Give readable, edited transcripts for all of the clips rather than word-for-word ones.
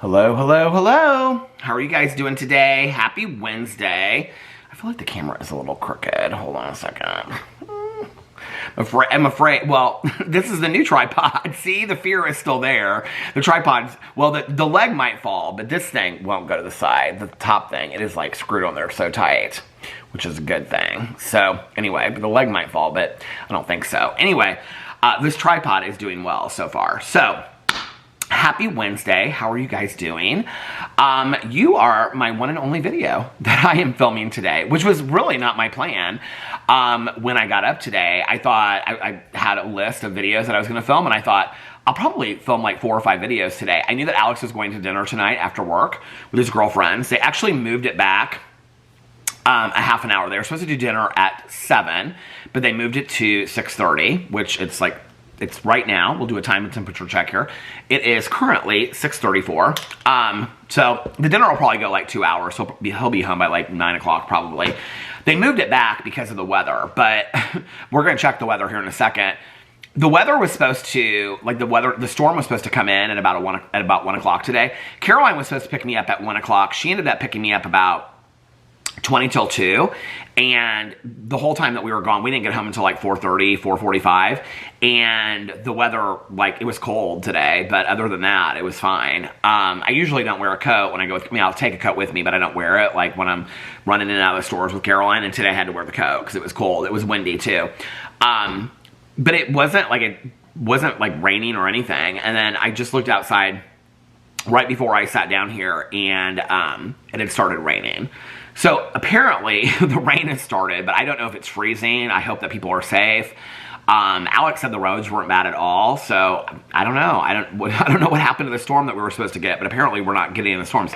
Hello, hello, hello. How are you guys doing today? Happy Wednesday. I feel like the camera is a little crooked. Hold on a second. I'm afraid, well, this is the new tripod. See, the fear is still there. The tripod's, well, the leg might fall, but this thing won't go to the side. The top thing, it is like screwed on there so tight, which is a good thing. So anyway, but the leg might fall, but I don't think so. Anyway, this tripod is doing well so far. So, happy Wednesday. How are you guys doing? You are my one and only video that I am filming today, which was really not my plan. When I got up today, I thought I had a list of videos that I was going to film, and I thought I'll probably film like 4 or 5 videos today. I knew that Alex was going to dinner tonight after work with his girlfriends. They actually moved it back a half an hour. They were supposed to do dinner at 7, but they moved it to 6:30, which it's right now. We'll do a time and temperature check here. It is currently 6:34. So the dinner will probably go like 2 hours. So he'll be home by like 9 o'clock probably. They moved it back because of the weather, but we're going to check the weather here in a second. The weather was supposed to, the storm was supposed to come in at about 1 o'clock today. Caroline was supposed to pick me up at 1 o'clock. She ended up picking me up about 20 till 2, and the whole time that we were gone, we didn't get home until like 4:30, 4:45, and the weather, like, it was cold today, but other than that, it was fine. I usually don't wear a coat when I go with, I'll take a coat with me, but I don't wear it, like, when I'm running in and out of the stores with Caroline, and today I had to wear the coat, because it was cold. It was windy, too. But it wasn't like raining or anything, and then I just looked outside right before I sat down here, and it had started raining. So apparently the rain has started, but I don't know if it's freezing. I hope that people are safe. Alex said the roads weren't bad at all, so I don't know. I don't know what happened to the storm that we were supposed to get, but apparently we're not getting any storms.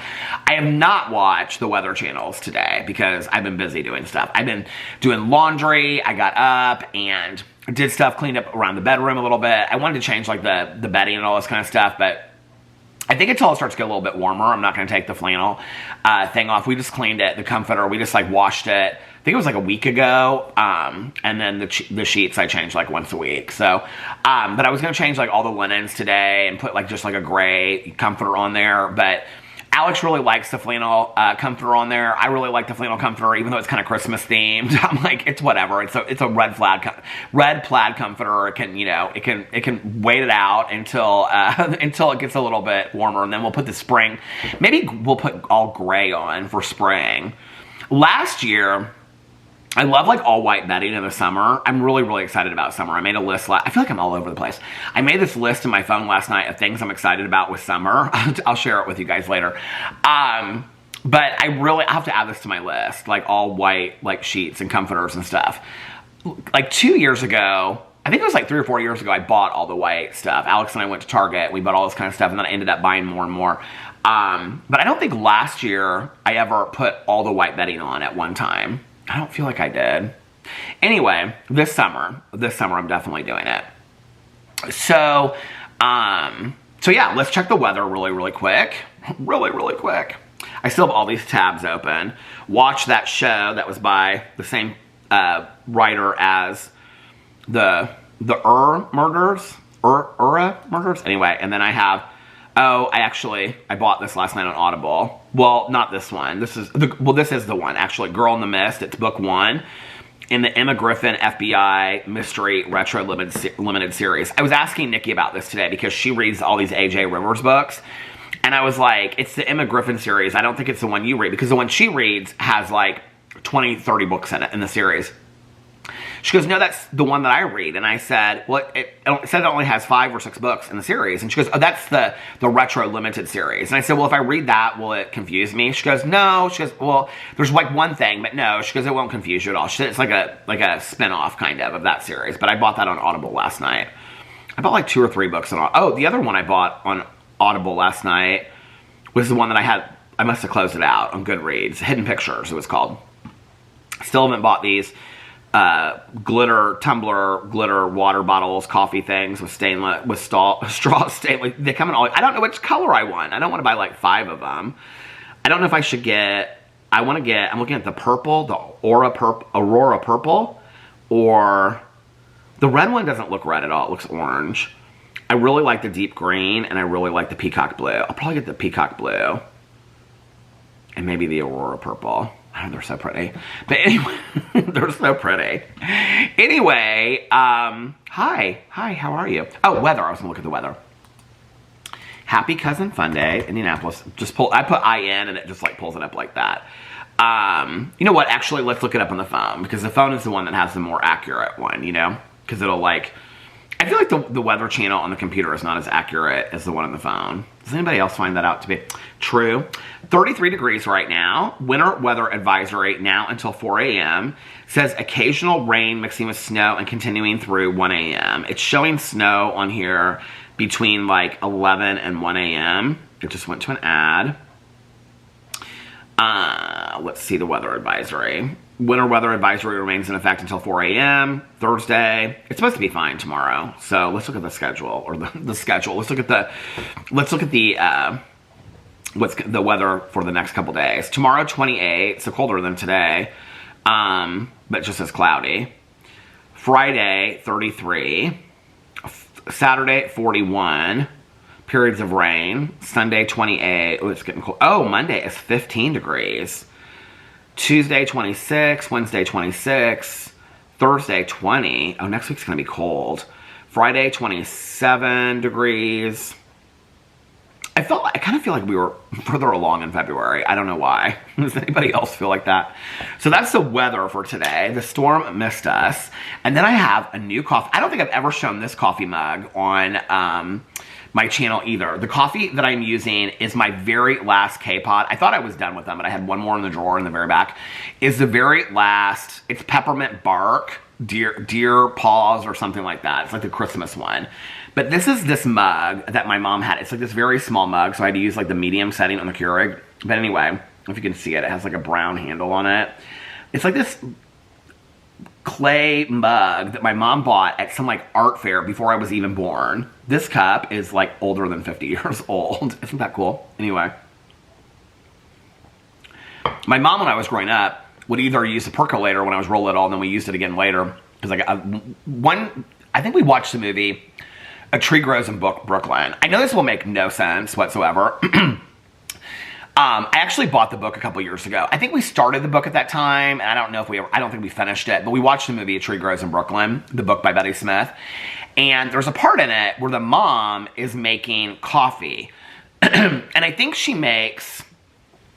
I have not watched the weather channels today because I've been busy doing stuff. I've been doing laundry. I got up and did stuff, cleaned up around the bedroom a little bit. I wanted to change like the bedding and all this kind of stuff, but I think until it starts to get a little bit warmer, I'm not going to take the flannel thing off. We just cleaned it, the comforter. We just like washed it. I think it was like a week ago. And then the sheets I change like once a week. So, but I was going to change like all the linens today and put like just like a gray comforter on there. But Alex really likes the flannel comforter on there. I really like the flannel comforter, even though it's kind of Christmas themed. I'm like, it's whatever. It's a red plaid comforter. It can, it can wait it out until it gets a little bit warmer, and then we'll put the spring. Maybe we'll put all gray on for spring. Last year, I love like all white bedding in the summer. I'm really, really excited about summer. I made a list. I feel like I'm all over the place. I made this list in my phone last night of things I'm excited about with summer. I'll share it with you guys later. But I have to add this to my list, like all white, like sheets and comforters and stuff. Like 2 years ago, I think it was like 3 or 4 years ago, I bought all the white stuff. Alex and I went to Target. We bought all this kind of stuff, and then I ended up buying more and more. But I don't think last year I ever put all the white bedding on at one time. I don't feel like I did. Anyway, this summer I'm definitely doing it. So yeah, let's check the weather really, really quick. Really, really quick. I still have all these tabs open. Watch that show that was by the same writer as the murders. Anyway, and then I have, I bought this last night on Audible. Well, not this one. This is the one, actually. Girl in the Mist. It's book 1 in the Emma Griffin FBI Mystery Retro Limited Series. I was asking Nikki about this today because she reads all these A.J. Rivers books. And I was like, it's the Emma Griffin series. I don't think it's the one you read, because the one she reads has like 20, 30 books in it, in the series. She goes, no, that's the one that I read. And I said, well, it said it only has 5 or 6 books in the series. And she goes, oh, that's the Retro Limited series. And I said, well, if I read that, will it confuse me? She goes, no. She goes, well, there's like one thing, but no. She goes, it won't confuse you at all. She said it's like a spin-off kind of that series. But I bought that on Audible last night. I bought like 2 or 3 books on Audible. Oh, the other one I bought on Audible last night was the one that I must have closed it out on Goodreads. Hidden Pictures, it was called. Still haven't bought these. Glitter tumbler, glitter water bottles, coffee things with straw stainless. They come in all. I don't know which color I want. I don't want to buy like 5 of them. I don't know if I should get. I'm looking at the purple, the Aurora purple, or the red one doesn't look red at all. It looks orange. I really like the deep green, and I really like the peacock blue. I'll probably get the peacock blue. And maybe the Aurora purple. Oh, they're so pretty. But anyway, they're so pretty. Anyway, hi, how are you? Oh, weather, I was gonna look at the weather. Happy Cousin Fun Day, Indianapolis. I put IN and it just like pulls it up like that. You know what, actually, let's look it up on the phone, because the phone is the one that has the more accurate one, you know? Because it'll like, I feel like the weather channel on the computer is not as accurate as the one on the phone. Does anybody else find that out to be true? 33 degrees right now. Winter weather advisory now until 4 a.m. Says occasional rain mixing with snow and continuing through 1 a.m. It's showing snow on here between like 11 and 1 a.m. It just went to an ad. Let's see the weather advisory. Winter weather advisory remains in effect until 4 a.m. Thursday. It's supposed to be fine tomorrow. So let's look at the schedule, or the schedule. Let's look at the what's the weather for the next couple days. Tomorrow 28, so colder than today, but just as cloudy. Friday 33. Saturday 41. Periods of rain. Sunday 28. Oh, it's getting cold. Oh, Monday is 15 degrees. Tuesday 26, Wednesday 26, Thursday 20. Oh, next week's gonna be cold. Friday 27 degrees. I kind of feel like we were further along in February. I don't know why. Does anybody else feel like that? So that's the weather for today. The storm missed us. And then I have a new coffee. I don't think I've ever shown this coffee mug on my channel either. The coffee that I'm using is my very last K-Pot. I thought I was done with them, but I had one more in the drawer in the very back. Is the very last, it's peppermint bark, deer paws or something like that. It's like the Christmas one. But this is this mug that my mom had. It's like this very small mug, so I had to use like the medium setting on the Keurig. But anyway, I don't know if you can see it. It has like a brown handle on it. It's like this clay mug that my mom bought at some like art fair before I was even born. This cup is like older than 50 years old. Isn't that cool? Anyway. My mom, when I was growing up, would either use a percolator when I was real little, and then we used it again later. Because I think we watched the movie A Tree Grows in Brooklyn. I know this will make no sense whatsoever. I actually bought the book a couple years ago. I think we started the book at that time, and I don't think we finished it, but we watched the movie A Tree Grows in Brooklyn, the book by Betty Smith. And there's a part in it where the mom is making coffee. And I think she makes,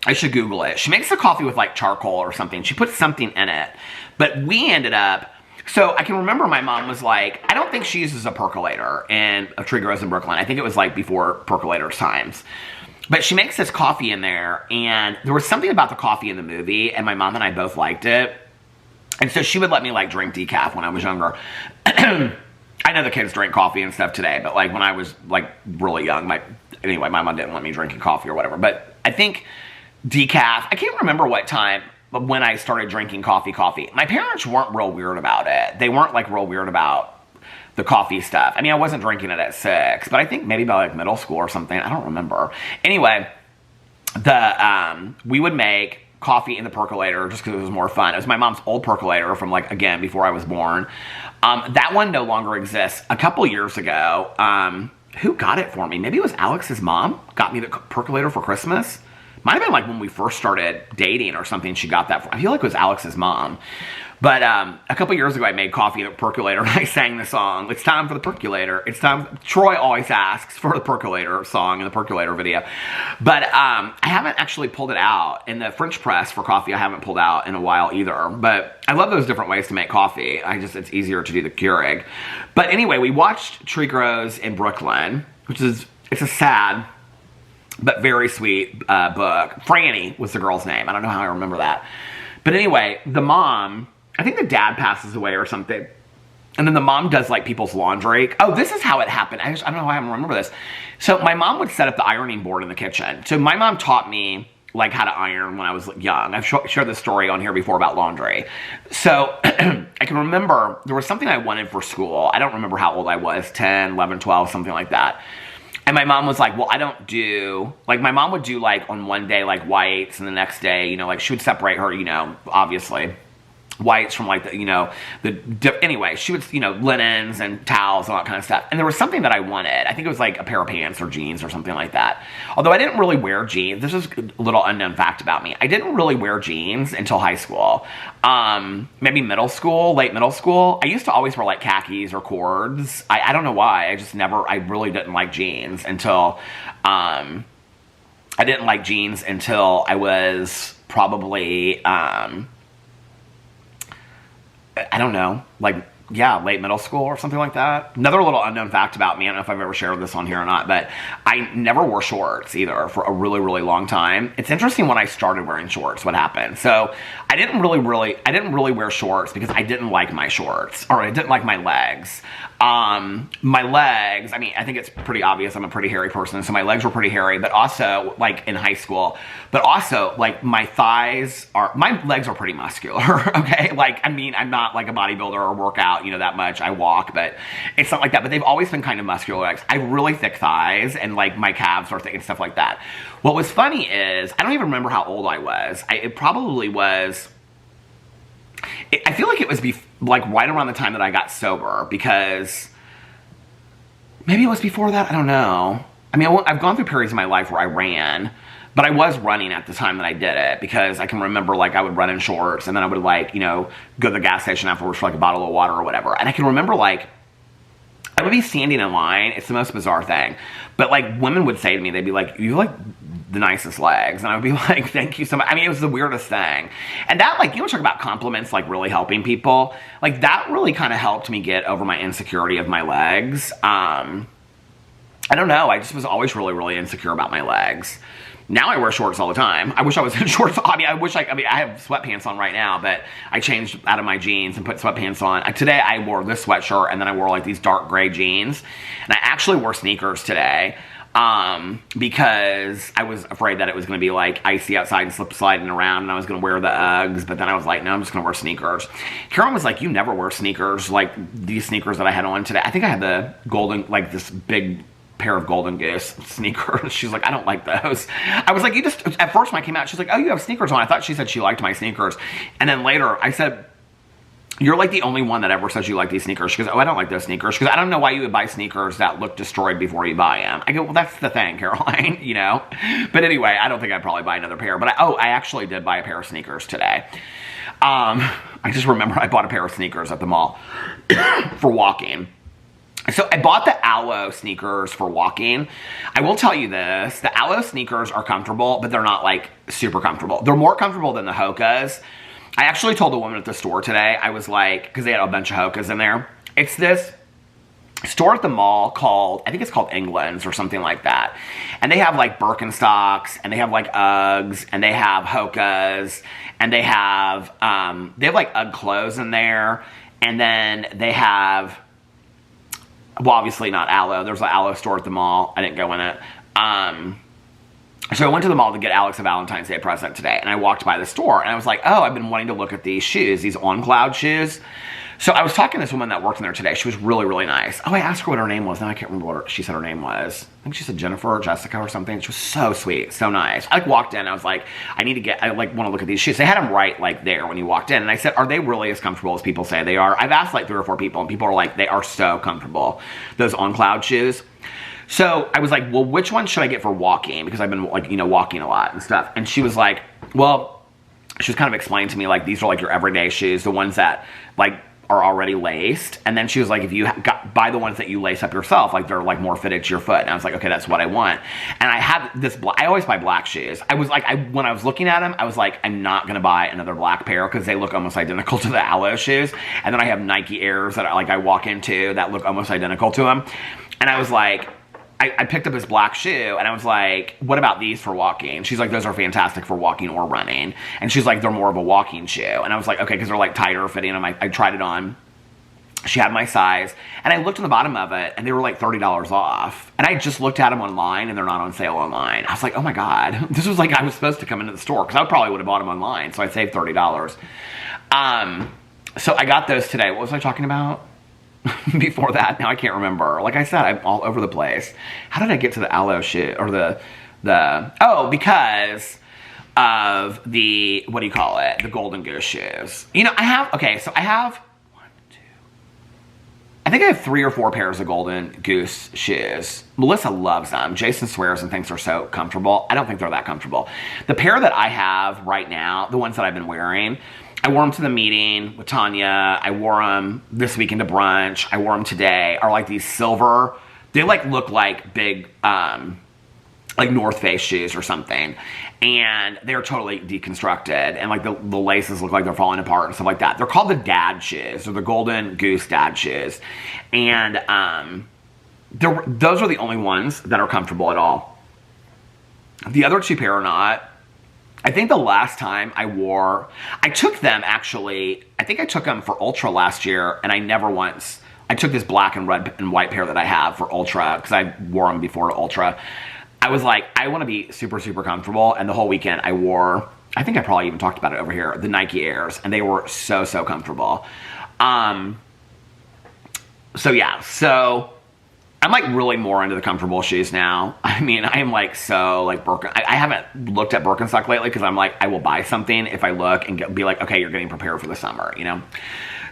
I should Google it. She makes the coffee with like charcoal or something. She puts something in it. But we ended up, so I can remember my mom was like, I don't think she uses a percolator in A Tree Grows in Brooklyn. I think it was like before percolators times. But she makes this coffee in there, and there was something about the coffee in the movie, and my mom and I both liked it. And so she would let me like drink decaf when I was younger. I know the kids drink coffee and stuff today, but like when I was like really young, my mom didn't want me drinking coffee or whatever. But I think decaf, I can't remember what time, but when I started drinking coffee. My parents weren't real weird about it. They weren't like real weird about the coffee stuff. I mean, I wasn't drinking it at 6, but I think maybe by like middle school or something. I don't remember. Anyway, we would make coffee in the percolator just because it was more fun. It was my mom's old percolator from like, again, before I was born. That one no longer exists. A couple years ago, who got it for me? Maybe it was Alex's mom got me the percolator for Christmas. Might have been like when we first started dating or something, she got that for. I feel like it was Alex's mom. But a couple years ago, I made coffee in a percolator, and I sang the song, "It's time for the percolator." It's time. Troy always asks for the percolator song in the percolator video. But I haven't actually pulled it out. In the French press for coffee, I haven't pulled out in a while either. But I love those different ways to make coffee. It's easier to do the Keurig. But anyway, we watched Tree Grows in Brooklyn, which is, it's a sad but very sweet book. Franny was the girl's name. I don't know how I remember that. But anyway, the mom, I think the dad passes away or something. And then the mom does like people's laundry. Oh, this is how it happened. I don't know why I don't remember this. So my mom would set up the ironing board in the kitchen. So my mom taught me like how to iron when I was young. I've shared this story on here before about laundry. So I can remember there was something I wanted for school. I don't remember how old I was, 10, 11, 12, something like that. And my mom was like, well, I don't do, like my mom would do like on one day like whites and the next day, like she would separate her, obviously. whites from like anyway, she would, linens and towels and all that kind of stuff. And there was something that I wanted. I think it was like a pair of pants or jeans or something like that. Although I didn't really wear jeans. This is a little unknown fact about me. I didn't really wear jeans until high school. Maybe middle school, late middle school. I used to always wear like khakis or cords. I don't know why. I really didn't like jeans until, I didn't like jeans until I was probably, I don't know, like, yeah, late middle school or something like that. Another little unknown fact about me, I don't know if I've ever shared this on here or not, but I never wore shorts either for a really, really long time. It's interesting when I started wearing shorts, what happened. So I didn't really wear shorts because I didn't like my shorts, or I didn't like my legs. My legs, I mean, I think it's pretty obvious I'm a pretty hairy person, so my legs were pretty hairy, but also, like, in high school, but also, like, my legs are pretty muscular, okay? Like, I mean, I'm not, like, a bodybuilder or work out, that much. I walk, but it's not like that, but they've always been kind of muscular legs. I have really thick thighs, and, like, my calves are thick and stuff like that. What was funny is, I don't even remember how old I was. It probably was... I feel like it was like right around the time that I got sober, because maybe it was before that. I don't know. I mean, I've gone through periods in my life where I ran, but I was running at the time that I did it, because I can remember, like, I would run in shorts, and then I would, like, go to the gas station afterwards for, like, a bottle of water or whatever. And I can remember, like, I would be standing in line. It's the most bizarre thing. But, like, women would say to me, they'd be like, you have, like, the nicest legs. And I would be like, thank you so much. I mean, it was the weirdest thing. And that, like, talk about compliments, like, really helping people. Like, that really kind of helped me get over my insecurity of my legs. I don't know. I just was always really, really insecure about my legs. Now I wear shorts all the time. I wish I was in shorts. I have sweatpants on right now, but I changed out of my jeans and put sweatpants on. Today I wore this sweatshirt, and then I wore, like, these dark gray jeans. And I actually wore sneakers today, because I was afraid that it was going to be, like, icy outside and sliding around, and I was going to wear the Uggs, but then I was like, no, I'm just going to wear sneakers. Karen was like, you never wear sneakers, like these sneakers that I had on today. I think I had the golden, like, this big pair of Golden Goose sneakers. She's like, I don't like those. I was like, at first when I came out, she's like, oh, you have sneakers on. I thought she said she liked my sneakers. And then later I said, you're, like, the only one that ever says you like these sneakers. She goes, oh, I don't like those sneakers. She goes, I don't know why you would buy sneakers that look destroyed before you buy them. I go, well, that's the thing, Caroline, But anyway, I don't think I'd probably buy another pair. But I actually did buy a pair of sneakers today. I just remember I bought a pair of sneakers at the mall for walking. So I bought the Aloe sneakers for walking. I will tell you this, the Aloe sneakers are comfortable, but they're not, like, super comfortable. They're more comfortable than the Hoka's. I actually told the woman at the store today, I was like, because they had a bunch of Hoka's in there. It's this store at the mall called, I think it's called England's or something like that. And they have, like, Birkenstocks, and they have, like, Uggs, and they have Hoka's, and they have like, Ugg clothes in there. And then they have... well, obviously not Aloe. There's an Aloe store at the mall. I didn't go in it. So I went to the mall to get Alex a Valentine's Day present today. And I walked by the store. And I was like, oh, I've been wanting to look at these shoes. These On Cloud shoes. So I was talking to this woman that worked in there today. She was really, really nice. Oh, I asked her what her name was. Now I can't remember what she said her name was. I think she said Jennifer or Jessica or something. She was so sweet. So nice. I, like, walked in. I was like, I want to look at these shoes. They had them right, like, there when you walked in. And I said, are they really as comfortable as people say they are? I've asked, like, 3 or 4 people, and people are like, they are so comfortable. Those On Cloud shoes. So I was like, well, which one should I get for walking? Because I've been, like, walking a lot and stuff. And she was like, well, she was kind of explaining to me, like, these are, like, your everyday shoes. The ones that, like, are already laced. And then she was like, if you buy the ones that you lace up yourself, like, they're, like, more fitted to your foot. And I was like, okay, that's what I want. And I had this I always buy black shoes. I was like, when I was looking at them, I was like, I'm not going to buy another black pair because they look almost identical to the Aloe shoes. And then I have Nike Airs that I walk into that look almost identical to them. And I was like, I picked up this black shoe, and I was like, what about these for walking? She's like, those are fantastic for walking or running. And she's like, they're more of a walking shoe. And I was like, okay, because they're, like, tighter fitting. And I tried it on. She had my size. And I looked at the bottom of it, and they were, like, $30 off. And I just looked at them online, and they're not on sale online. I was like, oh, my God. This was like I was supposed to come into the store, because I probably would have bought them online. So I saved $30. So I got those today. What was I talking about? Before that, now I can't remember. Like I said, I'm all over the place. How did I get to the Aloe shit or the oh, because of the, what do you call it? The Golden Goose shoes. You know, I have, okay, so I have I think I have 3 or 4 pairs of Golden Goose shoes. Melissa loves them. Jason swears and thinks they're so comfortable. I don't think they're that comfortable. The pair that I have right now, the ones that I've been wearing, I wore them to the meeting with Tanya. I wore them this weekend to brunch. I wore them today. Are like these silver, they like look like big, like North Face shoes or something. And they're totally deconstructed. And like the laces look like they're falling apart and stuff like that. They're called the dad shoes, or the Golden Goose dad shoes. And those are the only ones that are comfortable at all. The other 2 pair are not. I think the last time I took them actually, I think I took them for Ultra last year, and I took this black and red and white pair that I have for Ultra, because I wore them before to Ultra. I was like, I want to be super, super comfortable, and the whole weekend I wore, I think I probably even talked about it over here, the Nike Airs, and they were so, so comfortable. So yeah, so I'm like really more into the comfortable shoes now. I mean, I am like so like I haven't looked at Birkenstock lately, because I'm like, I will buy something if I look and be like, okay, you're getting prepared for the summer, you know?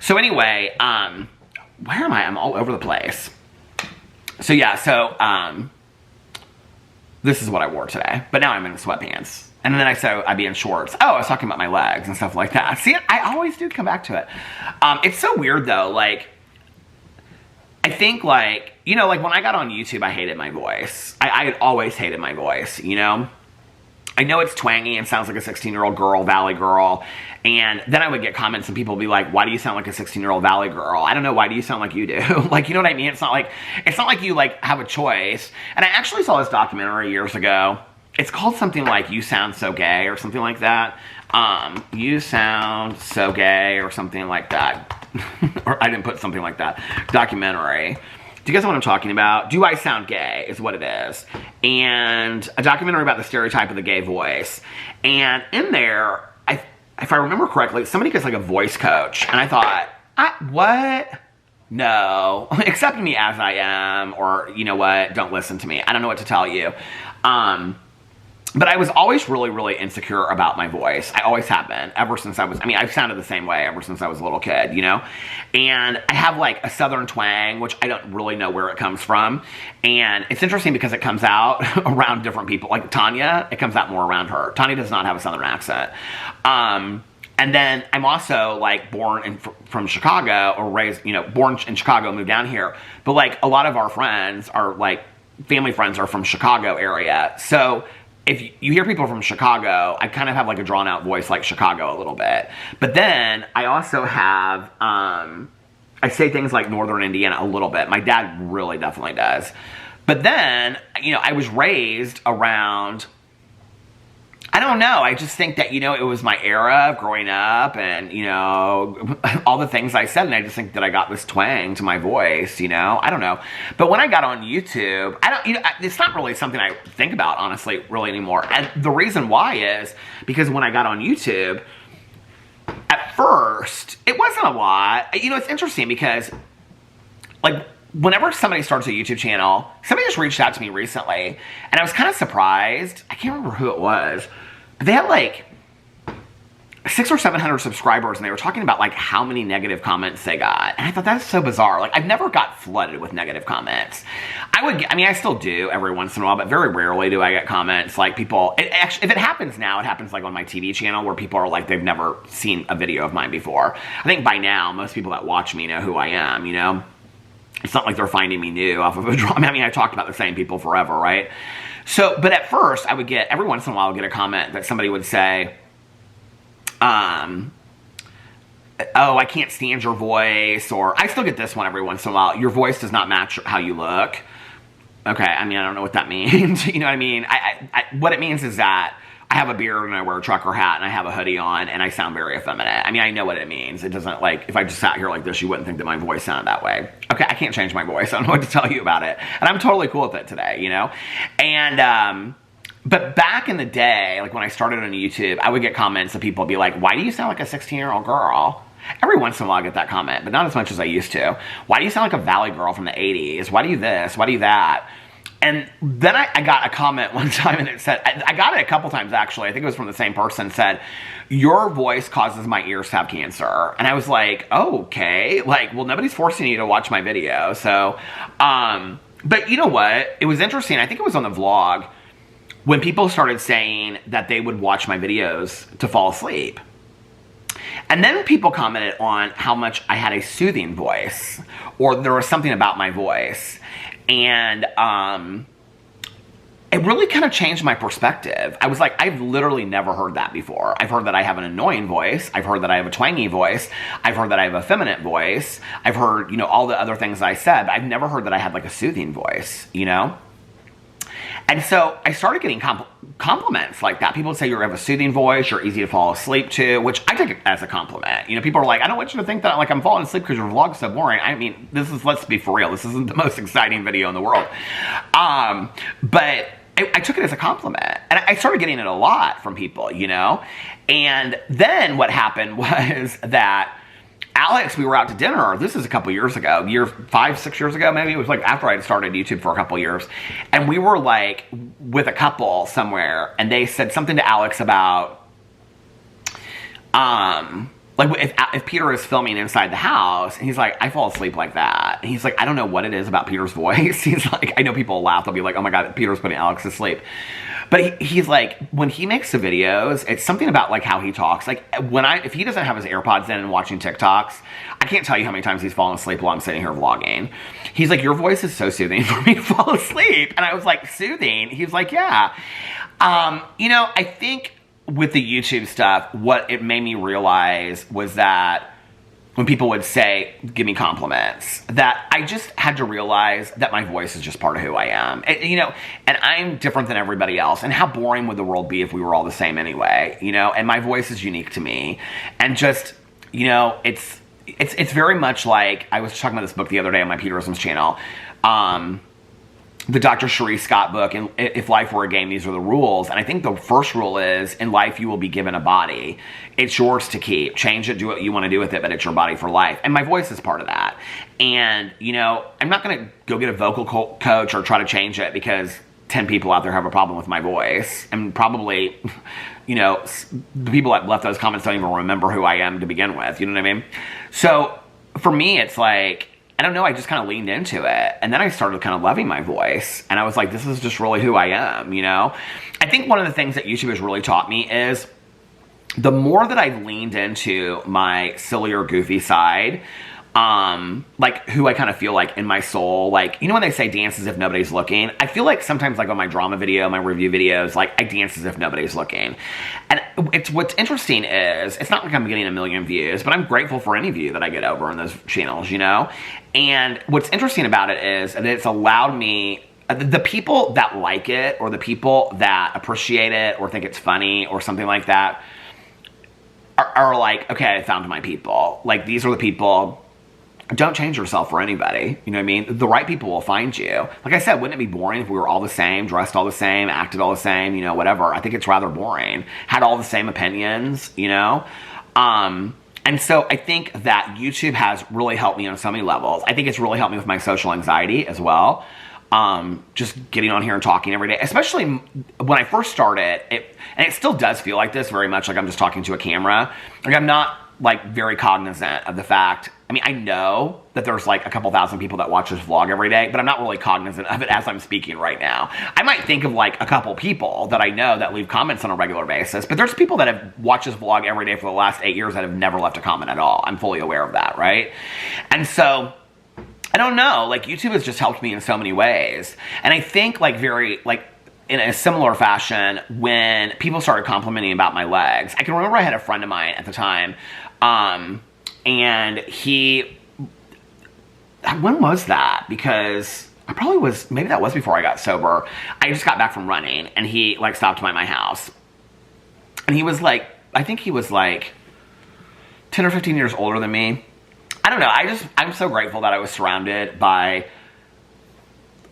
So anyway, where am I? I'm all over the place. So yeah, so, this is what I wore today, but now I'm in sweatpants. And then I said I'd be in shorts. Oh, I was talking about my legs and stuff like that. See, I always do come back to it. It's so weird though, like, I think like, you know, like when I got on YouTube, I hated my voice. I had always hated my voice, you know? I know it's twangy and sounds like a 16-year-old girl, Valley girl. And then I would get comments and people would be like, why do you sound like a 16-year-old Valley girl? I don't know, why do you sound like you do? Like, you know what I mean? It's not like you like have a choice. And I actually saw this documentary years ago. It's called something like You Sound So Gay or something like that. You Sound So Gay or something like that. Or I didn't put something like that. Documentary. Do you guys know what I'm talking about? Do I Sound Gay is what it is. And a documentary about the stereotype of the gay voice. And in there, if I remember correctly, somebody gets like a voice coach. And I thought, what? No. Accept me as I am. Or, you know what? Don't listen to me. I don't know what to tell you. But I was always really, really insecure about my voice. I always have been, ever since I've sounded the same way ever since I was a little kid, you know? And I have like a southern twang, which I don't really know where it comes from. And it's interesting because it comes out around different people. Like Tanya, it comes out more around her. Tanya does not have a southern accent. And then I'm also like born from Chicago, or raised, you know, born in Chicago, moved down here. But like a lot of our friends are like, family friends are from Chicago area. So if you hear people from Chicago, I kind of have like a drawn out voice like Chicago a little bit. But then I also have, I say things like Northern Indiana a little bit. My dad really definitely does. But then, you know, I was raised around, I don't know, I just think that, you know, it was my era of growing up and, you know, all the things I said, and I just think that I got this twang to my voice, you know, I don't know. But when I got on YouTube, it's not really something I think about, honestly, really anymore. And the reason why is because when I got on YouTube, at first, it wasn't a lot. You know, it's interesting because, like, whenever somebody starts a YouTube channel, somebody just reached out to me recently, and I was kind of surprised. I can't remember who it was. But they had like 600 or 700 subscribers, and they were talking about like how many negative comments they got. And I thought that's so bizarre. Like, I've never got flooded with negative comments. I still do every once in a while, but very rarely do I get comments like people, if it happens now, it happens like on my TV channel where people are like, they've never seen a video of mine before. I think by now, most people that watch me know who I am, you know? It's not like they're finding me new off of a drama. I mean, I talked about the same people forever, right? So, but at first, I would get, every once in a while, I would get a comment that somebody would say, oh, I can't stand your voice, or I still get this one every once in a while, your voice does not match how you look. Okay, I mean, I don't know what that means. You know what I mean? What it means is that I have a beard and I wear a trucker hat and I have a hoodie on and I sound very effeminate. I mean, I know what it means. It doesn't, like, if I just sat here like this, you wouldn't think that my voice sounded that way. Okay, I can't change my voice. I don't know what to tell you about it. And I'm totally cool with it today, you know? And, but back in the day, like when I started on YouTube, I would get comments of people be like, why do you sound like a 16-year-old girl? Every once in a while I get that comment, but not as much as I used to. Why do you sound like a Valley girl from the 80s? Why do you this? Why do you that? And then I got a comment one time, and it said, I got it a couple times actually, I think it was from the same person, said, your voice causes my ears to have cancer. And I was like, oh, okay, like, well, nobody's forcing you to watch my video. So, but you know what? It was interesting. I think it was on the vlog when people started saying that they would watch my videos to fall asleep. And then people commented on how much I had a soothing voice, or there was something about my voice. And it really kind of changed my perspective. I was like, I've literally never heard that before. I've heard that I have an annoying voice. I've heard that I have a twangy voice. I've heard that I have a feminine voice. I've heard, you know, all the other things I said, but I've never heard that I had like a soothing voice, you know? And so I started getting compliments like that. People would say you have a soothing voice, you're easy to fall asleep to, which I take it as a compliment. You know, people are like, I don't want you to think that like I'm falling asleep because your vlog's so boring. I mean, let's be for real. This isn't the most exciting video in the world. But I took it as a compliment. And I started getting it a lot from people, you know? And then what happened was that Alex, we were out to dinner. This is a couple years ago, 5, 6 years ago, maybe. It was like after I had started YouTube for a couple years. And we were like with a couple somewhere, and they said something to Alex about, like if Peter is filming inside the house, and he's like, I fall asleep like that. And he's like, I don't know what it is about Peter's voice. He's like, I know people laugh. They'll be like, oh my God, Peter's putting Alex to sleep. But he's like, when he makes the videos, it's something about like how he talks. Like if he doesn't have his AirPods in and watching TikToks, I can't tell you how many times he's fallen asleep while I'm sitting here vlogging. He's like, your voice is so soothing for me to fall asleep. And I was like, soothing? He's like, yeah. You know, I think with the YouTube stuff, what it made me realize was that when people would say, give me compliments, that I just had to realize that my voice is just part of who I am. And, you know, and I'm different than everybody else. And how boring would the world be if we were all the same anyway, you know? And my voice is unique to me. And just, you know, it's very much like, I was talking about this book the other day on my Peterisms channel, the Dr. Cherie Scott book, and If Life Were a Game, These Are the Rules. And I think the first rule is, in life you will be given a body. It's yours to keep. Change it, do what you want to do with it, but it's your body for life. And my voice is part of that. And, you know, I'm not going to go get a vocal coach or try to change it because 10 people out there have a problem with my voice. And probably, you know, the people that left those comments don't even remember who I am to begin with. You know what I mean? So for me, it's like, I don't know, I just kind of leaned into it. And then I started kind of loving my voice. And I was like, this is just really who I am, you know? I think one of the things that YouTube has really taught me is the more that I've leaned into my sillier, goofy side, like who I kind of feel like in my soul, like, you know when they say dance as if nobody's looking? I feel like sometimes like on my drama video, my review videos, like I dance as if nobody's looking. And what's interesting is, it's not like I'm getting 1 million views, but I'm grateful for any view that I get over on those channels, you know? And what's interesting about it is that it's allowed me, the people that like it, or the people that appreciate it, or think it's funny, or something like that, are like, okay, I found my people. Like, these are the people. Don't change yourself for anybody. You know what I mean? The right people will find you. Like I said, wouldn't it be boring if we were all the same, dressed all the same, acted all the same, you know, whatever? I think it's rather boring. Had all the same opinions, you know? And so I think that YouTube has really helped me on so many levels. I think it's really helped me with my social anxiety as well. Just getting on here and talking every day, especially when I first started, and it still does feel like this very much, like I'm just talking to a camera. Like I'm not like very cognizant of the fact, I mean, I know that there's like a couple thousand people that watch this vlog every day, but I'm not really cognizant of it as I'm speaking right now. I might think of like a couple people that I know that leave comments on a regular basis, but there's people that have watched this vlog every day for the last 8 years that have never left a comment at all. I'm fully aware of that, right? And so, I don't know, like YouTube has just helped me in so many ways. And I think like in a similar fashion, when people started complimenting about my legs, I can remember I had a friend of mine at the time, and when was that? Because I probably was, maybe that was before I got sober. I just got back from running, and he like stopped by my house. And he was like, I think he was like 10 or 15 years older than me. I don't know, I'm so grateful that I was surrounded by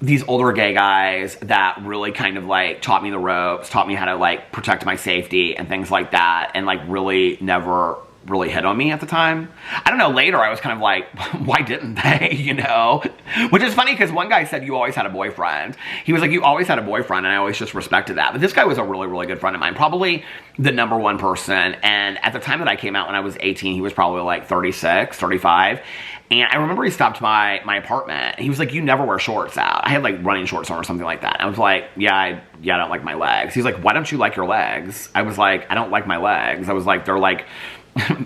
these older gay guys that really kind of like taught me the ropes, taught me how to like protect my safety and things like that, and like really never really hit on me at the time. I don't know, later I was kind of like, why didn't they, you know? Which is funny because one guy said, you always had a boyfriend. He was like, you always had a boyfriend, and I always just respected that. But this guy was a really, really good friend of mine, probably the number one person. And at the time that I came out when I was 18, he was probably like 36, 35. And I remember he stopped by my apartment. He was like, you never wear shorts out. I had like running shorts on or something like that. I was like, I don't like my legs. He's like, why don't you like your legs? I was like, I don't like my legs. I was like, they're like,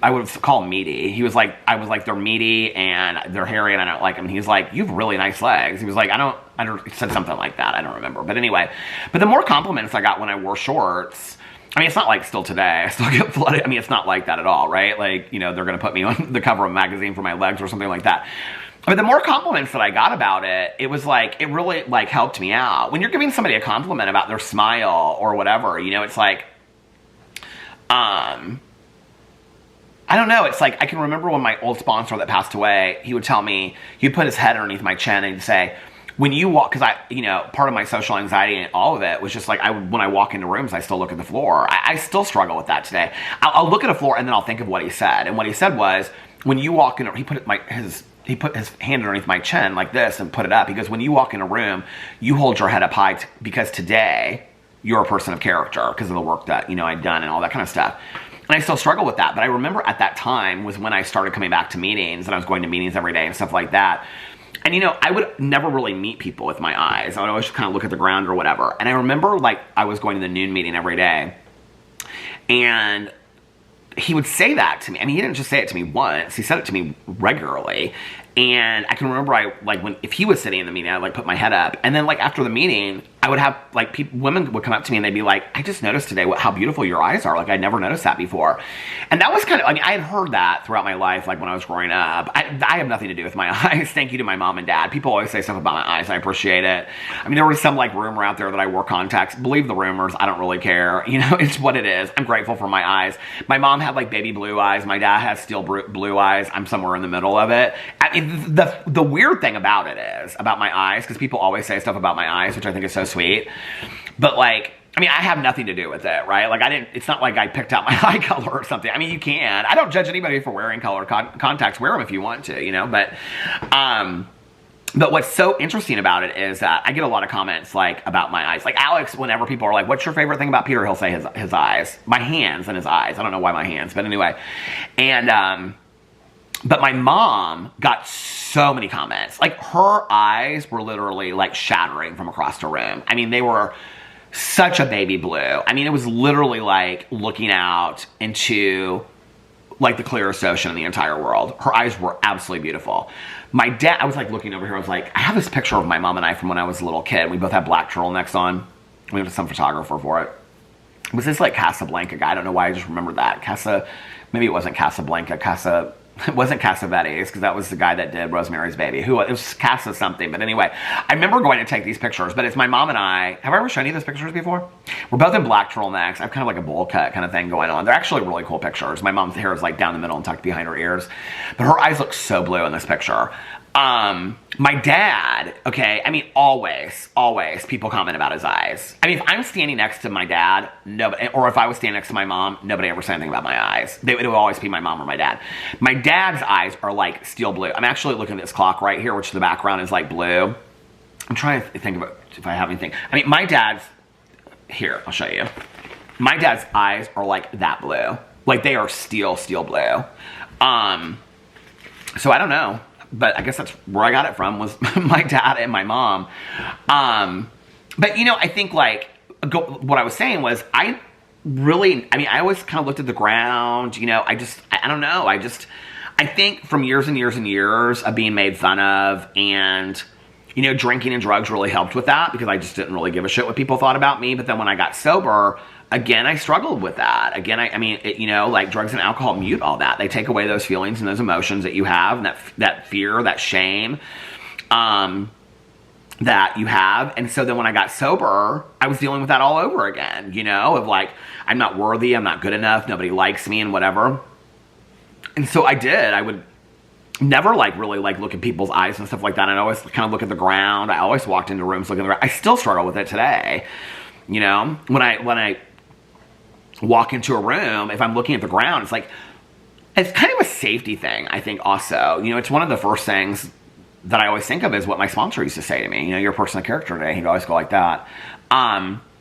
I would call them meaty. He was like, I was like, they're meaty and they're hairy and I don't like them. He's like, you have really nice legs. He was like, I don't, he said something like that. I don't remember. But anyway, but the more compliments I got when I wore shorts, I mean, it's not like still today. I still get flooded. I mean, it's not like that at all, right? Like, you know, they're going to put me on the cover of a magazine for my legs or something like that. But the more compliments that I got about it, it was like, it really like helped me out. When you're giving somebody a compliment about their smile or whatever, you know, it's like, I don't know. It's like, I can remember when my old sponsor that passed away, he would tell me, he'd put his head underneath my chin and he'd say, when you walk, because you know, part of my social anxiety and all of it was just like, when I walk into rooms, I still look at the floor. I still struggle with that today. I'll look at a floor and then I'll think of what he said. And what he said was, when you walk in, he put his hand underneath my chin like this and put it up. He goes, when you walk in a room, you hold your head up high because today you're a person of character because of the work that, you know, I'd done and all that kind of stuff. And I still struggle with that. But I remember at that time was when I started coming back to meetings and I was going to meetings every day and stuff like that. And, you know, I would never really meet people with my eyes. I would always just kind of look at the ground or whatever. And I remember, like, I was going to the noon meeting every day. And he would say that to me. I mean, he didn't just say it to me once. He said it to me regularly. And I can remember if he was sitting in the meeting, I'd like put my head up. And then like after the meeting, I would have like women would come up to me and they'd be like, I just noticed today how beautiful your eyes are. Like I'd never noticed that before. And that was kind of, I mean, I had heard that throughout my life, like when I was growing up. I have nothing to do with my eyes. Thank you to my mom and dad. People always say stuff about my eyes. And I appreciate it. I mean, there was some like rumor out there that I wore contacts. Believe the rumors. I don't really care. You know, it's what it is. I'm grateful for my eyes. My mom had like baby blue eyes. My dad has steel blue eyes. I'm somewhere in the middle of it. I mean, the weird thing about it is, about my eyes, because people always say stuff about my eyes, which I think is so sweet. But like, I mean, I have nothing to do with it, right? Like it's not like I picked out my eye color or something. I mean, you can. I don't judge anybody for wearing colored contacts. Wear them if you want to, you know, but what's so interesting about it is that I get a lot of comments like about my eyes. Like Alex, whenever people are like, what's your favorite thing about Peter? He'll say his eyes, my hands and his eyes. I don't know why my hands, but anyway. And, but my mom got so many comments. Like her eyes were literally like shattering from across the room. I mean, they were such a baby blue. I mean, it was literally like looking out into like the clearest ocean in the entire world. Her eyes were absolutely beautiful. My dad, I was like looking over here. I was like, I have this picture of my mom and I from when I was a little kid. We both had black turtlenecks on. We went to some photographer for it. It was this like Casablanca guy. I don't know why I just remembered that. Maybe it wasn't Casablanca. It wasn't Cassavetes, because that was the guy that did Rosemary's Baby. It was Casa something. But anyway, I remember going to take these pictures, but it's my mom and I. Have I ever shown you these pictures before? We're both in black turtlenecks. I have kind of like a bowl cut kind of thing going on. They're actually really cool pictures. My mom's hair is like down the middle and tucked behind her ears. But her eyes look so blue in this picture. My dad, okay, I mean, always people comment about his eyes. I mean, if I'm standing next to my dad, nobody, or if I was standing next to my mom, nobody ever said anything about my eyes. It would always be my mom or my dad. My dad's eyes are like steel blue. I'm actually looking at this clock right here, which the background is like blue. I'm trying to think about if I have anything. I mean, my dad's, here, I'll show you. My dad's eyes are like that blue. Like they are steel blue. So I don't know. But I guess that's where I got it from, was my dad and my mom. But, you know, I think, like, what I was saying was, I always kind of looked at the ground, you know, I don't know. I think from years and years and years of being made fun of, and, you know, drinking and drugs really helped with that, because I just didn't really give a shit what people thought about me. But then when I got sober, again, I struggled with that. Again, I mean, you know, like drugs and alcohol mute all that. They take away those feelings and those emotions that you have, and that fear, that shame that you have. And so then when I got sober, I was dealing with that all over again, you know, of like, I'm not worthy, I'm not good enough, nobody likes me and whatever. And so I would never like really like look at people's eyes and stuff like that. I'd always kind of look at the ground. I always walked into rooms looking at the ground. I still struggle with it today. You know, when I walk into a room, if I'm looking at the ground, it's like, it's kind of a safety thing, I think, also. You know, it's one of the first things that I always think of is what my sponsor used to say to me. You know, you're a person of character today. He'd always go like that.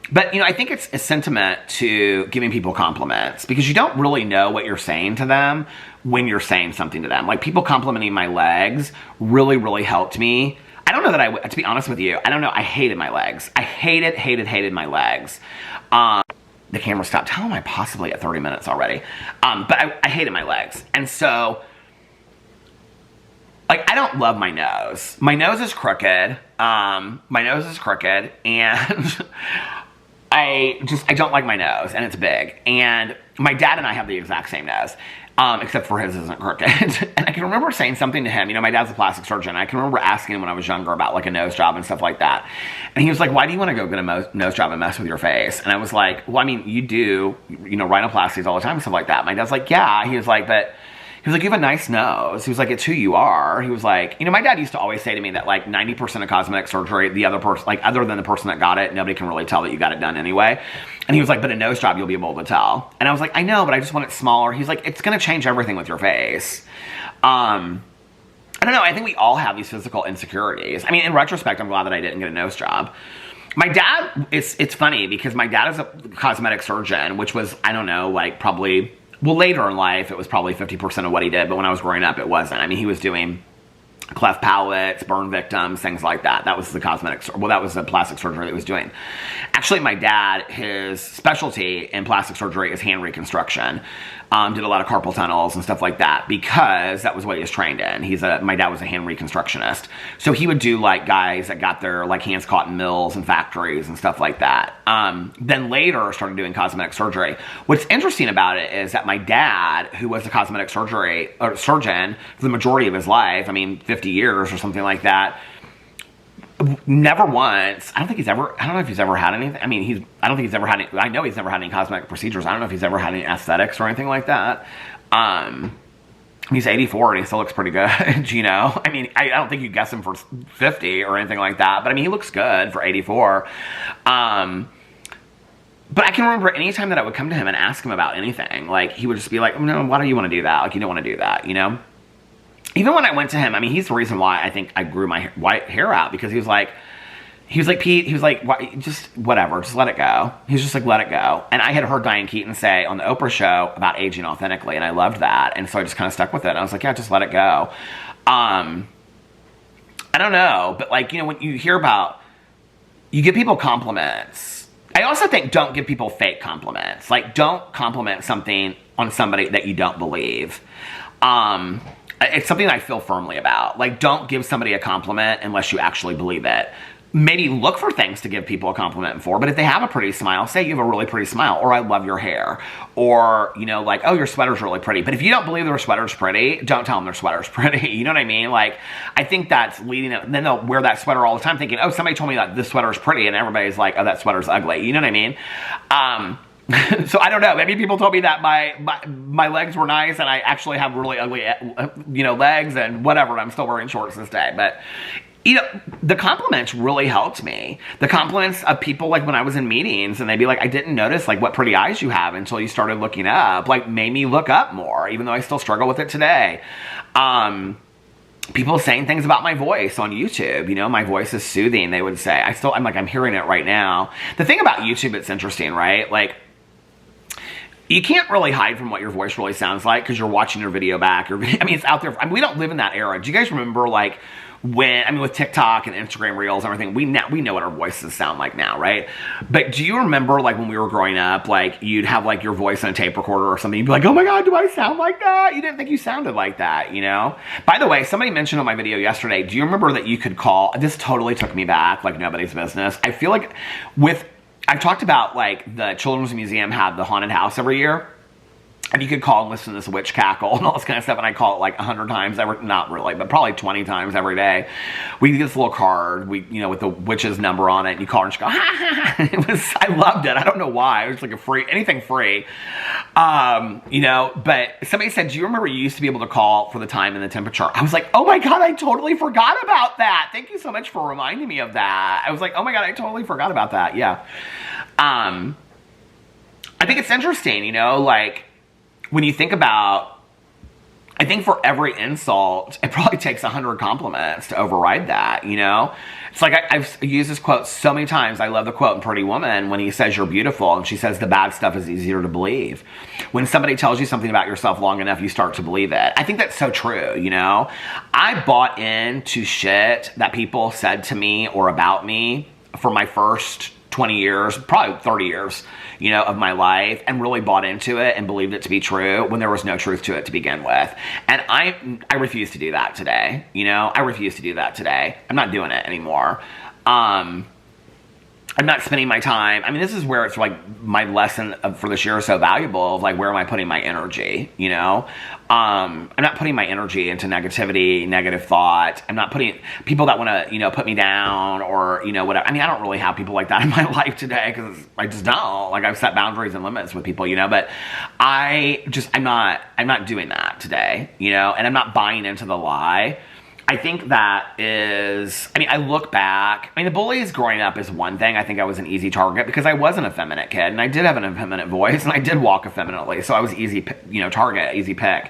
But, you know, I think it's a sentiment to giving people compliments because you don't really know what you're saying to them when you're saying something to them. Like, people complimenting my legs really, really helped me. I don't know that to be honest with you, I don't know. I hated my legs. I hated my legs. The camera stopped. How am I possibly at 30 minutes already? But I hated my legs. And so, like, I don't love my nose. My nose is crooked. And I don't like my nose, and it's big. And my dad and I have the exact same nose, except for his isn't crooked. And I can remember saying something to him. You know, my dad's a plastic surgeon. I can remember asking him when I was younger about, like, a nose job and stuff like that. And he was like, why do you want to go get a nose job and mess with your face? And I was like, well, I mean, you do, you know, rhinoplasties all the time and stuff like that. My dad's like, yeah. He was like, you have a nice nose. He was like, it's who you are. He was like, you know, my dad used to always say to me that, like, 90% of cosmetic surgery, the other person, like, other than the person that got it, nobody can really tell that you got it done anyway. And he was like, but a nose job, you'll be able to tell. And I was like, I know, but I just want it smaller. He's like, it's going to change everything with your face. I don't know. I think we all have these physical insecurities. I mean, in retrospect, I'm glad that I didn't get a nose job. My dad, it's funny because my dad is a cosmetic surgeon, which was, I don't know, like, probably... Well, later in life, it was probably 50% of what he did, but when I was growing up, it wasn't. I mean, he was doing cleft palates, burn victims, things like that. That was the that was the plastic surgery that he was doing. Actually, my dad, his specialty in plastic surgery is hand reconstruction. Did a lot of carpal tunnels and stuff like that because that was what he was trained in. My dad was a hand reconstructionist. So he would do, like, guys that got their, like, hands caught in mills and factories and stuff like that. Then later started doing cosmetic surgery. What's interesting about it is that my dad, who was a cosmetic surgeon for the majority of his life, I mean, 50 years or something like that, never once, I don't know if he's ever had anything. I mean, I know he's never had any cosmetic procedures. I don't know if he's ever had any aesthetics or anything like that. He's 84 and he still looks pretty good, you know? I mean, I don't think you'd guess him for 50 or anything like that, but I mean, he looks good for 84. But I can remember any time that I would come to him and ask him about anything, like, he would just be like, oh, no, why do you want to do that? Like, you don't want to do that, you know? Even when I went to him, I mean, he's the reason why I think I grew my white hair out, because he was like, Pete, he was like, just whatever, just let it go. He was just like, let it go. And I had heard Diane Keaton say on the Oprah show about aging authentically, and I loved that. And so I just kind of stuck with it. I was like, yeah, just let it go. I don't know, but, like, you know, when you hear about, you give people compliments. I also think don't give people fake compliments. Like, don't compliment something on somebody that you don't believe. It's something I feel firmly about. Like, don't give somebody a compliment unless you actually believe it. Maybe look for things to give people a compliment for, but if they have a pretty smile, say you have a really pretty smile, or I love your hair, or, you know, like, oh, your sweater's really pretty. But if you don't believe their sweater's pretty, don't tell them their sweater's pretty. You know what I mean? Like, I think that's leading it. Then they'll wear that sweater all the time thinking, oh, somebody told me that this sweater's pretty, and everybody's like, oh, that sweater's ugly. You know what I mean? So I don't know. Maybe people told me that my legs were nice and I actually have really ugly, you know, legs and whatever. And I'm still wearing shorts this day. But, you know, the compliments really helped me. The compliments of people, like, when I was in meetings and they'd be like, I didn't notice, like, what pretty eyes you have until you started looking up, like, made me look up more, even though I still struggle with it today. People saying things about my voice on YouTube, you know, my voice is soothing, they would say. I'm hearing it right now. The thing about YouTube, it's interesting, right? Like, you can't really hide from what your voice really sounds like because you're watching your video back. I mean, it's out there. I mean, we don't live in that era. Do you guys remember, like, with TikTok and Instagram Reels and everything, we know what our voices sound like now, right? But do you remember, like, when we were growing up, like, you'd have, like, your voice on a tape recorder or something, you'd be like, oh my God, do I sound like that? You didn't think you sounded like that, you know? By the way, somebody mentioned on my video yesterday, do you remember that you could call, this totally took me back, like nobody's business. I feel like I've talked about, like, the Children's Museum had the haunted house every year. And you could call and listen to this witch cackle and all this kind of stuff. And I call it like 100 times not really, but probably 20 times every day. We get this little card, you know, with the witch's number on it. And you call her and she go, ha, ha, ha. I loved it. I don't know why. It was like anything free. You know, but somebody said, do you remember you used to be able to call for the time and the temperature? I was like, oh my God, I totally forgot about that. Thank you so much for reminding me of that. I was like, oh my God, I totally forgot about that. Yeah. I think it's interesting, you know, like, when you think about I think for every insult, it probably takes 100 compliments to override that, you know? It's like I've used this quote so many times. I love the quote in Pretty Woman when he says you're beautiful, and she says the bad stuff is easier to believe. When somebody tells you something about yourself long enough, you start to believe it. I think that's so true, you know? I bought into shit that people said to me or about me for my first 20 years, probably 30 years, you know, of my life, and really bought into it and believed it to be true when there was no truth to it to begin with. And I refuse to do that today. You know, I refuse to do that today. I'm not doing it anymore. I'm not spending my time. I mean, this is where it's like my lesson for this year is so valuable of like, where am I putting my energy? You know, I'm not putting my energy into negativity, negative thought. I'm not putting people that want to, you know, put me down or, you know, whatever. I mean, I don't really have people like that in my life today because I just don't. Like, I've set boundaries and limits with people, you know, but I'm not doing that today, you know, and I'm not buying into the lie. I think that is, I mean, I look back, I mean, the bullies growing up is one thing. I think I was an easy target because I was an effeminate kid and I did have an effeminate voice and I did walk effeminately. So I was easy, you know, target, easy pick.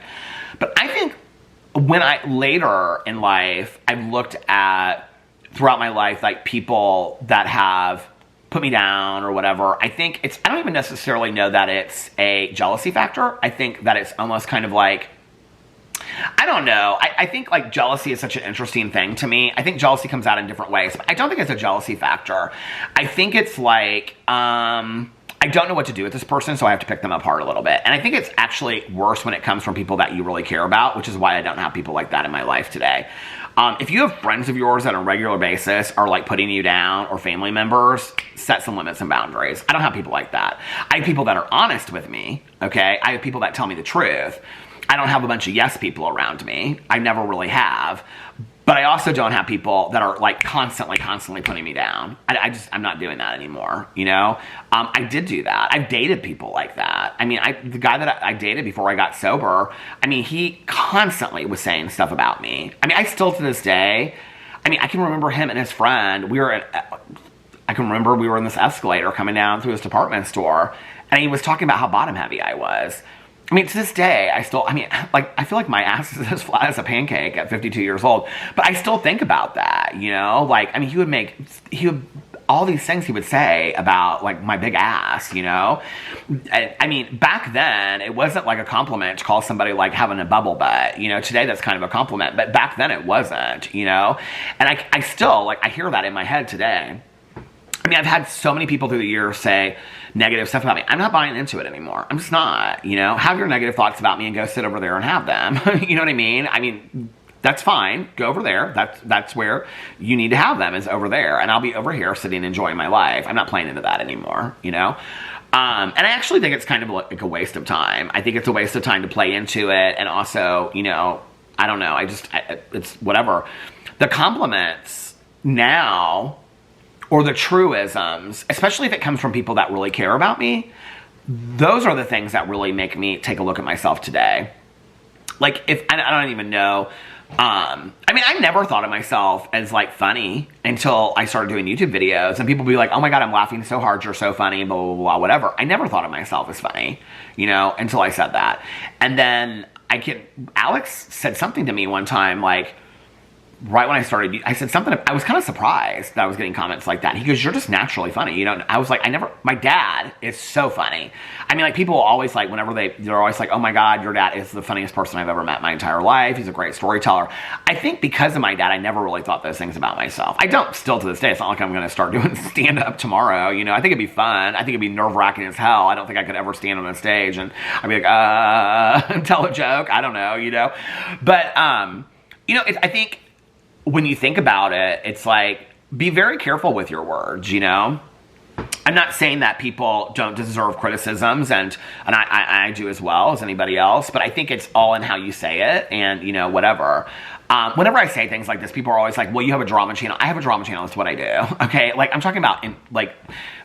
But I think when later in life, I've looked at throughout my life, like people that have put me down or whatever, I think I don't even necessarily know that it's a jealousy factor. I think that it's almost kind of like, I don't know. I think like jealousy is such an interesting thing to me. I think jealousy comes out in different ways, but I don't think it's a jealousy factor. I think it's like, I don't know what to do with this person, so I have to pick them apart a little bit. And I think it's actually worse when it comes from people that you really care about, which is why I don't have people like that in my life today. If you have friends of yours that on a regular basis are like putting you down, or family members, set some limits and boundaries. I don't have people like that. I have people that are honest with me, okay? I have people that tell me the truth. I don't have a bunch of yes people around me. I never really have. But I also don't have people that are like constantly putting me down. I'm not doing that anymore, you know? I did do that. I've dated people like that. I mean, the guy that I dated before I got sober, I mean, he constantly was saying stuff about me. I mean, I still to this day, I mean, I can remember him and his friend, I can remember we were in this escalator coming down through his department store, and he was talking about how bottom heavy I was. I mean, to this day, I feel like my ass is as flat as a pancake at 52 years old, but I still think about that, you know? Like, I mean, all these things he would say about, like, my big ass, you know? I mean, back then, it wasn't, like, a compliment to call somebody, like, having a bubble butt, you know? Today, that's kind of a compliment, but back then, it wasn't, you know? And I still, like, I hear that in my head today. I mean, I've had so many people through the years say negative stuff about me. I'm not buying into it anymore. I'm just not, you know? Have your negative thoughts about me and go sit over there and have them. You know what I mean? I mean, that's fine. Go over there. That's where you need to have them, is over there. And I'll be over here sitting enjoying my life. I'm not playing into that anymore, you know? And I actually think it's kind of like a waste of time. I think it's a waste of time to play into it. And also, you know, I don't know. It's whatever. The compliments now, or the truisms, especially if it comes from people that really care about me, those are the things that really make me take a look at myself today. Like, I don't even know, I mean, I never thought of myself as, like, funny until I started doing YouTube videos, and people be like, oh my God, I'm laughing so hard, you're so funny, blah, blah, blah, whatever. I never thought of myself as funny, you know, until I said that. And then Alex said something to me one time, like, right when I started, I said something, I was kind of surprised that I was getting comments like that. He goes, you're just naturally funny. You know, I was like, my dad is so funny. I mean, like, people always like, whenever they're always like, oh my God, your dad is the funniest person I've ever met in my entire life. He's a great storyteller. I think because of my dad, I never really thought those things about myself. I don't still to this day. It's not like I'm going to start doing stand-up tomorrow. You know, I think it'd be fun. I think it'd be nerve-wracking as hell. I don't think I could ever stand on a stage and I'd be like, tell a joke. I don't know, you know. But, you know, I think, when you think about it, it's like, be very careful with your words, you know? I'm not saying that people don't deserve criticisms, and I do as well as anybody else, but I think it's all in how you say it, and, you know, whatever. Whenever I say things like this, people are always like, well, you have a drama channel. I have a drama channel. That's what I do. Okay? Like, I'm talking about, like,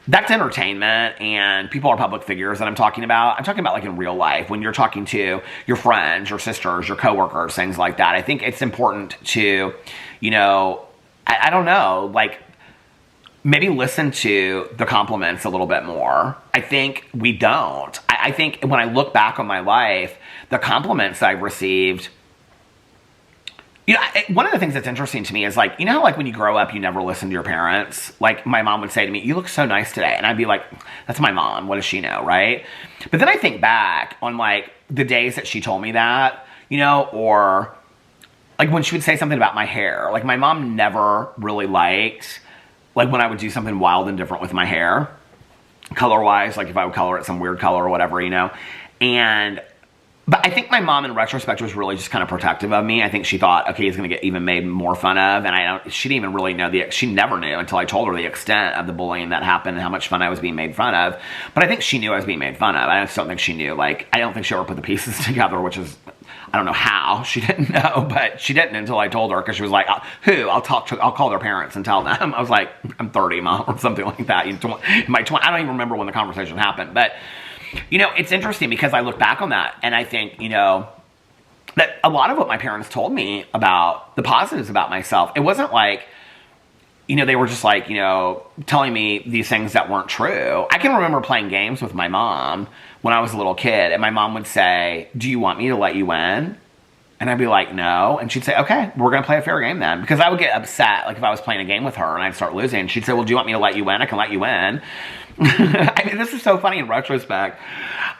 that's entertainment, and people are public figures that I'm talking about. I'm talking about, like, in real life, when you're talking to your friends, your sisters, your coworkers, things like that. I think it's important to, you know, I don't know, like, maybe listen to the compliments a little bit more. I think we don't. I think when I look back on my life, the compliments I've received, you know, one of the things that's interesting to me is like, you know how like when you grow up, you never listen to your parents? Like my mom would say to me, you look so nice today. And I'd be like, that's my mom. What does she know, right? But then I think back on like the days that she told me that, you know, or like when she would say something about my hair. Like my mom never really liked, like when I would do something wild and different with my hair, color-wise, like if I would color it some weird color or whatever, you know. But I think my mom, in retrospect, was really just kind of protective of me. I think she thought, okay, he's going to get even made more fun of. And she didn't even really know she never knew until I told her the extent of the bullying that happened and how much fun I was being made fun of. But I think she knew I was being made fun of. I just don't think she knew. Like, I don't think she ever put the pieces together, which is, I don't know how. She didn't know, but she didn't until I told her, because she was like, who? I'll call their parents and tell them. I was like, I'm 30, Mom, or something like that. I don't even remember when the conversation happened. But, you know, it's interesting because I look back on that and I think, you know, that a lot of what my parents told me about the positives about myself, it wasn't like, you know, they were just like, you know, telling me these things that weren't true. I can remember playing games with my mom when I was a little kid, and my mom would say, do you want me to let you win? And I'd be like, no. And she'd say, okay, we're going to play a fair game then. Because I would get upset, like if I was playing a game with her and I'd start losing. She'd say, well, do you want me to let you win? I can let you win. I mean, this is so funny in retrospect.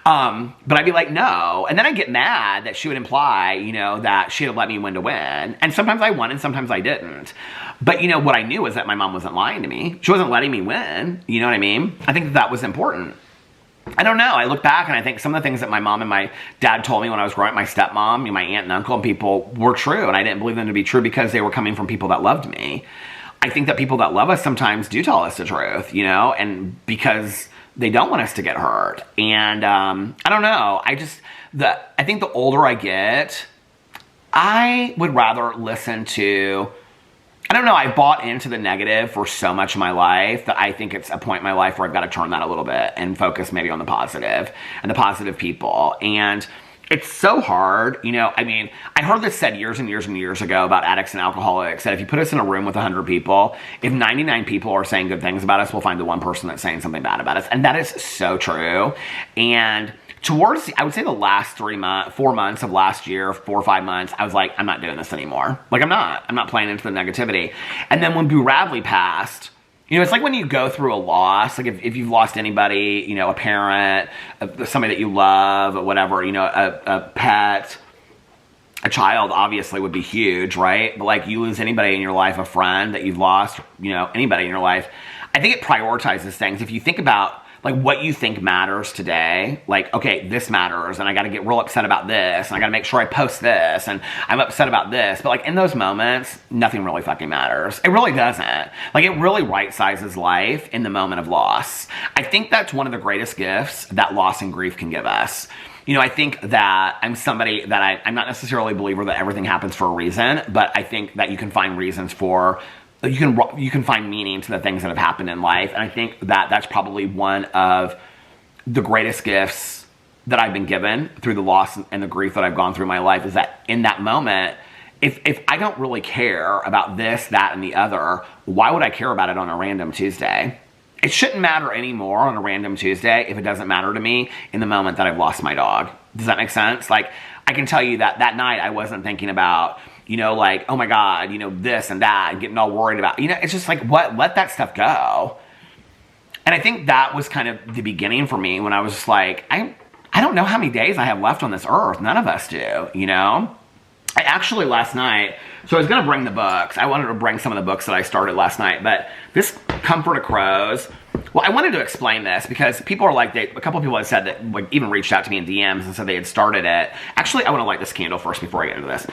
But I'd be like, no. And then I'd get mad that she would imply, you know, that she'd have let me win to win. And sometimes I won and sometimes I didn't. But, you know, what I knew was that my mom wasn't lying to me. She wasn't letting me win. You know what I mean? I think that was important. I don't know. I look back and I think some of the things that my mom and my dad told me when I was growing up, my stepmom, my aunt and uncle and people, were true. And I didn't believe them to be true because they were coming from people that loved me. I think that people that love us sometimes do tell us the truth, you know, and because they don't want us to get hurt. And I don't know. I think the older I get, I would rather listen to, I don't know, I bought into the negative for so much of my life that I think it's a point in my life where I've got to turn that a little bit and focus maybe on the positive and the positive people. And it's so hard, you know, I mean, I heard this said years and years and years ago about addicts and alcoholics, that if you put us in a room with 100 people, if 99 people are saying good things about us, we'll find the one person that's saying something bad about us. And that is so true. And towards, I would say the last 4 months of last year, 4 or 5 months, I was like, I'm not doing this anymore. Like, I'm not playing into the negativity. And then when Boo Radley passed, you know, it's like when you go through a loss, like if you've lost anybody, you know, a parent, somebody that you love, or whatever, you know, a pet, a child obviously would be huge, right? But like you lose anybody in your life, a friend that you've lost, you know, anybody in your life, I think it prioritizes things. If you think about like what you think matters today, like, okay, this matters and I got to get real upset about this and I got to make sure I post this and I'm upset about this. But like in those moments, nothing really fucking matters. It really doesn't. Like it really right-sizes life in the moment of loss. I think that's one of the greatest gifts that loss and grief can give us. You know, I think that I'm somebody that I'm not necessarily a believer that everything happens for a reason, but I think that you can find reasons for, you can find meaning to the things that have happened in life. And I think that that's probably one of the greatest gifts that I've been given through the loss and the grief that I've gone through in my life, is that in that moment, if I don't really care about this, that, and the other, why would I care about it on a random Tuesday? It shouldn't matter anymore on a random Tuesday if it doesn't matter to me in the moment that I've lost my dog. Does that make sense? Like, I can tell you that that night I wasn't thinking about, you know, like, oh my God, you know, this and that, and getting all worried about, you know, it's just like, what, let that stuff go. And I think that was kind of the beginning for me when I was just like, I don't know how many days I have left on this earth. None of us do, you know? I actually last night, so I was going to bring the books. I wanted to bring some of the books that I started last night, but this Comfort of Crows, well, I wanted to explain this because people are like, a couple of people had said that, like, even reached out to me in DMs and said they had started it. Actually, I want to light this candle first before I get into this.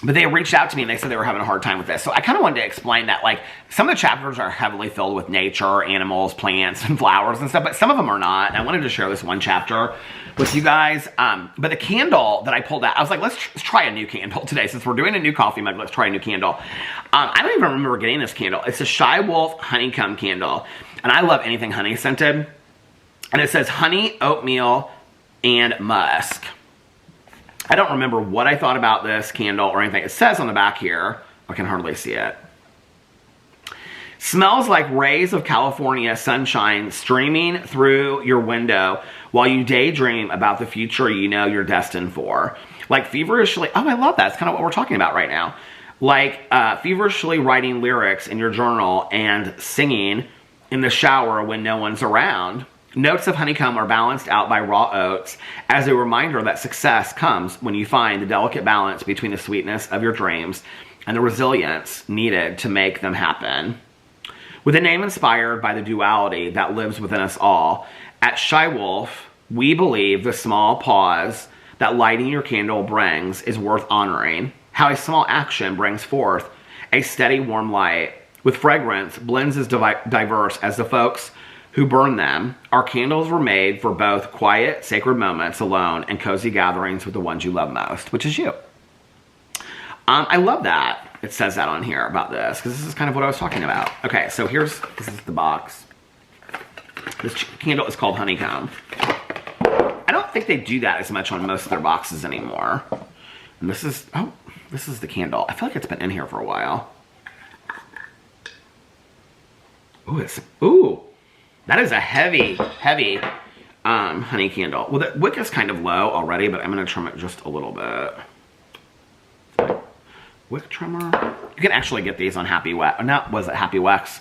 But they reached out to me and they said they were having a hard time with this. So I kind of wanted to explain that, like, some of the chapters are heavily filled with nature, animals, plants, and flowers and stuff, but some of them are not. And I wanted to share this one chapter with you guys. But the candle that I pulled out, I was like, let's try a new candle today. Since we're doing a new coffee mug, let's try a new candle. I don't even remember getting this candle. It's a Shy Wolf honeycomb candle. And I love anything honey scented. And it says honey, oatmeal, and musk. I don't remember what I thought about this candle or anything. It says on the back here, I can hardly see it. Smells like rays of California sunshine streaming through your window while you daydream about the future you know you're destined for. Like feverishly, oh, I love that. It's kind of what we're talking about right now. Like feverishly writing lyrics in your journal and singing in the shower when no one's around. Notes of honeycomb are balanced out by raw oats as a reminder that success comes when you find the delicate balance between the sweetness of your dreams and the resilience needed to make them happen. With a name inspired by the duality that lives within us all, at Shy Wolf, we believe the small pause that lighting your candle brings is worth honoring. How a small action brings forth a steady, warm light. With fragrance, blends as diverse as the folks who burn them. Our candles were made for both quiet, sacred moments alone and cozy gatherings with the ones you love most, which is you. I love that it says that on here about this, because this is kind of what I was talking about. Okay, so this is the box. This candle is called Honeycomb. I don't think they do that as much on most of their boxes anymore. And this is the candle. I feel like it's been in here for a while. Ooh, that is a heavy honey candle. Well, the wick is kind of low already, but I'm going to trim it just a little bit. Wick trimmer. You can actually get these on Happy Wax. Not, was it Happy Wax?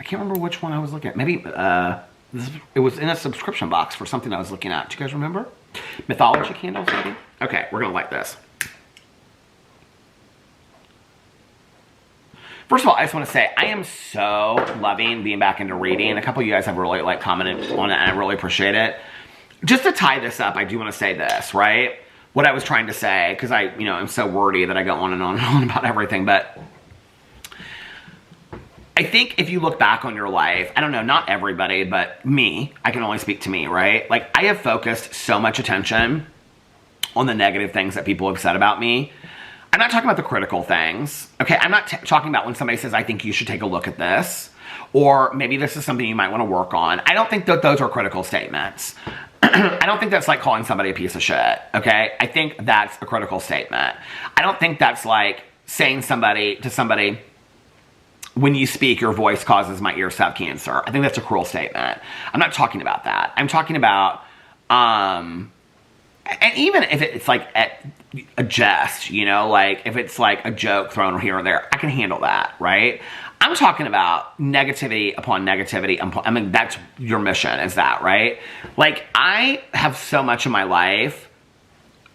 I can't remember which one I was looking at. Maybe it was in a subscription box for something I was looking at. Do you guys remember? Mythology candles, maybe? Okay, we're going to light this. First of all, I just want to say, I am so loving being back into reading. A couple of you guys have really commented on it, and I really appreciate it. Just to tie this up, I do want to say this, right? What I was trying to say, because I'm so wordy that I go on and on and on about everything, but I think if you look back on your life, I don't know, not everybody, but me, I can only speak to me, right? Like, I have focused so much attention on the negative things that people have said about me. I'm not talking about the critical things, okay? I'm not talking about when somebody says, I think you should take a look at this, or maybe this is something you might want to work on. I don't think that those are critical statements. I don't think that's like calling somebody a piece of shit, okay? I think that's a critical statement. I don't think that's like saying to somebody, when you speak, your voice causes my ears to have cancer. I think that's a cruel statement. I'm not talking about that. I'm talking about, and even if it's like a jest, like if it's like a joke thrown here or there, I can handle that, right? I'm talking about negativity upon negativity. I mean, that's your mission, is that, right? Like, I have so much of my life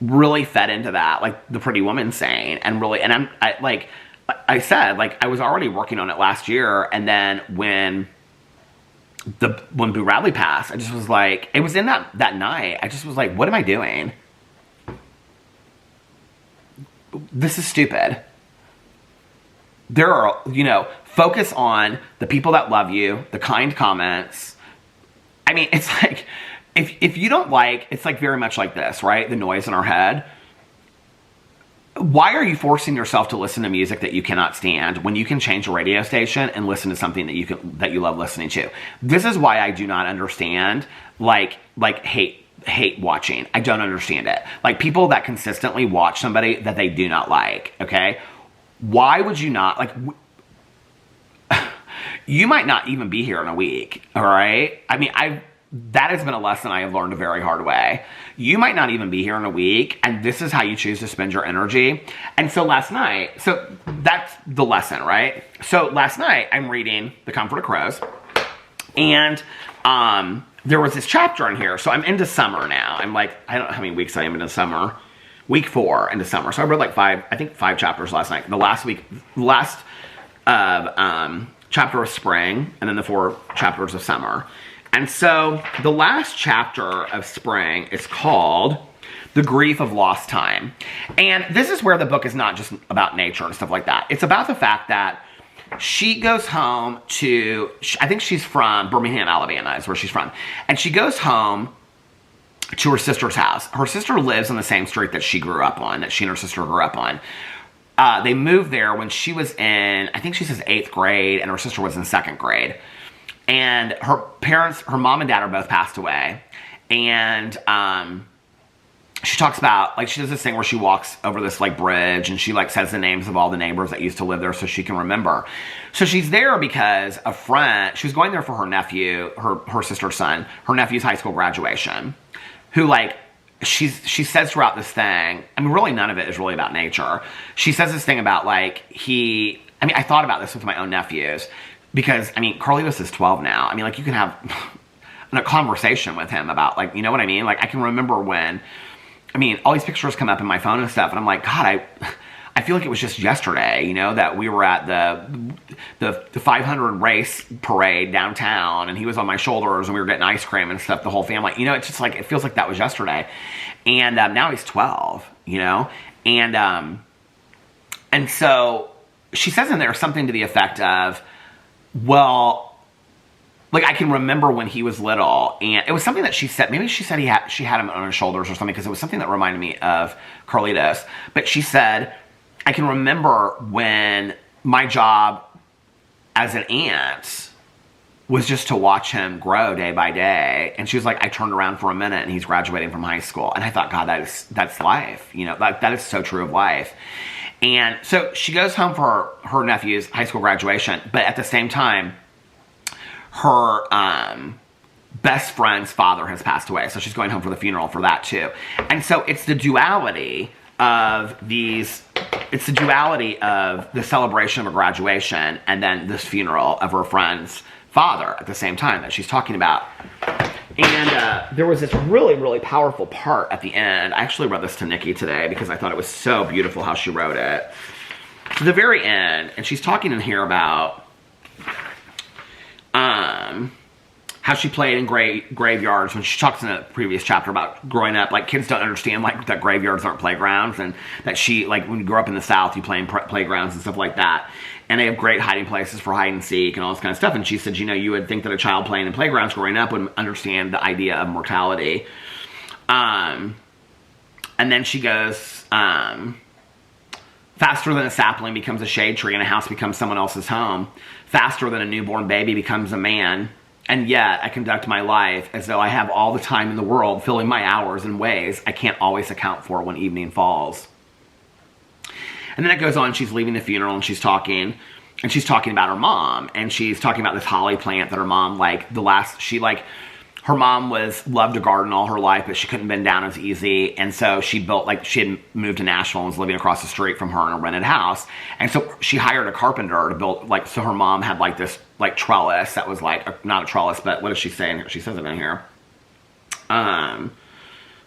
really fed into that, like the Pretty Woman saying, and I said, I was already working on it last year, and then when Boo Radley passed, I just was like, it was in that night, I just was like, what am I doing? This is stupid. There are, focus on the people that love you, the kind comments. I mean, it's like, if you don't like, it's like very much like this, right? The noise in our head. Why are you forcing yourself to listen to music that you cannot stand when you can change a radio station and listen to something that you love listening to? This is why I do not understand, hate watching. I don't understand it. Like, people that consistently watch somebody that they do not like, okay? Why would you not, you might not even be here in a week, all right? I mean, that has been a lesson I have learned a very hard way. You might not even be here in a week, and this is how you choose to spend your energy. And so last night, so that's the lesson, right? So last night, I'm reading The Comfort of Crows, and there was this chapter in here. So I'm into summer now. I'm like, I don't know how many weeks I am into summer. Week 4 into summer. So I read five chapters last night. The last chapter of spring, and then the 4 chapters of summer. And so the last chapter of spring is called The Grief of Lost Time. And this is where the book is not just about nature and stuff like that. It's about the fact that she goes home to, I think she's from Birmingham, Alabama is where she's from. And she goes home to her sister's house. Her sister lives on the same street that she grew up on, that she and her sister grew up on. They moved there when she was in, I think she says 8th grade, and her sister was in 2nd grade. And her parents, her mom and dad are both passed away. And she talks about, like, she does this thing where she walks over this, like, bridge, and she, like, says the names of all the neighbors that used to live there so she can remember. So she's there because a friend, she was going there for her nephew, her sister's son, her nephew's high school graduation, who, like, she says throughout this thing, I mean, really none of it is really about nature. She says this thing about, like, I thought about this with my own nephews, because, I mean, Carlitos is 12 now. I mean, like, you can have a conversation with him about, like, you know what I mean? Like, I can remember when, I mean, all these pictures come up in my phone and stuff, and I'm like, God, I feel like it was just yesterday, you know, that we were at the 500 race parade downtown, and he was on my shoulders, and we were getting ice cream and stuff, the whole family. You know, it's just like, it feels like that was yesterday. And now he's 12, you know? And so she says in there something to the effect of, well, like, I can remember when he was little, and it was something that she said, maybe she said she had him on her shoulders or something, because it was something that reminded me of Carlitos. But she said, I can remember when my job as an aunt was just to watch him grow day by day. And she was like, I turned around for a minute and he's graduating from high school. And I thought, God, that's life. You know, that is so true of life. And so she goes home for her nephew's high school graduation, but at the same time, her best friend's father has passed away, so she's going home for the funeral for that too. And so it's the duality of the celebration of a graduation and then this funeral of her friend's father at the same time that she's talking about. And there was this really, really powerful part at the end. I actually read this to Nikki today because I thought it was so beautiful how she wrote it. To the very end, and she's talking in here about how she played in graveyards, when she talks in a previous chapter about growing up, like, kids don't understand, like, that graveyards aren't playgrounds, and that she, like, when you grow up in the South, you play in playgrounds and stuff like that, and they have great hiding places for hide and seek and all this kind of stuff. And she said, you know, you would think that a child playing in playgrounds growing up would understand the idea of mortality. And then she goes, faster than a sapling becomes a shade tree and a house becomes someone else's home, faster than a newborn baby becomes a man, and yet I conduct my life as though I have all the time in the world, filling my hours in ways I can't always account for when evening falls. And then it goes on, she's leaving the funeral, and she's talking about her mom, and she's talking about this holly plant that her mom, like, her mom loved to garden all her life, but she couldn't bend down as easy. And so she built, like, she had moved to Nashville and was living across the street from her in a rented house. And so she hired a carpenter to build, like, so her mom had, like, this, like, trellis that was, like, not a trellis, but what does she say in here? She says it in here. Found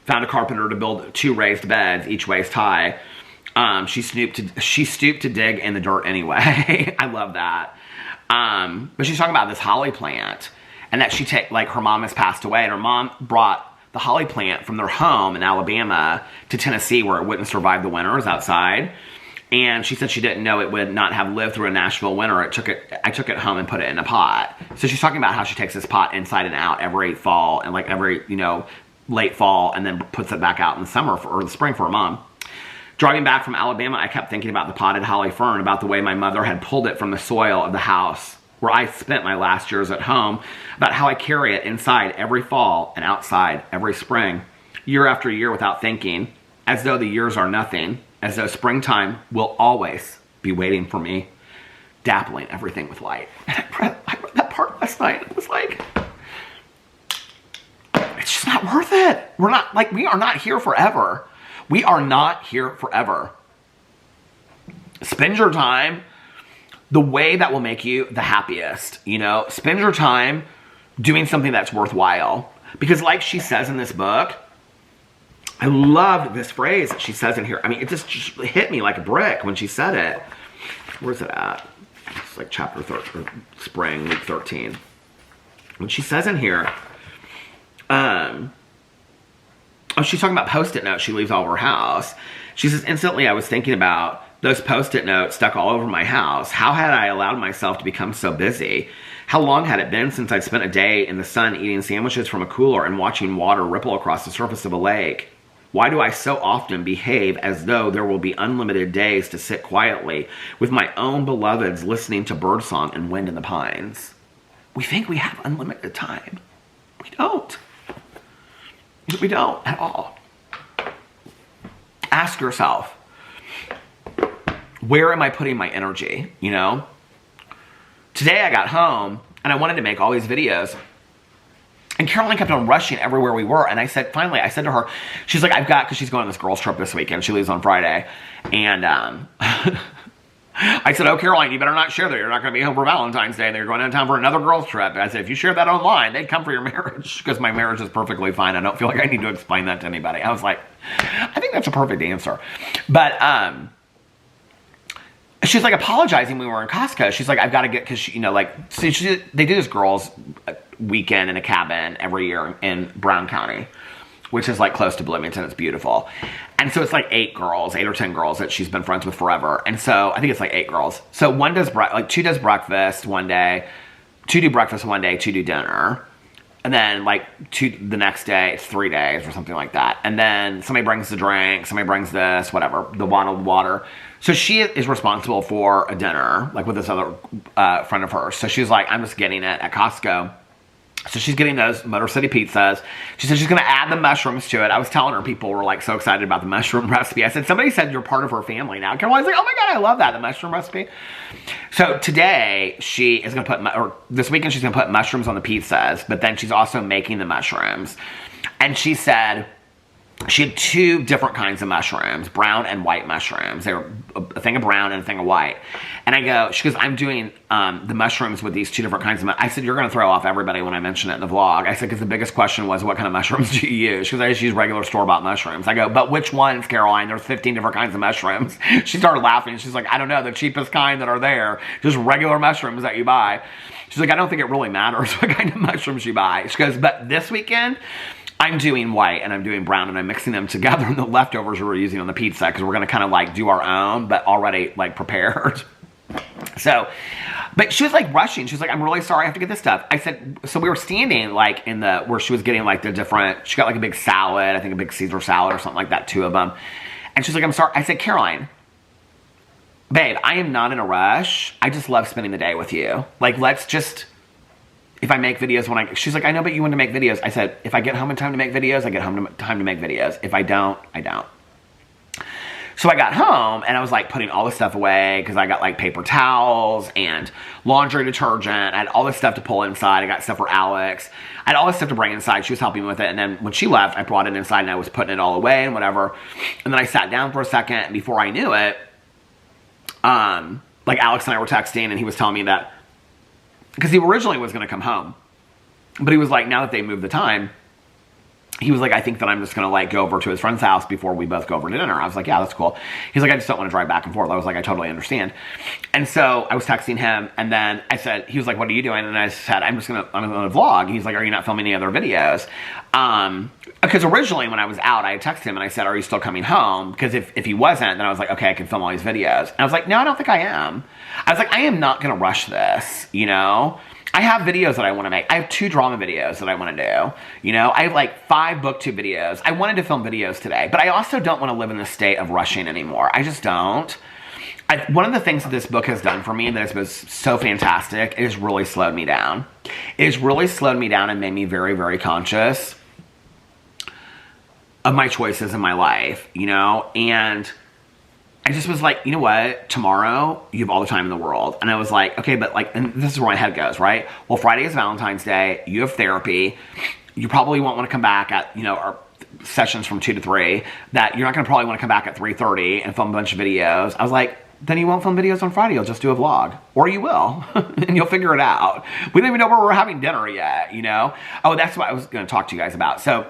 a carpenter to build 2 raised beds, each waist high. She stooped to dig in the dirt anyway. I love that. But she's talking about this holly plant. And that her mom has passed away, and her mom brought the holly plant from their home in Alabama to Tennessee, where it wouldn't survive the winters outside. And she said she didn't know it would not have lived through a Nashville winter. I took it home and put it in a pot. So she's talking about how she takes this pot inside and out every fall, and like every, you know, late fall, and then puts it back out in the summer or the spring for her mom. Driving back from Alabama, I kept thinking about the potted holly fern, about the way my mother had pulled it from the soil of the house where I spent my last years at home, about how I carry it inside every fall and outside every spring, year after year without thinking, as though the years are nothing, as though springtime will always be waiting for me, dappling everything with light. And I read that part last night, and it was like, it's just not worth it. We are not here forever. We are not here forever. Spend your time the way that will make you the happiest, you know? Spend your time doing something that's worthwhile. Because like she says in this book, I loved this phrase that she says in here. I mean, it just hit me like a brick when she said it. Where's it at? It's like chapter 13, spring, week 13. When she says in here, she's talking about Post-it notes she leaves all over her house. She says, instantly I was thinking about those Post-it notes stuck all over my house. How had I allowed myself to become so busy? How long had it been since I'd spent a day in the sun eating sandwiches from a cooler and watching water ripple across the surface of a lake? Why do I so often behave as though there will be unlimited days to sit quietly with my own beloveds listening to birdsong and wind in the pines? We think we have unlimited time. We don't. We don't at all. ask yourself, where am I putting my energy, you know? Today I got home and I wanted to make all these videos. And Caroline kept on rushing everywhere we were. And I said, finally, I said to her, she's like, because she's going on this girls trip this weekend. She leaves on Friday. And I said, oh, Caroline, you better not share that. You're not going to be home for Valentine's Day. They're going out of town for another girls trip. I said, if you share that online, they'd come for your marriage. Because my marriage is perfectly fine. I don't feel like I need to explain that to anybody. I was like, I think that's a perfect answer. But, she's like apologizing when we were in Costco. She's like, I've got to get, because, you know, like, so they do this girls' weekend in a cabin every year in Brown County, which is like close to Bloomington. It's beautiful. And so it's like 8 or 10 girls that she's been friends with forever. And so I think it's like 8 girls. So one does, 2 does breakfast one day, 2 do breakfast one day, 2 do dinner. And then like 2 the next day, it's 3 days or something like that. And then somebody brings the drink, somebody brings this, whatever, the bottled water. So she is responsible for a dinner, like with this other friend of hers. So she's like, I'm just getting it at Costco. So she's getting those Motor City pizzas. She said she's going to add the mushrooms to it. I was telling her people were like so excited about the mushroom recipe. I said, somebody said you're part of her family now. Caroline's like, oh my God, I love that, the mushroom recipe. So today she is going to put, or this weekend she's going to put mushrooms on the pizzas, but then she's also making the mushrooms. And she said she had 2 different kinds of mushrooms, brown and white mushrooms. They were a thing of brown and a thing of white. And I go, she goes, I'm doing the mushrooms with these 2 different kinds of I said, you're going to throw off everybody when I mention it in the vlog. I said, because the biggest question was, what kind of mushrooms do you use? She goes, I just use regular store-bought mushrooms. I go, but which ones, Caroline? There's 15 different kinds of mushrooms. She started laughing. She's like, I don't know, the cheapest kind that are there. Just regular mushrooms that you buy. She's like, I don't think it really matters what kind of mushrooms you buy. She goes, but this weekend, I'm doing white and I'm doing brown and I'm mixing them together, and the leftovers we're using on the pizza because we're going to kind of like do our own, but already like prepared. So, but she was like rushing. She was like, I'm really sorry, I have to get this stuff. I said, so we were standing like in the, where she was getting like the different, she got like a big salad, I think a big Caesar salad or something like that, 2 of them. And she's like, I'm sorry. I said, Caroline, babe, I am not in a rush. I just love spending the day with you. Like, let's just, if I make videos when she's like, I know, but you want to make videos. I said, if I get home in time to make videos, I get home in time to make videos. If I don't, I don't. So I got home and I was like putting all this stuff away because I got like paper towels and laundry detergent. I had all this stuff to pull inside. I got stuff for Alex. I had all this stuff to bring inside. She was helping me with it. And then when she left, I brought it inside and I was putting it all away and whatever. And then I sat down for a second, and before I knew it, like Alex and I were texting, and he was telling me that, because he originally was going to come home, but he was like, now that they moved the time, he was like, I think that I'm just going to like go over to his friend's house before we both go over to dinner. I was like, yeah, that's cool. He's like, I just don't want to drive back and forth. I was like, I totally understand. And so I was texting him, and then I said, he was like, what are you doing? And I said, I'm going to vlog. He's like, are you not filming any other videos? Because originally when I was out, I had texted him and I said, are you still coming home? Because if he wasn't, then I was like, okay, I can film all these videos. And I was like, no, I don't think I am. I was like, I am not going to rush this, you know? I have videos that I want to make. I have 2 drama videos that I want to do. You know, I have like 5 booktube videos. I wanted to film videos today, but I also don't want to live in the state of rushing anymore. I just don't. One of the things that this book has done for me that has been so fantastic, it has really slowed me down. It has really slowed me down and made me very, very conscious of my choices in my life, you know? And I just was like, you know what? Tomorrow, you have all the time in the world. And I was like, okay, but like, and this is where my head goes, right? Well, Friday is Valentine's Day. You have therapy. You probably won't want to come back at, you know, our sessions from 2 to 3. That you're not going to probably want to come back at 3:30 and film a bunch of videos. I was like, then you won't film videos on Friday. You'll just do a vlog. Or you will. And you'll figure it out. We don't even know where we're having dinner yet, you know? Oh, that's what I was going to talk to you guys about. So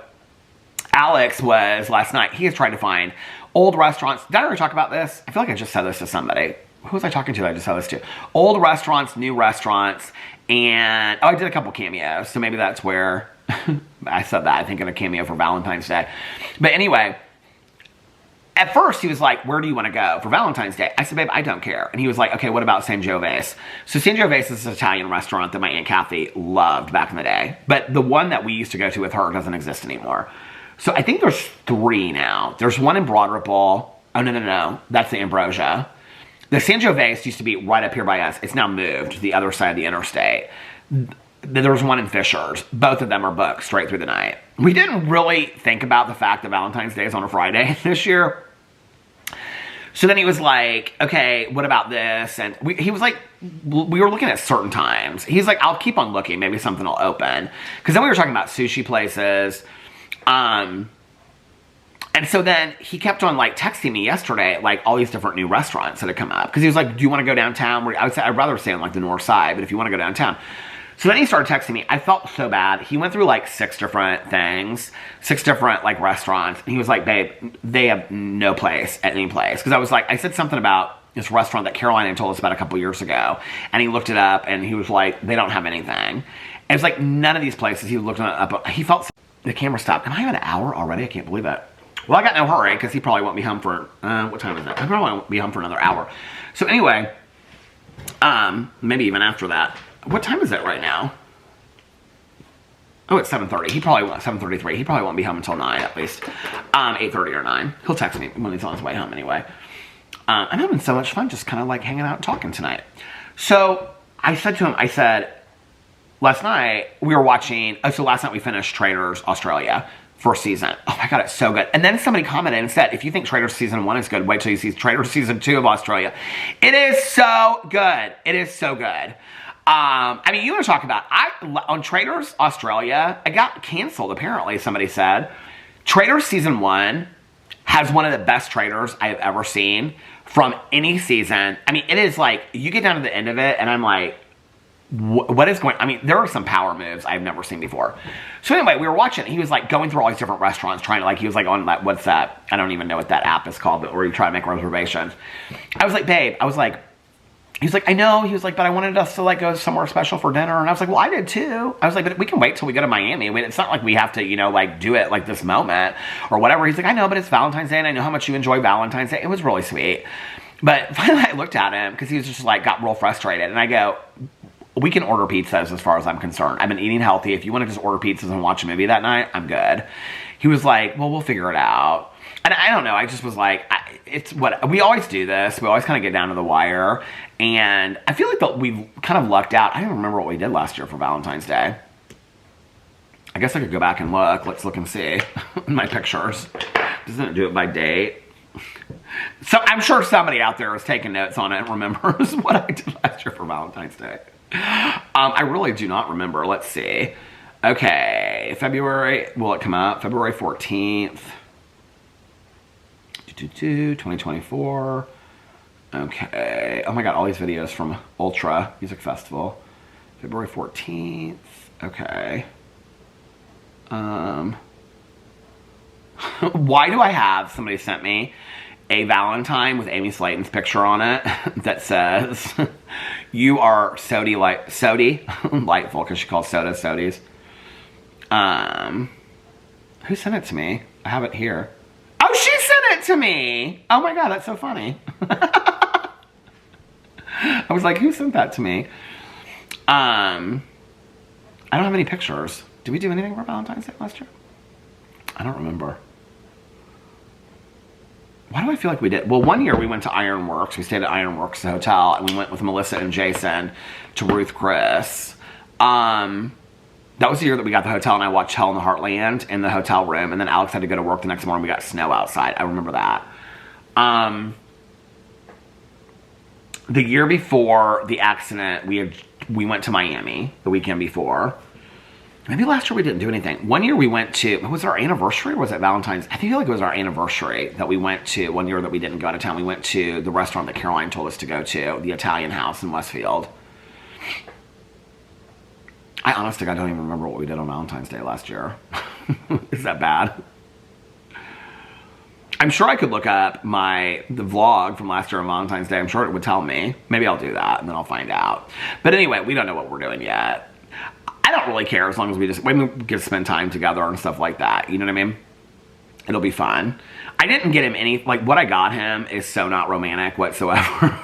Alex was, last night, he has tried to find old restaurants. Did I already talk about this? I feel like I just said this to somebody. Who was I talking to that I just said this to? Old restaurants, new restaurants, and, oh, I did a couple cameos, so maybe that's where I said that, I think in a cameo for Valentine's Day. But anyway, at first he was like, where do you want to go for Valentine's Day? I said, babe, I don't care. And he was like, okay, what about Sangiovese? So Sangiovese is an Italian restaurant that my Aunt Kathy loved back in the day. But the one that we used to go to with her doesn't exist anymore. So I think there's 3 now. There's one in Broad Ripple. Oh, no. That's the Ambrosia. The Sangiovese used to be right up here by us. It's now moved to the other side of the interstate. There's one in Fishers. Both of them are booked straight through the night. We didn't really think about the fact that Valentine's Day is on a Friday this year. So then he was like, okay, what about this? And he was like, we were looking at certain times. He's like, I'll keep on looking. Maybe something will open. Because then we were talking about sushi places. And so then he kept on like texting me yesterday, like all these different new restaurants that had come up. Because he was like, do you want to go downtown? I would say I'd rather stay on like the north side, but if you want to go downtown. So then he started texting me. I felt so bad. He went through like 6 different things, 6 different like restaurants. And he was like, babe, they have no place at any place. Because I was like, I said something about this restaurant that Caroline had told us about a couple years ago. And he looked it up and he was like, they don't have anything. And it's like none of these places. He looked it up. He felt, the camera stopped. Am I at an hour already? I can't believe it. Well, I got no hurry because he probably won't be home for, what time is it? He probably won't be home for another hour. So anyway, maybe even after that. What time is it right now? Oh, it's 7:30. He probably won't, 7:33. He probably won't be home until 9 at least. 8:30 or 9. He'll text me when he's on his way home anyway. I'm having so much fun just kind of like hanging out and talking tonight. So I said to him, I said, last night we were watching, so last night we finished Traitors Australia. First season. Oh my God, it's so good. And then somebody commented and said, if you think Traitors Season 1 is good, wait till you see Traitors Season 2 of Australia. It is so good. It is so good. I mean, you want to talk about, on Traitors Australia, I got canceled apparently, somebody said. Traitors Season 1 has one of the best traitors I have ever seen from any season. I mean, it is like, you get down to the end of it and I'm like, what is going, I mean, there are some power moves I've never seen before. So anyway, we were watching, he was like going through all these different restaurants trying to like, he was like on that, what's that? I don't even know what that app is called, but where you try to make reservations. I was like, babe, I was like, he was like, I know. He was like, but I wanted us to like go somewhere special for dinner. And I was like, well, I did too. I was like, but we can wait till we go to Miami. I mean, it's not like we have to, you know, like do it like this moment or whatever. He's like, I know, but it's Valentine's Day and I know how much you enjoy Valentine's Day. It was really sweet. But finally I looked at him because he was just like, got real frustrated. And I go, we can order pizzas as far as I'm concerned. I've been eating healthy. If you want to just order pizzas and watch a movie that night, I'm good. He was like, well, we'll figure it out. And I don't know. I just was like, it's what we always do this. We always kind of get down to the wire. And I feel like that we've kind of lucked out. I don't remember what we did last year for Valentine's Day. I guess I could go back and look. Let's look and see my pictures. Doesn't it do it by date? So I'm sure somebody out there is taking notes on it and remembers what I did last year for Valentine's Day. I really do not remember. Let's see. Okay, February, will it come up? February 14th. 2024. Okay. Oh my God, all these videos from Ultra Music Festival. February 14th. Okay. Why do I have, somebody sent me a Valentine with Amy Slayton's picture on it that says, you are sody lightful, because she calls sodas sodies. Who sent it to me? I have it here. Oh, she sent it to me. Oh my God, that's so funny. I was like, who sent that to me? I don't have any pictures. Did we do anything for Valentine's Day last year? I don't remember. Why do I feel like we did? Well, one year we went to Ironworks. We stayed at Ironworks Hotel, and we went with Melissa and Jason to Ruth Chris. That was the year that we got the hotel, and I watched Hell in the Heartland in the hotel room, and then Alex had to go to work the next morning. We got snow outside. I remember that. The year before the accident, we went to Miami the weekend before. Maybe last year we didn't do anything. One year we went to, was it our anniversary or was it Valentine's? I feel like it was our anniversary that we went to, one year that we didn't go out of town. We went to the restaurant that Caroline told us to go to, the Italian House in Westfield. I honestly, I don't even remember what we did on Valentine's Day last year. Is that bad? I'm sure I could look up the vlog from last year on Valentine's Day. I'm sure it would tell me. Maybe I'll do that and then I'll find out. But anyway, we don't know what we're doing yet. I don't really care as long as we get to spend time together and stuff like that. You know what I mean? It'll be fun. I didn't get him any, like what I got him is so not romantic whatsoever.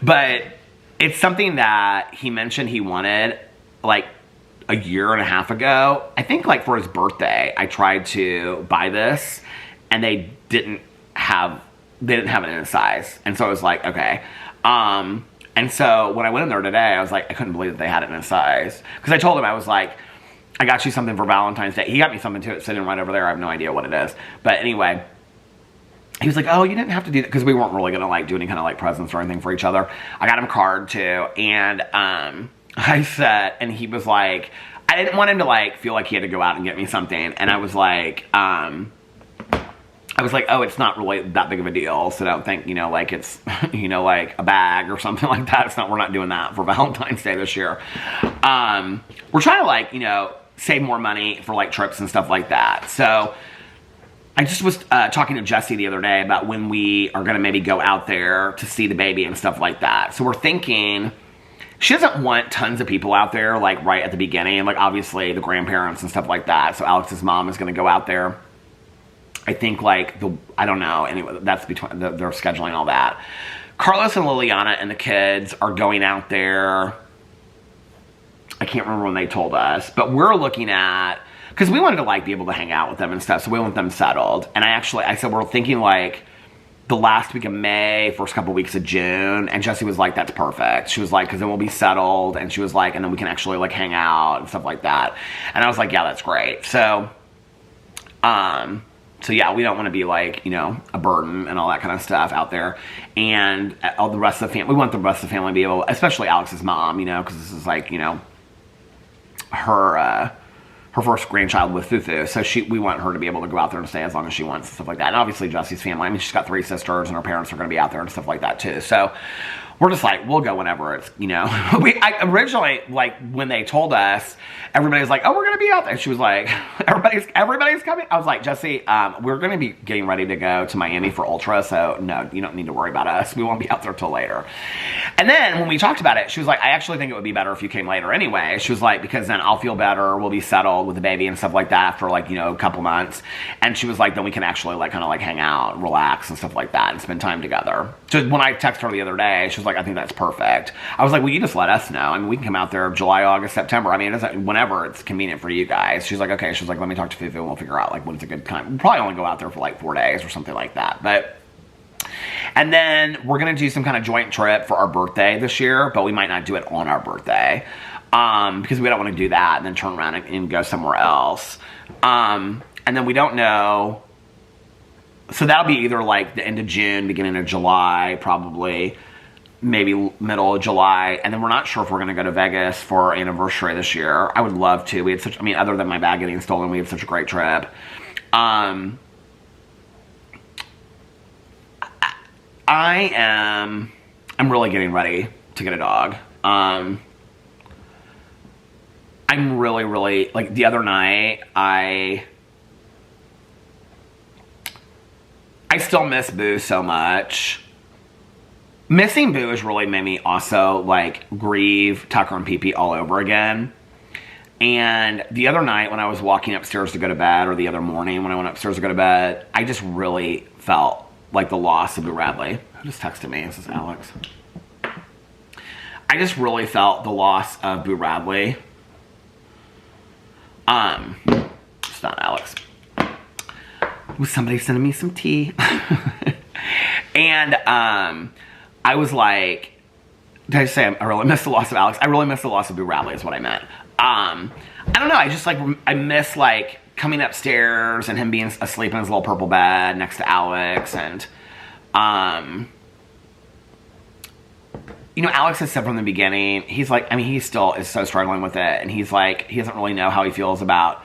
But it's something that he mentioned he wanted like a year and a half ago. I think like for his birthday, I tried to buy this and they didn't have it in a size. And so I was like, okay. And so when I went in there today, I was like, I couldn't believe that they had it in a size. Because I told him, I was like, I got you something for Valentine's Day. He got me something too. It's sitting right over there. I have no idea what it is. But anyway, he was like, oh, you didn't have to do that, because we weren't really gonna like do any kind of like presents or anything for each other. I got him a card too, and I said, and he was like, I didn't want him to like feel like he had to go out and get me something, and I was like, oh, it's not really that big of a deal, so don't think, like it's, like a bag or something like that. We're not doing that for Valentine's Day this year. We're trying to like, save more money for like trips and stuff like that. So I just was talking to Jessie the other day about when we are going to maybe go out there to see the baby and stuff like that. So we're thinking, she doesn't want tons of people out there, like right at the beginning, like obviously the grandparents and stuff like that. So Alex's mom is going to go out there. I think like I don't know, anyway, that's between, they're scheduling all that. Carlos and Liliana and the kids are going out there. I can't remember when they told us, but we're looking at, because we wanted to like be able to hang out with them and stuff, so we want them settled. And I said we're thinking like the last week of May, first couple weeks of June, and Jessie was like, that's perfect. She was like, because then we'll be settled, and she was like, and then we can actually like hang out and stuff like that. And I was like, yeah, that's great. So yeah, we don't want to be like, a burden and all that kind of stuff out there. And all the rest of the family, we want the rest of the family to be able, especially Alex's mom, because this is like, her first grandchild with Fufu. So we want her to be able to go out there and stay as long as she wants and stuff like that. And obviously Jessie's family, I mean, she's got 3 sisters and her parents are going to be out there and stuff like that too. So we're just like, we'll go whenever it's, I originally, like, when they told us, everybody was like, oh, we're going to be out there. She was like, everybody's coming. I was like, Jessie, we're going to be getting ready to go to Miami for Ultra, so no, you don't need to worry about us. We won't be out there till later. And then when we talked about it, she was like, I actually think it would be better if you came later anyway. She was like, because then I'll feel better, we'll be settled with the baby and stuff like that after like, a couple months. And she was like, then we can actually like kind of like hang out and relax and stuff like that and spend time together. So when I texted her the other day, she was like, I think that's perfect. I was like, well, you just let us know. I mean, we can come out there July, August, September. I mean, whenever it's convenient for you guys. She's like, okay. She was like, let me talk to Fufu and we'll figure out like when's a good time. We'll probably only go out there for like 4 days or something like that. And then we're going to do some kind of joint trip for our birthday this year, but we might not do it on our birthday. Because we don't want to do that and then turn around and go somewhere else. And then we don't know. So that'll be either like the end of June, beginning of July, probably. Maybe middle of July. And then we're not sure if we're going to go to Vegas for our anniversary this year. I would love to. We had other than my bag getting stolen, we had such a great trip. I'm really getting ready to get a dog. I'm really, like the other night, I still miss Boo so much. Missing Boo has really made me also like grieve Tucker and Pee-Pee all over again. And the other night when I was walking upstairs to go to bed, or the other morning when I went upstairs to go to bed, I just really felt like the loss of Boo Radley. Who just texted me? This is Alex. I just really felt the loss of Boo Radley. It's not Alex. It was somebody sending me some tea. And I was like, did I say I really miss the loss of Alex? I really miss the loss of Boo Radley is what I meant. I don't know. I just like, I miss like coming upstairs and him being asleep in his little purple bed next to Alex. And, Alex has said from the beginning, he's like, I mean, he still is so struggling with it. And he's like, he doesn't really know how he feels about,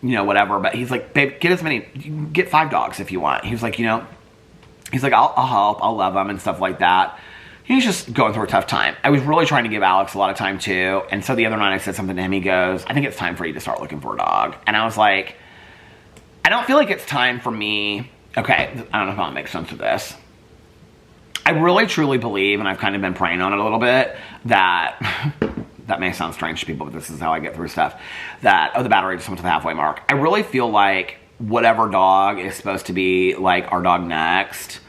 whatever. But he's like, babe, get 5 dogs if you want. He was like, he's like, I'll help. I'll love them and stuff like that. He's just going through a tough time. I was really trying to give Alex a lot of time too. And so the other night I said something to him. He goes, I think it's time for you to start looking for a dog. And I was like, I don't feel like it's time for me. Okay, I don't know if I'll make sense of this. I really truly believe, and I've kind of been praying on it a little bit, that, that may sound strange to people, but this is how I get through stuff, that, oh, the battery just went to the halfway mark. I really feel like whatever dog is supposed to be like our dog next,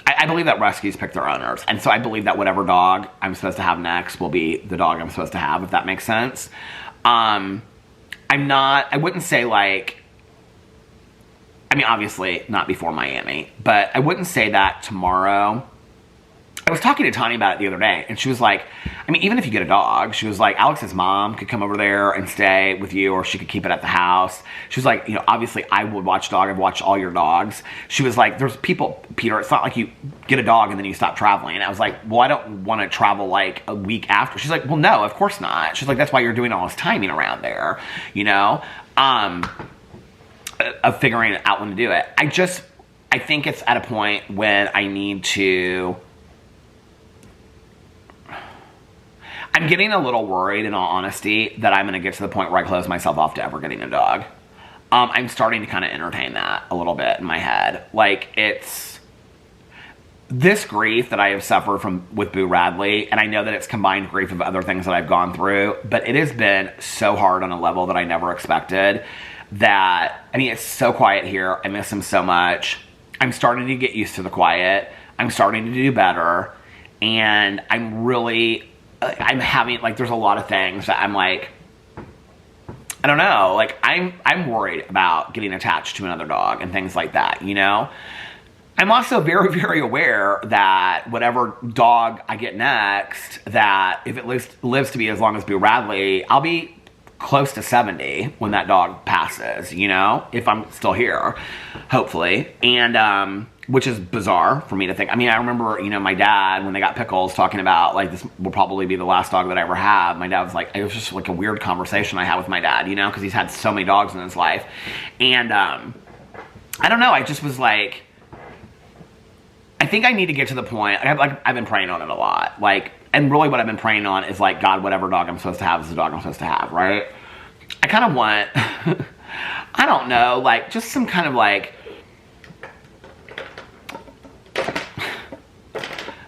I believe that rescues pick their owners. And so I believe that whatever dog I'm supposed to have next will be the dog I'm supposed to have, if that makes sense. I wouldn't say like, I mean, obviously not before Miami, but I wouldn't say that tomorrow I was talking to Tanya about it the other day, and she was like, I mean, even if you get a dog, she was like, Alex's mom could come over there and stay with you, or she could keep it at the house. She was like, you know, obviously I would watch dog. I've watched all your dogs. She was like, there's people, Peter, it's not like you get a dog and then you stop traveling. And I was like, well, I don't want to travel like a week after. She's like, well, no, of course not. She's like, that's why you're doing all this timing around there, you know, of figuring out when to do it. I think it's at a point when I need to... I'm getting a little worried, in all honesty, that I'm going to get to the point where I close myself off to ever getting a dog. I'm starting to kind of entertain that a little bit in my head. Like, it's... This grief that I have suffered from with Boo Radley, and I know that it's combined grief of other things that I've gone through, but it has been so hard on a level that I never expected that... I mean, it's so quiet here. I miss him so much. I'm starting to get used to the quiet. I'm starting to do better. And I'm having, like, there's a lot of things that I'm like, I don't know, like, I'm worried about getting attached to another dog and things like that, you know? I'm also very, very aware that whatever dog I get next, that if it lives to be as long as Boo Radley, I'll be close to 70 when that dog passes, you know? If I'm still here, hopefully. And, which is bizarre for me to think. I mean, I remember, you know, my dad, when they got Pickles, talking about, like, this will probably be the last dog that I ever have. My dad was like, it was just like a weird conversation I had with my dad, you know, because he's had so many dogs in his life. And, I don't know, I just was like, I think I need to get to the point, I've been praying on it a lot. Like, and really what I've been praying on is, like, God, whatever dog I'm supposed to have is the dog I'm supposed to have, right? I kind of want, I don't know, like, just some kind of, like,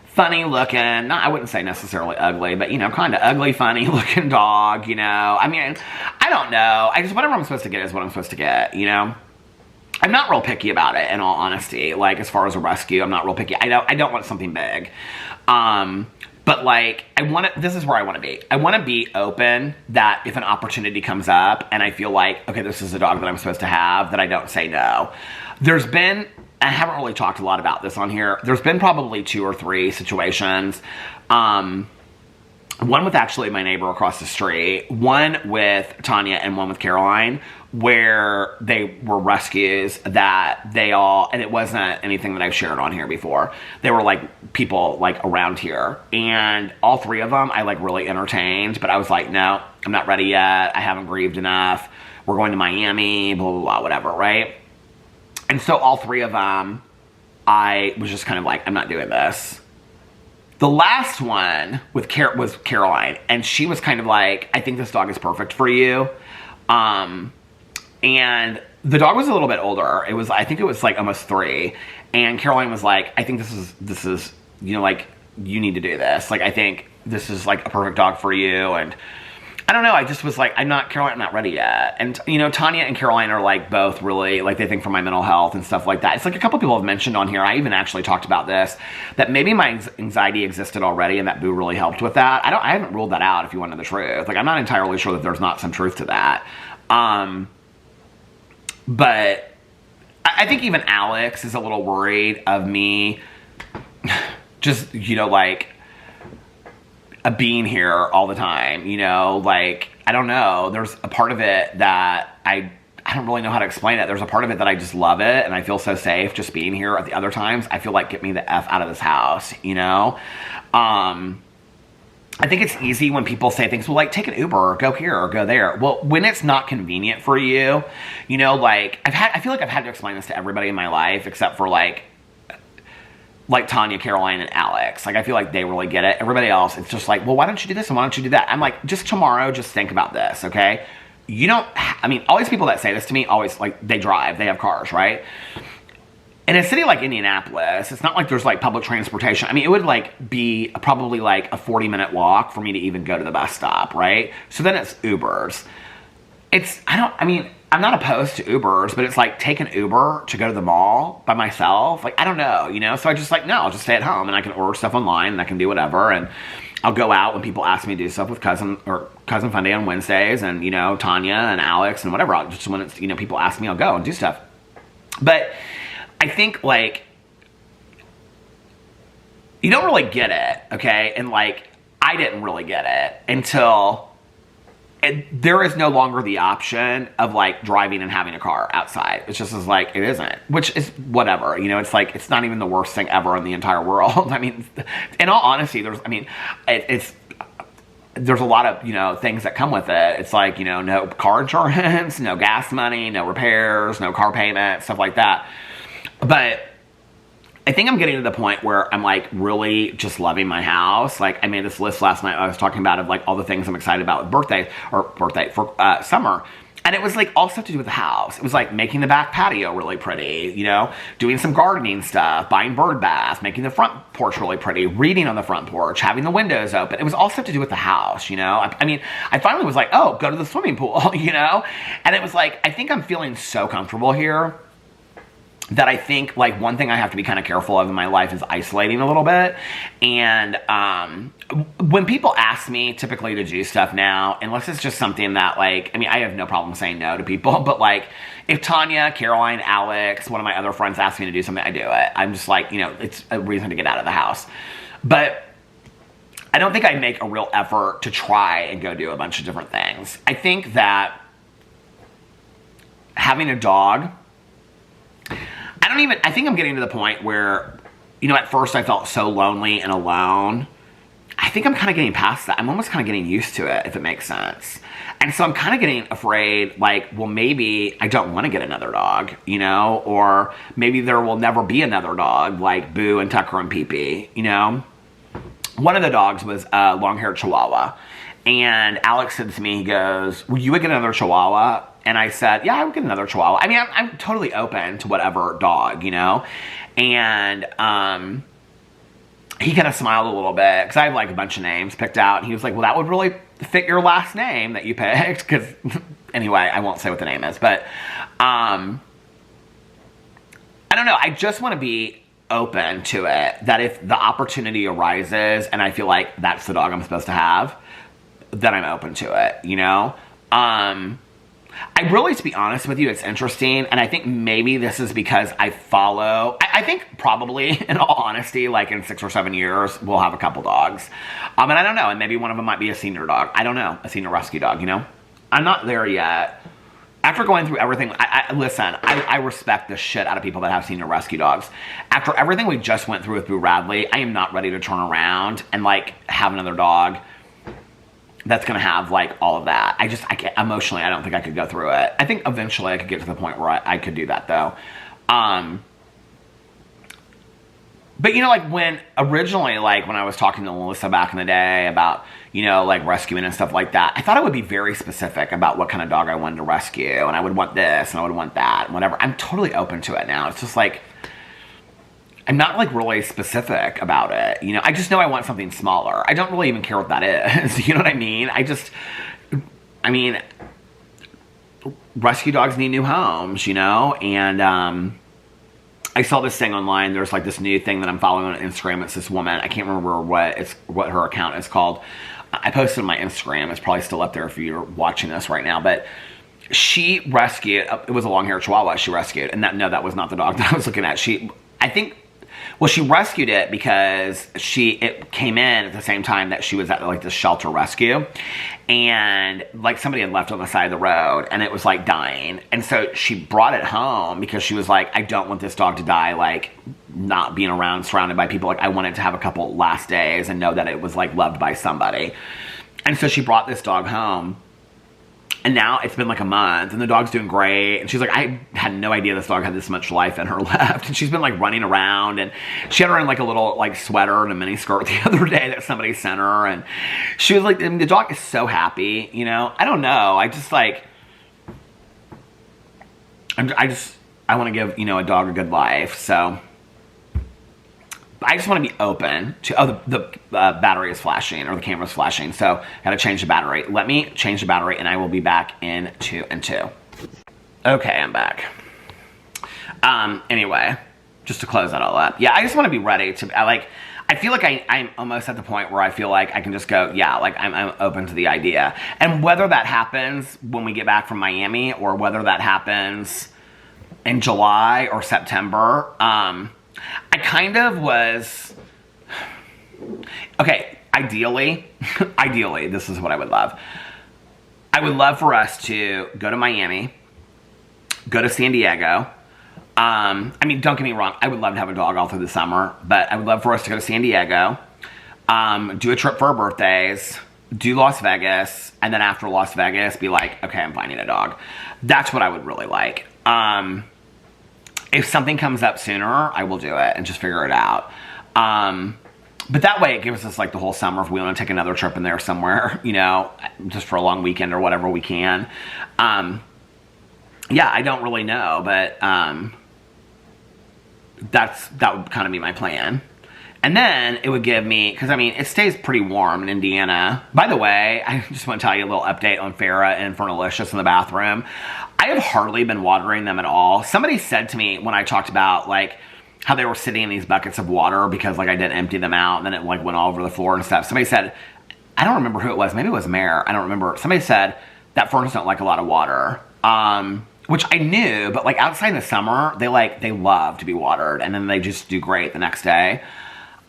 funny looking, I wouldn't say necessarily ugly, but, you know, kind of ugly, funny looking dog, you know? I mean, I don't know. Whatever I'm supposed to get is what I'm supposed to get, you know? I'm not real picky about it, in all honesty. Like, as far as a rescue, I'm not real picky. I don't want something big. But, like, this is where I want to be. I want to be open that if an opportunity comes up and I feel like, okay, this is a dog that I'm supposed to have, that I don't say no. There's been... I haven't really talked a lot about this on here. There's been probably 2 or 3 situations. One with actually my neighbor across the street. One with Tanya and one with Caroline, where they were rescues that they all... And it wasn't anything that I've shared on here before. They were, like, people, like, around here. And all 3 of them I, like, really entertained. But I was like, no, I'm not ready yet. I haven't grieved enough. We're going to Miami, blah, blah, blah, whatever, right? And so all 3 of them, I was just kind of like, I'm not doing this. The last one was Caroline, and she was kind of like, I think this dog is perfect for you. And the dog was a little bit older. I think it was like almost 3. And Caroline was like, I think this is, you know, like, you need to do this. Like, I think this is like a perfect dog for you. And I don't know, I just was like, Caroline, I'm not ready yet. And, you know, Tanya and Caroline are, like, both really, like, they think for my mental health and stuff like that. It's like a couple people have mentioned on here, I even actually talked about this, that maybe my anxiety existed already and that Boo really helped with that. I haven't ruled that out, if you want to know the truth. Like, I'm not entirely sure that there's not some truth to that. But I think even Alex is a little worried of me just, you know, like... being here all the time, you know, like, I don't know, there's a part of it that I don't really know how to explain it. There's a part of it that I just love it, and I feel so safe just being here. At the other times, I feel like, get me the F out of this house, you know? I think it's easy when people say things, well, like, take an Uber, or go here, or go there. Well, when it's not convenient for you, you know, like, I feel like I've had to explain this to everybody in my life, except for, like Tanya, Caroline, and Alex. Like, I feel like they really get it. Everybody else, it's just like, well, why don't you do this and why don't you do that? I'm like, just tomorrow, just think about this, okay? You don't... I mean, all these people that say this to me, always, like, they drive. They have cars, right? In a city like Indianapolis, it's not like there's, like, public transportation. I mean, it would, like, be probably, like, a 40-minute walk for me to even go to the bus stop, right? So then it's Ubers. I'm not opposed to Ubers, but it's like, take an Uber to go to the mall by myself. Like, I don't know, you know? So I just like, no, I'll just stay at home and I can order stuff online and I can do whatever. And I'll go out when people ask me to do stuff with Cousin Fun Day on Wednesdays, and, you know, Tanya and Alex and whatever. Just when it's, you know, people ask me, I'll go and do stuff. But I think, like, you don't really get it, okay? And like, I didn't really get it until there is no longer the option of like driving and having a car outside. It's just as like, it isn't, which is whatever, you know, it's like, it's not even the worst thing ever in the entire world. I mean, in all honesty, there's a lot of, you know, things that come with it. It's like, you know, no car insurance, no gas money, no repairs, no car payment, stuff like that. But I think I'm getting to the point where I'm like really just loving my house. Like I made this list last night I was talking about of like all the things I'm excited about with for summer. And it was like all stuff to do with the house. It was like making the back patio really pretty, you know, doing some gardening stuff, buying bird baths, making the front porch really pretty, reading on the front porch, having the windows open. It was all stuff to do with the house, you know. I mean, I finally was like, oh, go to the swimming pool, you know. And it was like, I think I'm feeling so comfortable here that I think, like, one thing I have to be kind of careful of in my life is isolating a little bit. And when people ask me typically to do stuff now, unless it's just something that, like, I mean, I have no problem saying no to people, but, like, if Tanya, Caroline, Alex, one of my other friends ask me to do something, I do it. I'm just like, you know, it's a reason to get out of the house. But I don't think I make a real effort to try and go do a bunch of different things. I think that having a dog, I think I'm getting to the point where, you know, at first I felt so lonely and alone. I think I'm kind of getting past that. I'm almost kind of getting used to it, if it makes sense. And so I'm kind of getting afraid, like, well, maybe I don't want to get another dog, you know, or maybe there will never be another dog like Boo and Tucker and Pee-Pee, you know. One of the dogs was a long-haired Chihuahua. And Alex said to me, he goes, well, you would get another Chihuahua? And I said, yeah, I would get another Chihuahua. I mean, I'm totally open to whatever dog, you know? And he kind of smiled a little bit, because I have like a bunch of names picked out. And he was like, well, that would really fit your last name that you picked. Because anyway, I won't say what the name is. But I don't know. I just want to be open to it, that if the opportunity arises and I feel like that's the dog I'm supposed to have, then I'm open to it, you know? I really, to be honest with you, it's interesting, and I think maybe this is because I think probably, in all honesty, like in 6 or 7 years, we'll have a couple dogs. And I don't know, and maybe one of them might be a senior dog. I don't know, a senior rescue dog, you know? I'm not there yet. After going through everything, listen, I respect the shit out of people that have senior rescue dogs. After everything we just went through with Boo Radley, I am not ready to turn around and, like, have another dog that's going to have, like, all of that. I can't, emotionally, I don't think I could go through it. I think eventually I could get to the point where I could do that, though. But, you know, like, when I was talking to Melissa back in the day about, you know, like, rescuing and stuff like that, I thought I would be very specific about what kind of dog I wanted to rescue, and I would want this, and I would want that, and whatever. I'm totally open to it now. It's just, like, I'm not, like, really specific about it, you know? I just know I want something smaller. I don't really even care what that is, you know what I mean? Rescue dogs need new homes, you know? And, I saw this thing online. There's, like, this new thing that I'm following on Instagram. It's this woman. I can't remember what her account is called. I posted on my Instagram. It's probably still up there if you're watching this right now, but she rescued, it was a long-haired Chihuahua she rescued, and that was not the dog that I was looking at. She rescued it because it came in at the same time that she was at, like, this shelter rescue, and, like, somebody had left on the side of the road, and it was, like, dying, and so she brought it home because she was like, I don't want this dog to die, like, not being around, surrounded by people. Like, I wanted to have a couple last days and know that it was, like, loved by somebody. And so she brought this dog home. And now it's been like a month, and the dog's doing great. And she's like, I had no idea this dog had this much life in her left. And she's been, like, running around, and she had her in, like, a little, like, sweater and a mini skirt the other day that somebody sent her. And she was like, the dog is so happy, you know? I don't know. I just, like, I want to give, you know, a dog a good life. So I just want to be open to, the battery is flashing, or the camera's flashing, so I gotta change the battery. Let me change the battery, and I will be back in 2 and 2. Okay, I'm back. Anyway, just to close that all up. Yeah, I just want to be ready to, I feel like I'm almost at the point where I feel like I can just go, yeah, like, I'm open to the idea. And whether that happens when we get back from Miami, or whether that happens in July or September, I kind of was Okay, ideally, this is what I would love. I would love for us to go to Miami, go to San Diego. I mean, don't get me wrong, I would love to have a dog all through the summer, but I would love for us to go to San Diego, do a trip for our birthdays, do Las Vegas, and then after Las Vegas, be like, okay, I'm finding a dog. That's what I would really like. If something comes up sooner, I will do it and just figure it out. But that way it gives us like the whole summer if we want to take another trip in there somewhere, you know, just for a long weekend or whatever we can. Yeah, I don't really know, but that would kind of be my plan. And then it would give me, because I mean, it stays pretty warm in Indiana. By the way, I just want to tell you a little update on Farrah and Fernalicious in the bathroom. I have hardly been watering them at all. Somebody said to me when I talked about like how they were sitting in these buckets of water because like I didn't empty them out and then it like went all over the floor and stuff. Somebody said, I don't remember who it was. Maybe it was Mare. I don't remember. Somebody said that ferns don't like a lot of water. Which I knew, but like outside in the summer, they love to be watered and then they just do great the next day.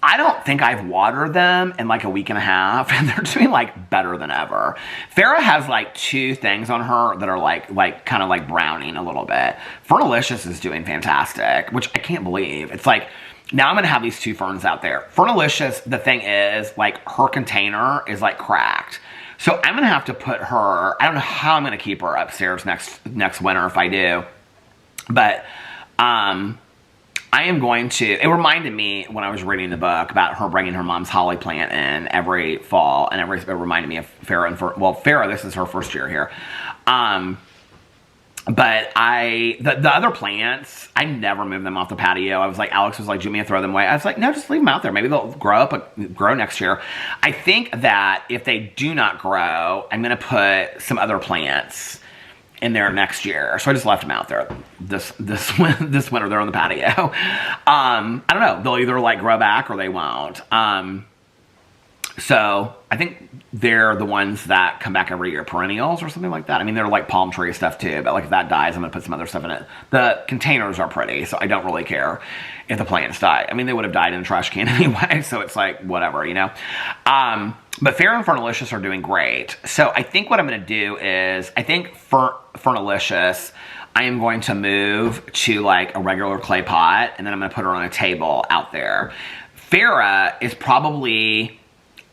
I don't think I've watered them in like a week and a half, and they're doing like better than ever. Farrah has like 2 things on her that are like kind of like browning a little bit. Fernalicious is doing fantastic, which I can't believe. It's like, now I'm going to have these 2 ferns out there. Fernalicious, the thing is, like her container is like cracked. So I'm going to have to put her, I don't know how I'm going to keep her upstairs next winter if I do. But, I am going to, it reminded me when I was reading the book about her bringing her mom's holly plant in every fall, and it reminded me of Farrah. Farrah, this is her first year here. But the other plants, I never moved them off the patio. I was like, Alex was like, do you want me to throw them away? I was like, no, just leave them out there. Maybe they'll grow next year. I think that if they do not grow, I'm going to put some other plants in there next year. So I just left them out there this winter. They're on the patio. I don't know. They'll either like grow back or they won't. So I think they're the ones that come back every year, perennials or something like that. I mean, they're like palm tree stuff too, but like if that dies, I'm gonna put some other stuff in it. The containers are pretty, so I don't really care if the plants die. I mean, they would have died in a trash can anyway, so it's like whatever, you know. But Farrah and Fernalicious are doing great. So I think what I'm gonna do is, I think Fernalicious, I am going to move to like a regular clay pot, and then I'm gonna put her on a table out there. Farrah is probably,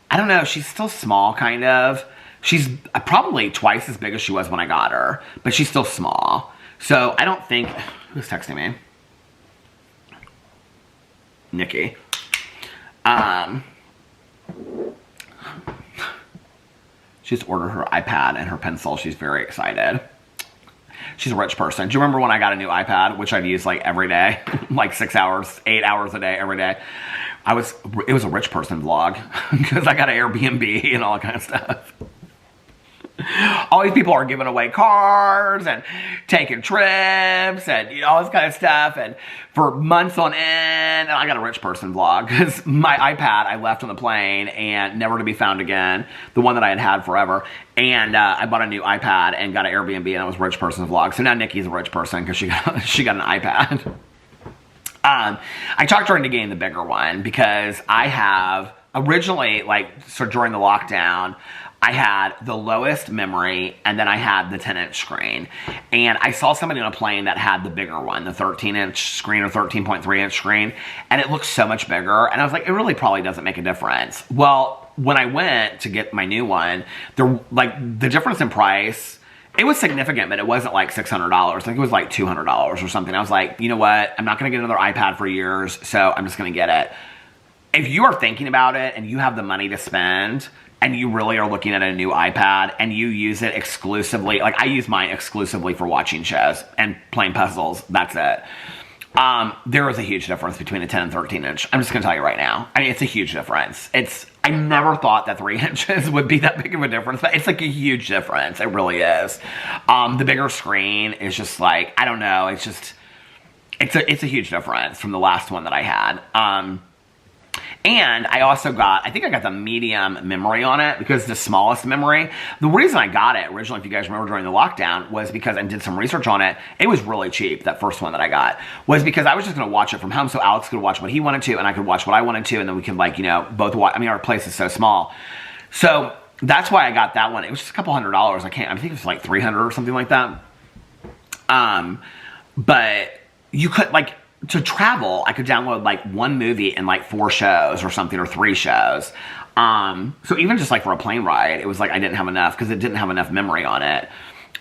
I don't know, she's still small, kind of. She's probably twice as big as she was when I got her, but she's still small. So I don't think, who's texting me? Nikki. She just ordered her iPad and her pencil. She's very excited. She's a rich person. Do you remember when I got a new iPad, which I've used like every day, like 6 hours, 8 hours a day, every day? It was a rich person vlog because I got an Airbnb and all that kind of stuff. All these people are giving away cars and taking trips and, you know, all this kind of stuff, and for months on end. And I got a rich person vlog because my iPad I left on the plane and never to be found again, the one that I had had forever. And I bought a new iPad and got an Airbnb, and it was rich person vlog. So now Nikki's a rich person because she got an iPad. I talked her into getting the bigger one because I have originally, like, so during the lockdown, I had the lowest memory, and then I had the 10-inch screen. And I saw somebody on a plane that had the bigger one, the 13-inch screen or 13.3-inch screen, and it looked so much bigger. And I was like, it really probably doesn't make a difference. Well, when I went to get my new one, the difference in price, it was significant, but it wasn't like $600. I think it was like $200 or something. I was like, you know what? I'm not going to get another iPad for years, so I'm just going to get it. If you are thinking about it and you have the money to spend, and you really are looking at a new iPad and you use it exclusively, like I use mine exclusively for watching shows and playing puzzles, that's it. There is a huge difference between a 10 and 13 inch. I'm just gonna tell you right now. I mean, it's a huge difference. I never thought that 3 inches would be that big of a difference, but it's like a huge difference. It really is. The bigger screen is just like, I don't know, it's a huge difference from the last one that I had. And I also got, I think I got the medium memory on it because the smallest memory. The reason I got it originally, if you guys remember during the lockdown, was because I did some research on it. It was really cheap, that first one that I got, was because I was just going to watch it from home. So Alex could watch what he wanted to and I could watch what I wanted to. And then we could like, you know, both watch. I mean, our place is so small. So that's why I got that one. It was just a couple $100s. I think it was like $300 or something like that. But you could like, to travel, I could download like one movie and like 4 shows or something, or 3 shows. So even just like for a plane ride, it was like I didn't have enough because it didn't have enough memory on it.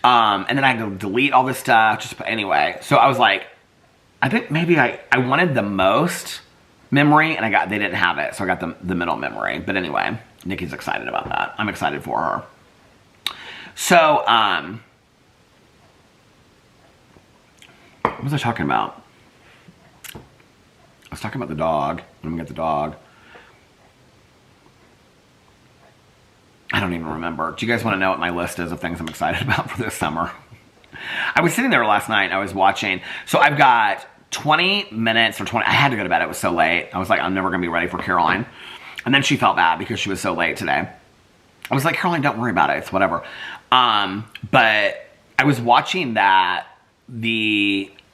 And then I had to delete all this stuff. Just anyway, so I was like, I think maybe I wanted the most memory, and they didn't have it, so I got the middle memory. But anyway, Nikki's excited about that. I'm excited for her. So, what was I talking about? I was talking about the dog. Let me get the dog. I don't even remember. Do you guys want to know what my list is of things I'm excited about for this summer? I was sitting there last night and I was watching. So I've got 20 minutes or 20. I had to go to bed. It was so late. I was like, I'm never going to be ready for Caroline. And then she felt bad because she was so late today. I was like, Caroline, don't worry about it. It's whatever. But I was watching that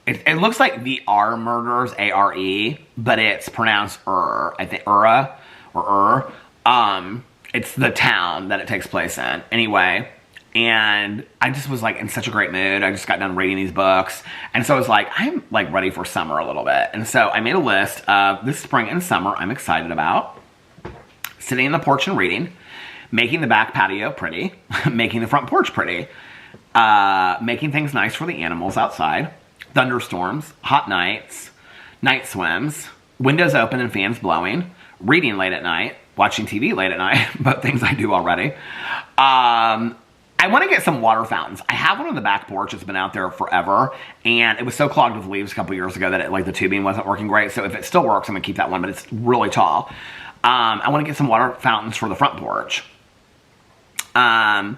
it looks like the R murders, A-R-E, but it's pronounced I think Ura or it's the town that it takes place in. Anyway, and I just was like in such a great mood. I just got done reading these books. And so I was like, I'm like ready for summer a little bit. And so I made a list of this spring and summer I'm excited about. Sitting in the porch and reading, making the back patio pretty, making the front porch pretty, making things nice for the animals outside, thunderstorms, hot nights, night swims, windows open and fans blowing, reading late at night, watching TV late at night, both things I do already. I want to get some water fountains. I have one on the back porch. It's been out there forever, and it was so clogged with leaves a couple years ago that the tubing wasn't working great. So if it still works, I'm going to keep that one, but it's really tall. I want to get some water fountains for the front porch. I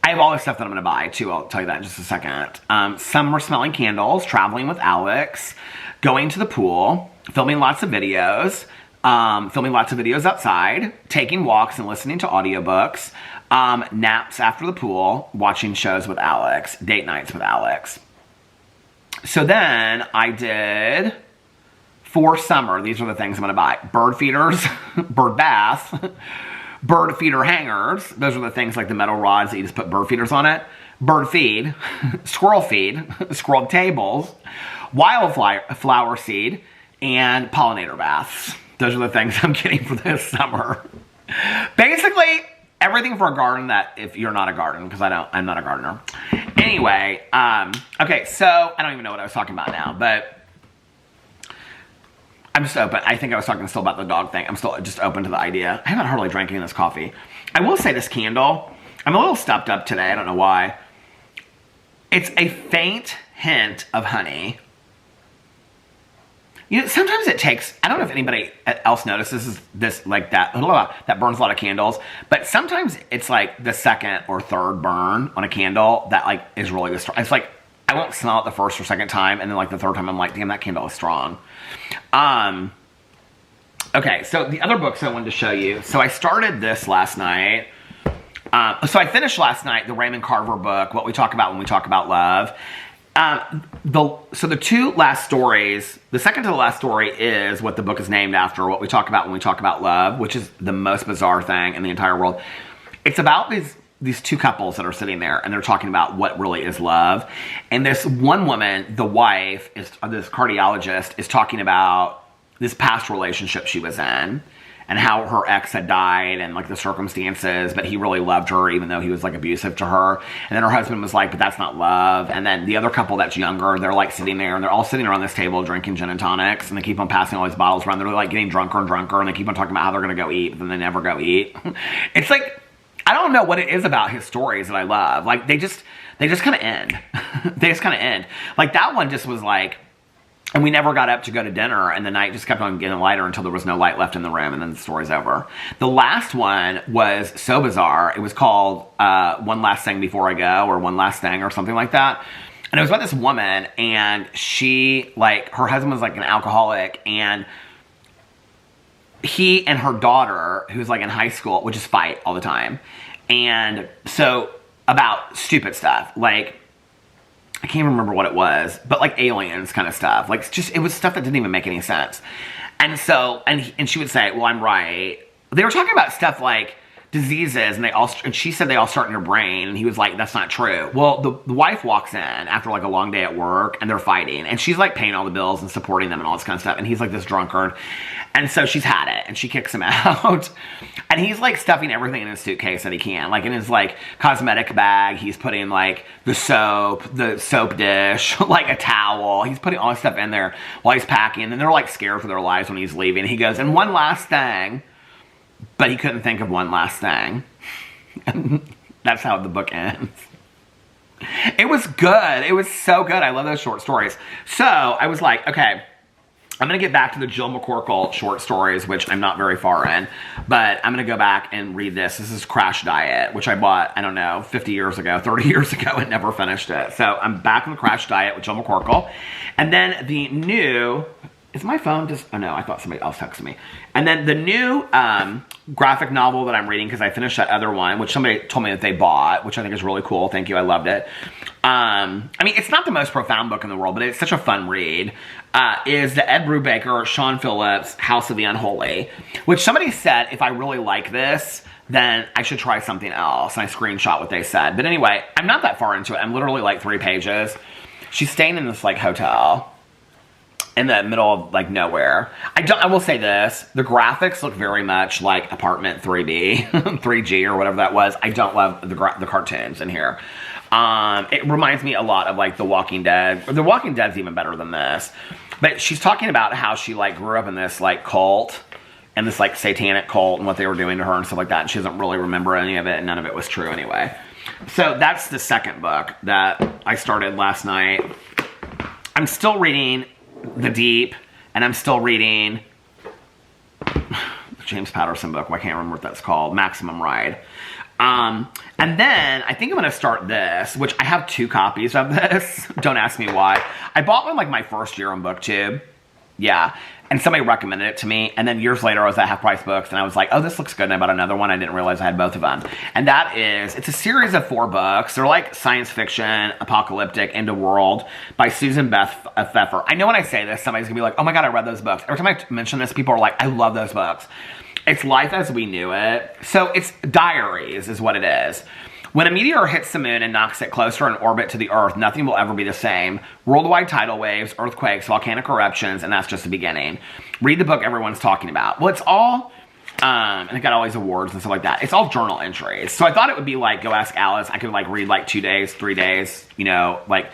have all this stuff that I'm going to buy, too. I'll tell you that in just a second. Summer smelling candles, traveling with Alex, going to the pool, filming lots of videos outside, taking walks and listening to audiobooks, naps after the pool, watching shows with Alex, date nights with Alex. So then I did, for summer, these are the things I'm going to buy. Bird feeders, bird baths, bird feeder hangers. Those are the things like the metal rods that you just put bird feeders on it. Bird feed, squirrel tables, wildflower seed, and pollinator baths. Those are the things I'm getting for this summer. Basically, everything for a garden that if you're not a gardener, because I'm not a gardener. Anyway, okay, so I don't even know what I was talking about now, but I'm just open. I think I was talking still about the dog thing. I'm still just open to the idea. I haven't hardly drank any of this coffee. I will say this candle, I'm a little stuffed up today. I don't know why. It's a faint hint of honey. You know, sometimes it takes, I don't know if anybody else notices this like that burns a lot of candles, but sometimes it's like the second or third burn on a candle that like is really strong. It's like, I won't smell it the first or second time, and then like the third time I'm like, damn, that candle is strong. Okay, so the other books I wanted to show you. So I started this last night. So I finished last night the Raymond Carver book, What We Talk About When We Talk About Love. So the two last stories, the second to the last story is what the book is named after, What We Talk About When We Talk About Love, which is the most bizarre thing in the entire world. It's about these two couples that are sitting there, and they're talking about what really is love. And this one woman, the wife, this cardiologist, is talking about this past relationship she was in, and how her ex had died and like the circumstances, but he really loved her even though he was like abusive to her. And then her husband was like, but that's not love. And then the other couple that's younger, they're like sitting there and they're all sitting around this table drinking gin and tonics, and they keep on passing all these bottles around. They're like getting drunker and drunker, and they keep on talking about how they're going to go eat, but then they never go eat. It's like, I don't know what it is about his stories that I love. Like they just kind of end. They just kind of end. Like that one just was like, and we never got up to go to dinner, and the night just kept on getting lighter until there was no light left in the room, and then the story's over. The last one was so bizarre. It was called One Last Thing Before I Go, or One Last Thing, or something like that. And it was about this woman, and she, like, her husband was like an alcoholic, and he and her daughter, who's like in high school, would just fight all the time. And so about stupid stuff, like, I can't even remember what it was, but like aliens kind of stuff. Like, just, it was stuff that didn't even make any sense. And so, and she would say, well, I'm right. They were talking about stuff like diseases, and she said they all start in your brain, and he was like, that's not true. Well, the wife walks in after like a long day at work, and they're fighting, and she's like paying all the bills and supporting them and all this kind of stuff, and he's like this drunkard. And so she's had it, and she kicks him out. And he's like stuffing everything in his suitcase that he can. Like in his like cosmetic bag, he's putting like the soap dish, like a towel. He's putting all this stuff in there while he's packing. And they're like scared for their lives when he's leaving. He goes, and one last thing. But he couldn't think of one last thing. And that's how the book ends. It was good. It was so good. I love those short stories. So I was like, okay, I'm going to get back to the Jill McCorkle short stories, which I'm not very far in, but I'm going to go back and read this. This is Crash Diet, which I bought, I don't know, 50 years ago, 30 years ago, and never finished it. So I'm back on the Crash Diet with Jill McCorkle. And then the new, is my phone just, oh no, I thought somebody else texted me. And then the new graphic novel that I'm reading, because I finished that other one, which somebody told me that they bought, which I think is really cool. Thank you, I loved it. I mean, it's not the most profound book in the world, but it's such a fun read. Is the Ed Brubaker, Sean Phillips, House of the Unholy, which somebody said, if I really like this, then I should try something else. And I screenshot what they said. But anyway, I'm not that far into it. I'm literally like 3 pages. She's staying in this like hotel in the middle of like nowhere. I will say this, the graphics look very much like Apartment 3D, 3G or whatever that was. I don't love the cartoons in here. It reminds me a lot of like The Walking Dead. The Walking Dead's even better than this. But she's talking about how she like grew up in this like cult and this like satanic cult and what they were doing to her and stuff like that. And she doesn't really remember any of it, and none of it was true anyway. So that's the second book that I started last night. I'm still reading The Deep, and I'm still reading the James Patterson book. Well, I can't remember what that's called. Maximum Ride. And then I think I'm going to start this, which I have 2 copies of this. Don't ask me why. I bought one like my first year on BookTube. Yeah. And somebody recommended it to me. And then years later I was at Half Price Books and I was like, oh, this looks good. And I bought another one. I didn't realize I had both of them. And that is, it's a series of 4 books. They're like science fiction, apocalyptic, end of world by Susan Beth Pfeffer. I know when I say this, somebody's going to be like, oh my God, I read those books. Every time I mention this, people are like, I love those books. It's Life as We Knew It. So it's diaries is what it is. When a meteor hits the moon and knocks it closer in orbit to the Earth, nothing will ever be the same. Worldwide tidal waves, earthquakes, volcanic eruptions, and that's just the beginning. Read the book everyone's talking about. Well, it's all, and it got all these awards and stuff like that. It's all journal entries. So I thought it would be like, go ask Alice. I could like read like 2 days, 3 days, you know, like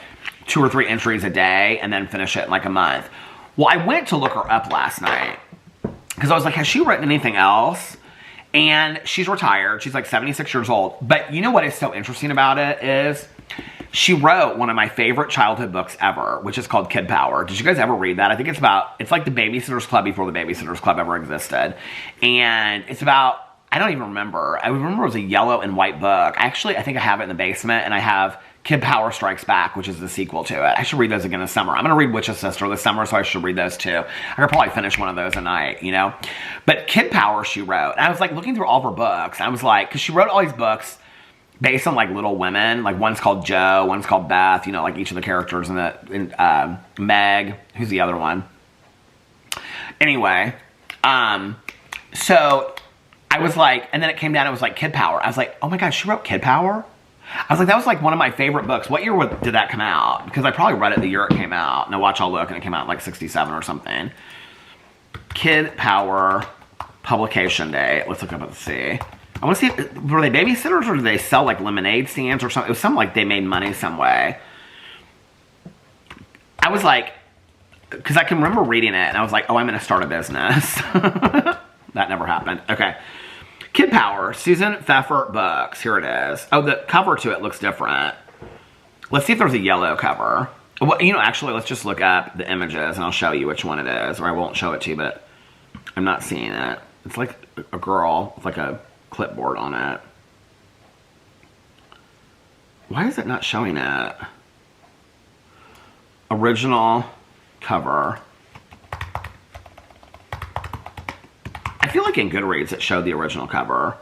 2 or 3 entries a day and then finish it in like a month. Well, I went to look her up last night because I was like, has she written anything else? And she's retired. She's like 76 years old. But you know what is so interesting about it is she wrote one of my favorite childhood books ever, which is called Kid Power. Did you guys ever read that? I think it's like the Babysitter's Club before the Babysitter's Club ever existed. And it's about, I don't even remember. I remember it was a yellow and white book. I think I have it in the basement, and I have Kid Power Strikes Back, which is the sequel to it. I should read those again this summer. I'm going to read Witch's Sister this summer, so I should read those too. I could probably finish one of those a night, you know? But Kid Power, she wrote. And I was like looking through all of her books. I was like, because she wrote all these books based on like Little Women. Like one's called Jo, one's called Beth, you know, like each of the characters in Meg. Who's the other one? Anyway, so I was like, and then it came down, it was like Kid Power. I was like, oh my God, she wrote Kid Power? I was like, that was like one of my favorite books. What year did that come out? Because I probably read it the year it came out. Now watch, I'll look, and it came out like 67 or something. Kid Power publication date. Let's look up and see. I want to see, were they babysitters or did they sell like lemonade stands or something? It was something like they made money some way. I was like, because I can remember reading it and I was like, oh, I'm going to start a business. That never happened. Okay. Kid Power, Susan Pfeffer Books. Here it is. Oh, the cover to it looks different. Let's see if there's a yellow cover. Well, you know, actually, let's just look up the images and I'll show you which one it is. Or I won't show it to you, but I'm not seeing it. It's like a girl with like a clipboard on it. Why is it not showing it? Original cover. feel like in Goodreads it showed the original cover.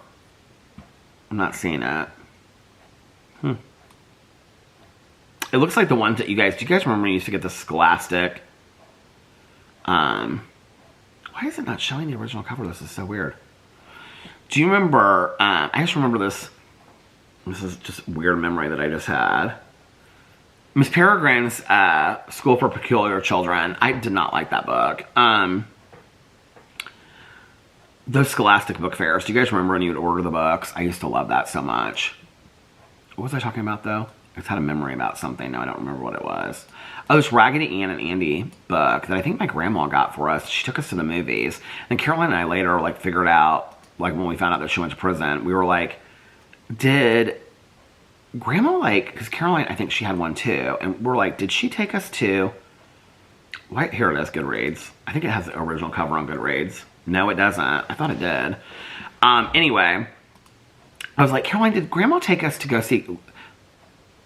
I'm not seeing it. It looks like the ones that do you guys remember when you used to get the Scholastic? Why is it not showing the original cover? This is so weird. Do you remember, I just remember this is just weird memory that I just had. Miss Peregrine's School for Peculiar Children. I did not like that book. Those Scholastic book fairs. Do you guys remember when you would order the books? I used to love that so much. What was I talking about, though? I just had a memory about something. No, I don't remember what it was. Oh, this Raggedy Ann and Andy book that I think my grandma got for us. She took us to the movies. And Caroline and I later, like, figured out, like, when we found out that she went to prison, we were like, did Grandma, like, because Caroline, I think she had one, too. And we're like, did she take us to... Why, here it is, Goodreads. I think it has the original cover on Goodreads. No, it doesn't. I thought it did. Anyway, I was like, Caroline, did Grandma take us to go see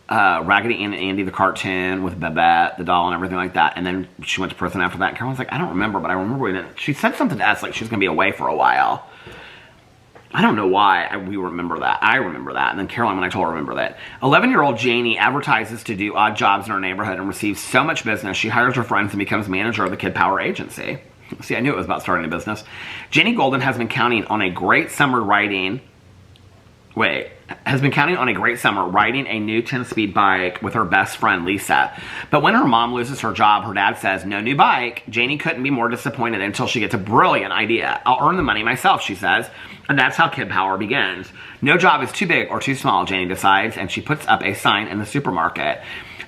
Raggedy Ann and Andy, the cartoon, with Babette, the doll, and everything like that? And then she went to prison after that. And Caroline's like, I don't remember, but I remember we didn't. She said something to us, like she was going to be away for a while. I don't know why we remember that. I remember that. And then Caroline, when I told her, remember that. 11-year-old Janie advertises to do odd jobs in her neighborhood and receives so much business, she hires her friends and becomes manager of the Kid Power agency. See, I knew it was about starting a business. Janie Golden has been counting on a great summer riding a new 10-speed bike with her best friend, Lisa. But when her mom loses her job, her dad says, no new bike. Janie couldn't be more disappointed until she gets a brilliant idea. I'll earn the money myself, she says. And that's how Kid Power begins. No job is too big or too small, Janie decides, and she puts up a sign in the supermarket.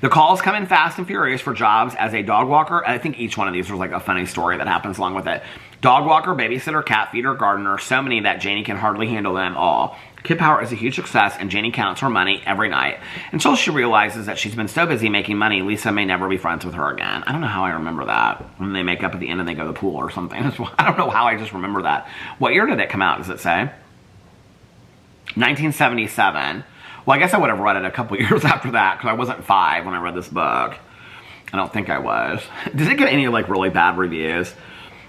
The calls come in fast and furious for jobs as a dog walker. I think each one of these was like a funny story that happens along with it. Dog walker, babysitter, cat feeder, gardener, so many that Janie can hardly handle them all. Kid Power is a huge success, and Janie counts her money every night until she realizes that she's been so busy making money, Lisa may never be friends with her again. I don't know how I remember that. When they make up at the end and they go to the pool or something. I don't know how I just remember that. What year did it come out, does it say? 1977. Well, I guess I would have read it a couple years after that, because I wasn't 5 when I read this book. I don't think I was. Does it get any, like, really bad reviews?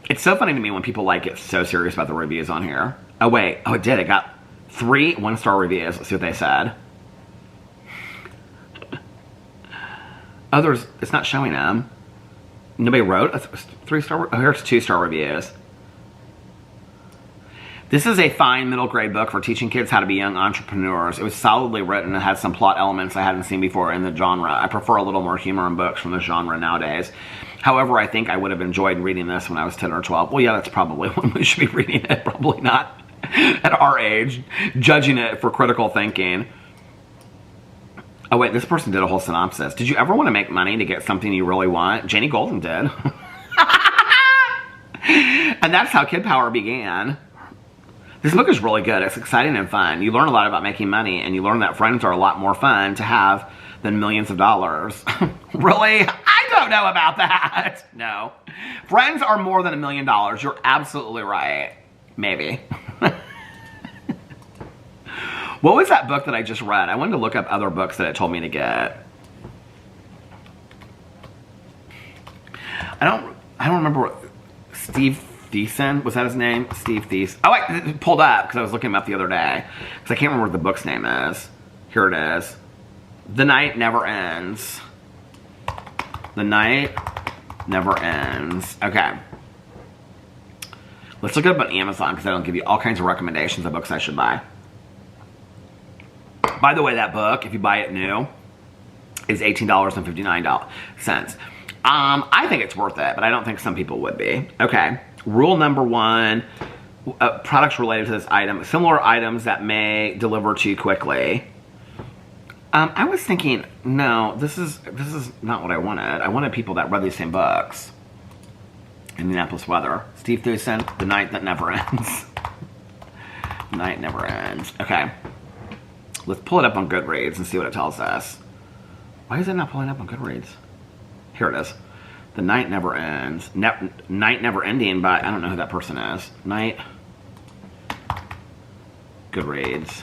It's so funny to me when people, like, get so serious about the reviews on here. Oh, wait. Oh, it did. It got 3 one-star reviews. Let's see what they said. Oh, it's not showing them. Nobody wrote a 3-star. Oh, here's 2-star reviews. This is a fine middle grade book for teaching kids how to be young entrepreneurs. It was solidly written and had some plot elements I hadn't seen before in the genre. I prefer a little more humor in books from this genre nowadays. However, I think I would have enjoyed reading this when I was 10 or 12. Well, yeah, that's probably when we should be reading it. Probably not at our age, judging it for critical thinking. Oh, wait, this person did a whole synopsis. Did you ever want to make money to get something you really want? Janie Golden did. And that's how Kid Power began. This book is really good. It's exciting and fun. You learn a lot about making money, and you learn that friends are a lot more fun to have than millions of dollars. Really? I don't know about that. No. Friends are more than $1 million. You're absolutely right. Maybe. What was that book that I just read? I wanted to look up other books that it told me to get. I don't remember what... Steve Thiessen, was that his name? Steve Thiessen. Oh, it pulled up because I was looking him up the other day. Because I can't remember what the book's name is. Here it is. The Night Never Ends. The Night Never Ends. Okay. Let's look it up on Amazon because that'll give you all kinds of recommendations of books I should buy. By the way, that book, if you buy it new, is $18.59. I think it's worth it, but I don't think some people would be. Okay. Rule number 1, products related to this item. Similar items that may deliver to you quickly. I was thinking, no, this is not what I wanted. I wanted people that read these same books. Indianapolis weather. Steve Thiessen, The Night That Never Ends. Night Never Ends. Okay. Let's pull it up on Goodreads and see what it tells us. Why is it not pulling up on Goodreads? Here it is. The Night Never Ends. Night Never Ending, but I don't know who that person is. Night. Goodreads.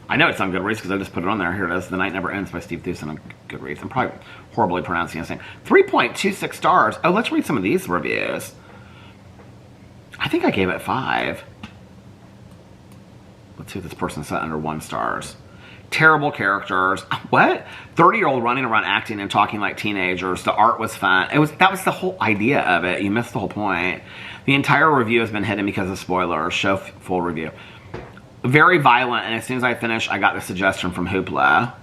I know it's on Goodreads because I just put it on there. Here it is. The Night Never Ends by Steve Thiessen on Goodreads. I'm probably horribly pronouncing his name. 3.26 stars. Oh, let's read some of these reviews. I think I gave it 5. Let's see what this person said under 1 stars. Terrible characters. What? 30-year-old running around acting and talking like teenagers. The art was fun. That was the whole idea of it. You missed the whole point. The entire review has been hidden because of spoilers. Show full review. Very violent, and as soon as I finished, I got the suggestion from Hoopla.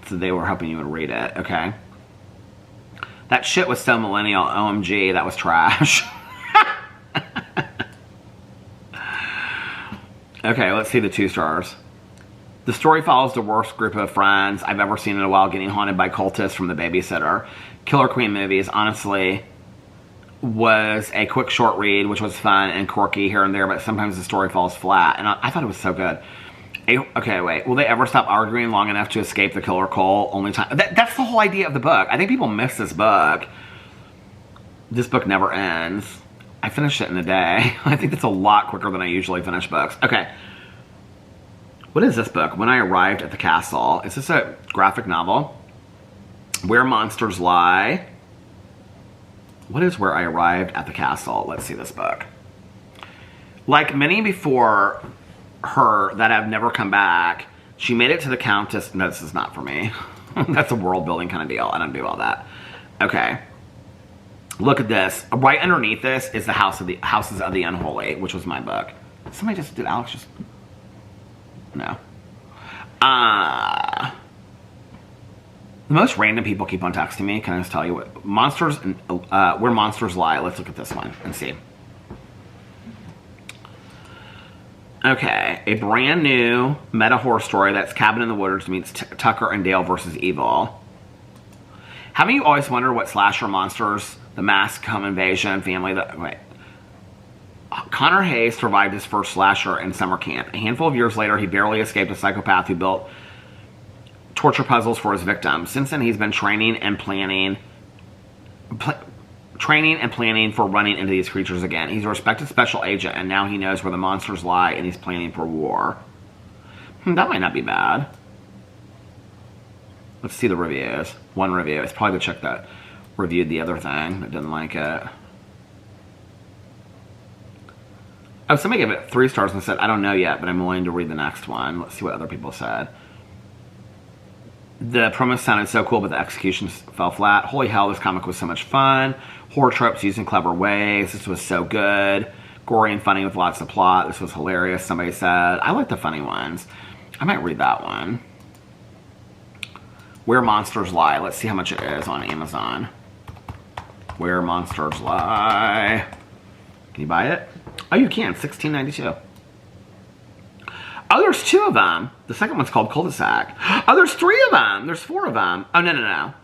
So they were hoping you would read it. Okay. That shit was so millennial. OMG, that was trash. Okay, let's see the 2 stars. The story follows the worst group of friends I've ever seen in a while getting haunted by cultists from the babysitter. Killer Queen movies, honestly, was a quick short read, which was fun and quirky here and there, but sometimes the story falls flat, and I thought it was so good. Okay, wait. Will they ever stop arguing long enough to escape the killer cult? Only time. That's the whole idea of the book. I think people miss this book. This book never ends. I finished it in a day. I think that's a lot quicker than I usually finish books. Okay. What is this book? When I Arrived at the Castle. Is this a graphic novel? Where Monsters Lie. What is Where I Arrived at the Castle? Let's see this book. Like many before her that have never come back, she made it to the Countess. No, this is not for me. That's a world building kind of deal. I don't do all that. Okay. Look at this. Right underneath this is the Houses of the Unholy, which was my book. Did Alex just... No. The most random people keep on texting me. Can I just tell you what? Monsters, Where Monsters Lie. Let's look at this one and see. Okay. A brand new meta horror story that's Cabin in the Woods meets Tucker and Dale versus Evil. Haven't you always wondered what slasher monsters, the Mask, Home Invasion, Family... Wait. Connor Hayes survived his first slasher in summer camp. A handful of years later, he barely escaped a psychopath who built torture puzzles for his victims. Since then, he's been training and planning for running into these creatures again. He's a respected special agent, and now he knows where the monsters lie, and he's planning for war. That might not be bad. Let's see the reviews. One review. It's probably the chick that reviewed the other thing that didn't like it. Oh, somebody gave it 3 stars and said, I don't know yet, but I'm willing to read the next one. Let's see what other people said. The premise sounded so cool, but the execution fell flat. Holy hell, this comic was so much fun. Horror tropes used in clever ways. This was so good. Gory and funny with lots of plot. This was hilarious, somebody said. I like the funny ones. I might read that one. Where Monsters Lie. Let's see how much it is on Amazon. Where Monsters Lie. Can you buy it? Oh, you can. $16.92. Oh, there's 2 of them. The second one's called Cul-de-sac. Oh, there's 3 of them. There's 4 of them. Oh, no.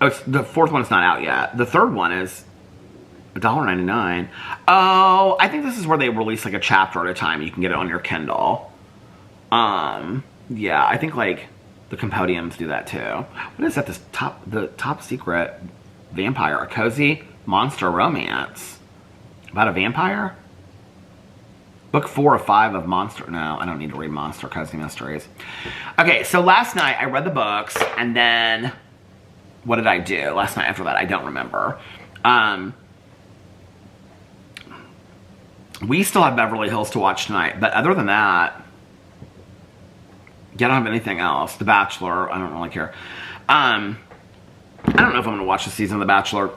Oh, the 4th one's not out yet. The 3rd one is $1.99. Oh, I think this is where they release like a chapter at a time. You can get it on your Kindle. Yeah, I think like the Compodiums do that too. What is that? The top secret vampire, a cozy monster romance about a vampire. Book 4 of 5 of Monster. No, I don't need to read Monster Cozy Mysteries. Okay, so last night I read the books, and then what did I do last night after that? I don't remember. We still have Beverly Hills to watch tonight, but other than that, yeah, I don't have anything else. The Bachelor, I don't really care. I don't know if I'm going to watch the season of The Bachelor.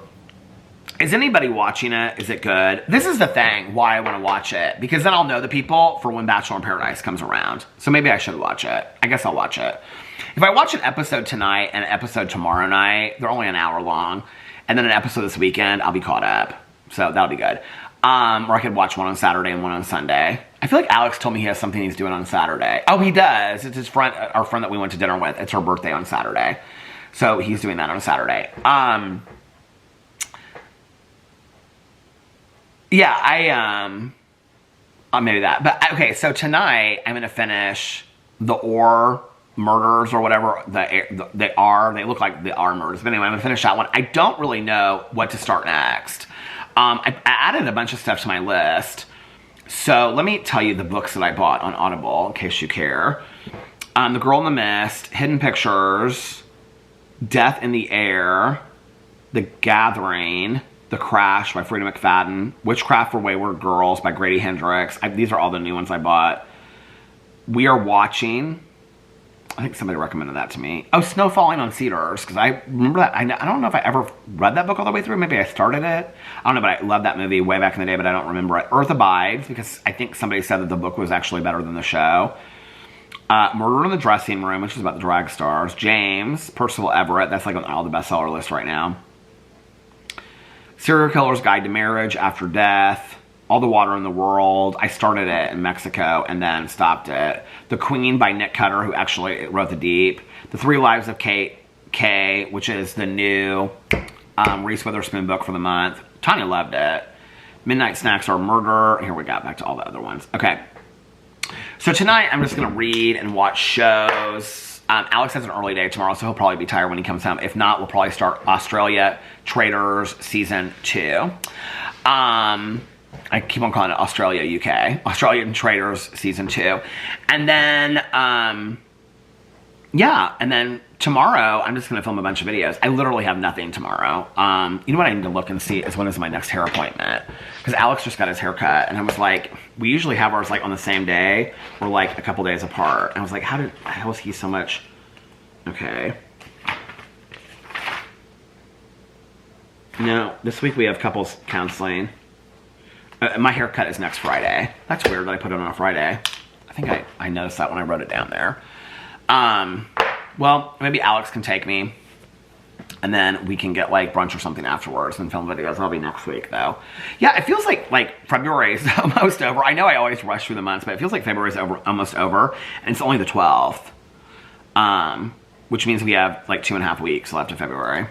Is anybody watching it? Is it good? This is the thing, why I want to watch it. Because then I'll know the people for when Bachelor in Paradise comes around. So maybe I should watch it. I guess I'll watch it. If I watch an episode tonight and an episode tomorrow night, they're only an hour long. And then an episode this weekend, I'll be caught up. So that'll be good. Or I could watch one on Saturday and one on Sunday. I feel like Alex told me he has something he's doing on Saturday. Oh, he does. It's his friend, our friend that we went to dinner with. It's her birthday on Saturday. So he's doing that on Saturday. Yeah, maybe that. But, okay, so tonight I'm going to finish the Orr murders or whatever. They look like the R murders. But anyway, I'm going to finish that one. I don't really know what to start next. I added a bunch of stuff to my list. So let me tell you the books that I bought on Audible, in case you care. The Girl in the Mist, Hidden Pictures, Death in the Air, The Gathering, The Crash by Frida McFadden. Witchcraft for Wayward Girls by Grady Hendrix. These are all the new ones I bought. We are watching... I think somebody recommended that to me. Oh, Snow Falling on Cedars, because I remember that. I don't know if I ever read that book all the way through. Maybe I started it. I don't know, but I loved that movie way back in the day, but I don't remember it. Earth Abides, because I think somebody said that the book was actually better than the show. Murder in the Dressing Room, which is about the drag stars. James, Percival Everett. That's like on all the bestseller list right now. Serial Killer's Guide to Marriage, After Death. All the Water in the World. I started it in Mexico and then stopped it. The Queen by Nick Cutter, who actually wrote The Deep. The Three Lives of Kate K, which is the new Reese Witherspoon book for the month. Tanya loved it. Midnight Snacks Are Murder. Here we go, back to all the other ones. Okay. So tonight I'm just going to read and watch shows. Alex has an early day tomorrow, so he'll probably be tired when he comes home. If not, we'll probably start Australia Traders Season 2. I keep on calling it Australia UK. Australian Traders Season 2. And then, yeah. And then tomorrow, I'm just going to film a bunch of videos. I literally have nothing tomorrow. You know what I need to look and see is when is my next hair appointment. Because Alex just got his hair cut. And I was like, we usually have ours like on the same day. Or like a couple days apart. And I was like, how is he so much? Okay. No, this week we have couples counseling. My haircut is next Friday. That's weird that I put it on a Friday. I think I noticed that when I wrote it down there. Well, maybe Alex can take me. And then we can get like brunch or something afterwards and film videos. That'll be next week though. Yeah, it feels like February is almost over. I know I always rush through the months, but it feels like February is almost over. And it's only the 12th. Which means we have like 2.5 weeks left of February.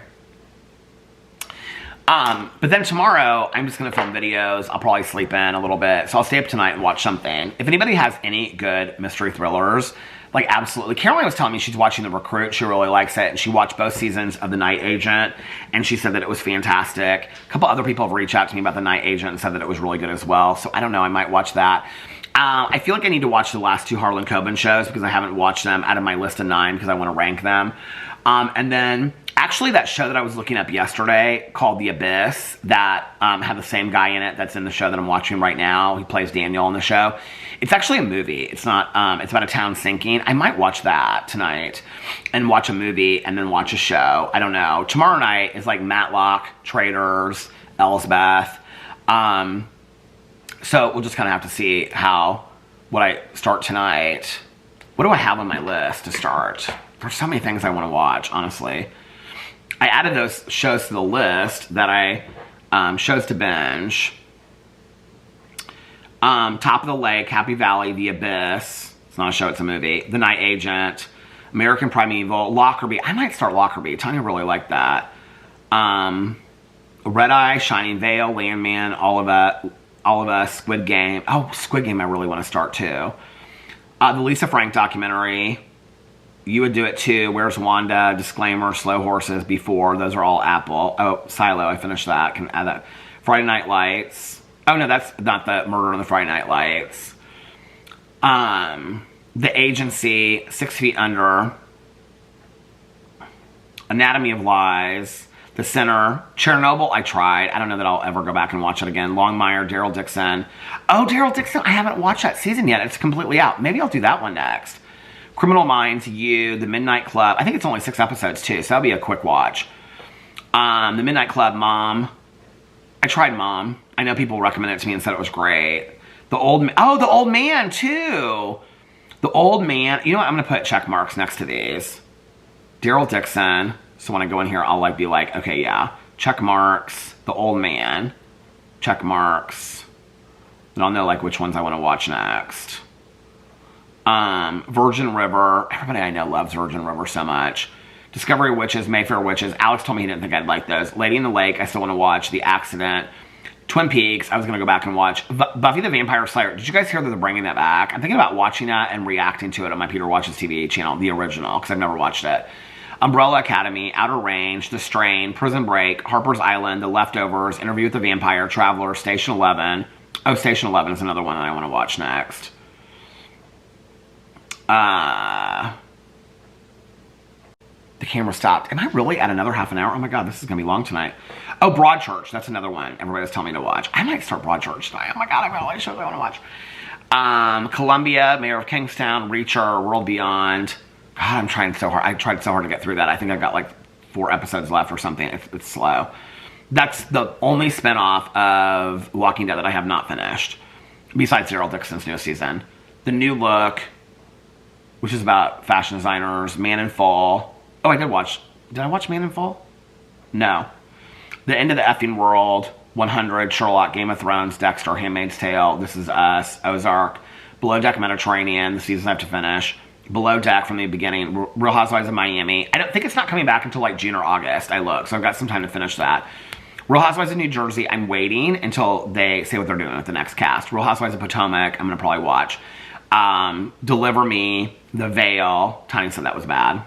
But then tomorrow, I'm just going to film videos. I'll probably sleep in a little bit. So I'll stay up tonight and watch something. If anybody has any good mystery thrillers, like absolutely. Caroline was telling me she's watching The Recruit. She really likes it. And she watched both seasons of The Night Agent. And she said that it was fantastic. A couple other people have reached out to me about The Night Agent and said that it was really good as well. So I don't know. I might watch that. I feel like I need to watch the last 2 Harlan Coben shows because I haven't watched them out of my list of 9 because I want to rank them. And then... actually, that show that I was looking up yesterday called The Abyss that had the same guy in it that's in the show that I'm watching right now. He plays Daniel in the show. It's actually a movie. It's not. It's about a town sinking. I might watch that tonight and watch a movie and then watch a show. I don't know. Tomorrow night is like Matlock, Traders, Elsbeth. So we'll just kind of have to see what I start tonight. What do I have on my list to start? There's so many things I want to watch, honestly. I added those shows to the list that I shows to binge. Top of the Lake, Happy Valley, The Abyss. It's not a show, it's a movie. The Night Agent, American Primeval, Lockerbie. I might start Lockerbie. Tanya really liked that. Red Eye, Shining Vale, Landman, All of Us, Squid Game. Oh, Squid Game I really want to start too. The Lisa Frank documentary. You Would Do It Too, Where's Wanda, Disclaimer, Slow Horses, Before. Those are all Apple. Oh, Silo, I finished that. Can add that. Friday Night Lights. Oh, no, that's not the Murder on the Friday Night Lights. The Agency, 6 Feet Under. Anatomy of Lies. The Sinner. Chernobyl, I tried. I don't know that I'll ever go back and watch it again. Longmire, Daryl Dixon. Oh, Daryl Dixon, I haven't watched that season yet. It's completely out. Maybe I'll do that one next. Criminal Minds, You, The Midnight Club. I think it's only 6 episodes too, so that'll be a quick watch. The Midnight Club, Mom. I tried Mom. I know people recommended it to me and said it was great. The Old Man too. The Old Man. You know what? I'm going to put check marks next to these. Daryl Dixon. So when I go in here, I'll be like, okay, yeah. Check marks. The Old Man. Check marks. And I'll know like which ones I want to watch next. Virgin River. Everybody I know loves Virgin River so much. Discovery Witches, Mayfair Witches. Alex told me he didn't think I'd like those. Lady in the Lake, I still want to watch. The Accident. Twin Peaks, I was going to go back and watch. Buffy the Vampire Slayer. Did you guys hear that they're bringing that back? I'm thinking about watching that and reacting to it on my Peter Watches TV channel, the original, because I've never watched it. Umbrella Academy, Outer Range, The Strain, Prison Break, Harper's Island, The Leftovers, Interview with the Vampire, Traveler, Station 11. Oh, Station 11 is another one that I want to watch next. The camera stopped. Am I really at another half an hour? Oh my God, this is gonna be long tonight. Oh, Broadchurch, that's another one everybody's telling me to watch. I might start Broadchurch tonight. Oh my God, I've got all these shows I wanna watch. Columbia, Mayor of Kingstown, Reacher, World Beyond. God, I'm trying so hard. I tried so hard to get through that. I think I've got like 4 episodes left or something. It's slow. That's the only spinoff of Walking Dead that I have not finished, besides Daryl Dixon's newest season. The New Look, which is about fashion designers, Man in Fall. Oh, did I watch Man in Fall? No. The End of the Effing World, 100, Sherlock, Game of Thrones, Dexter, Handmaid's Tale, This Is Us, Ozark, Below Deck Mediterranean, the seasons I have to finish, Below Deck from the beginning, Real Housewives of Miami. I don't think it's not coming back until like June or August, I look, so I've got some time to finish that. Real Housewives of New Jersey, I'm waiting until they say what they're doing with the next cast. Real Housewives of Potomac, I'm going to probably watch. Deliver Me, The Veil, Tiny said that was bad.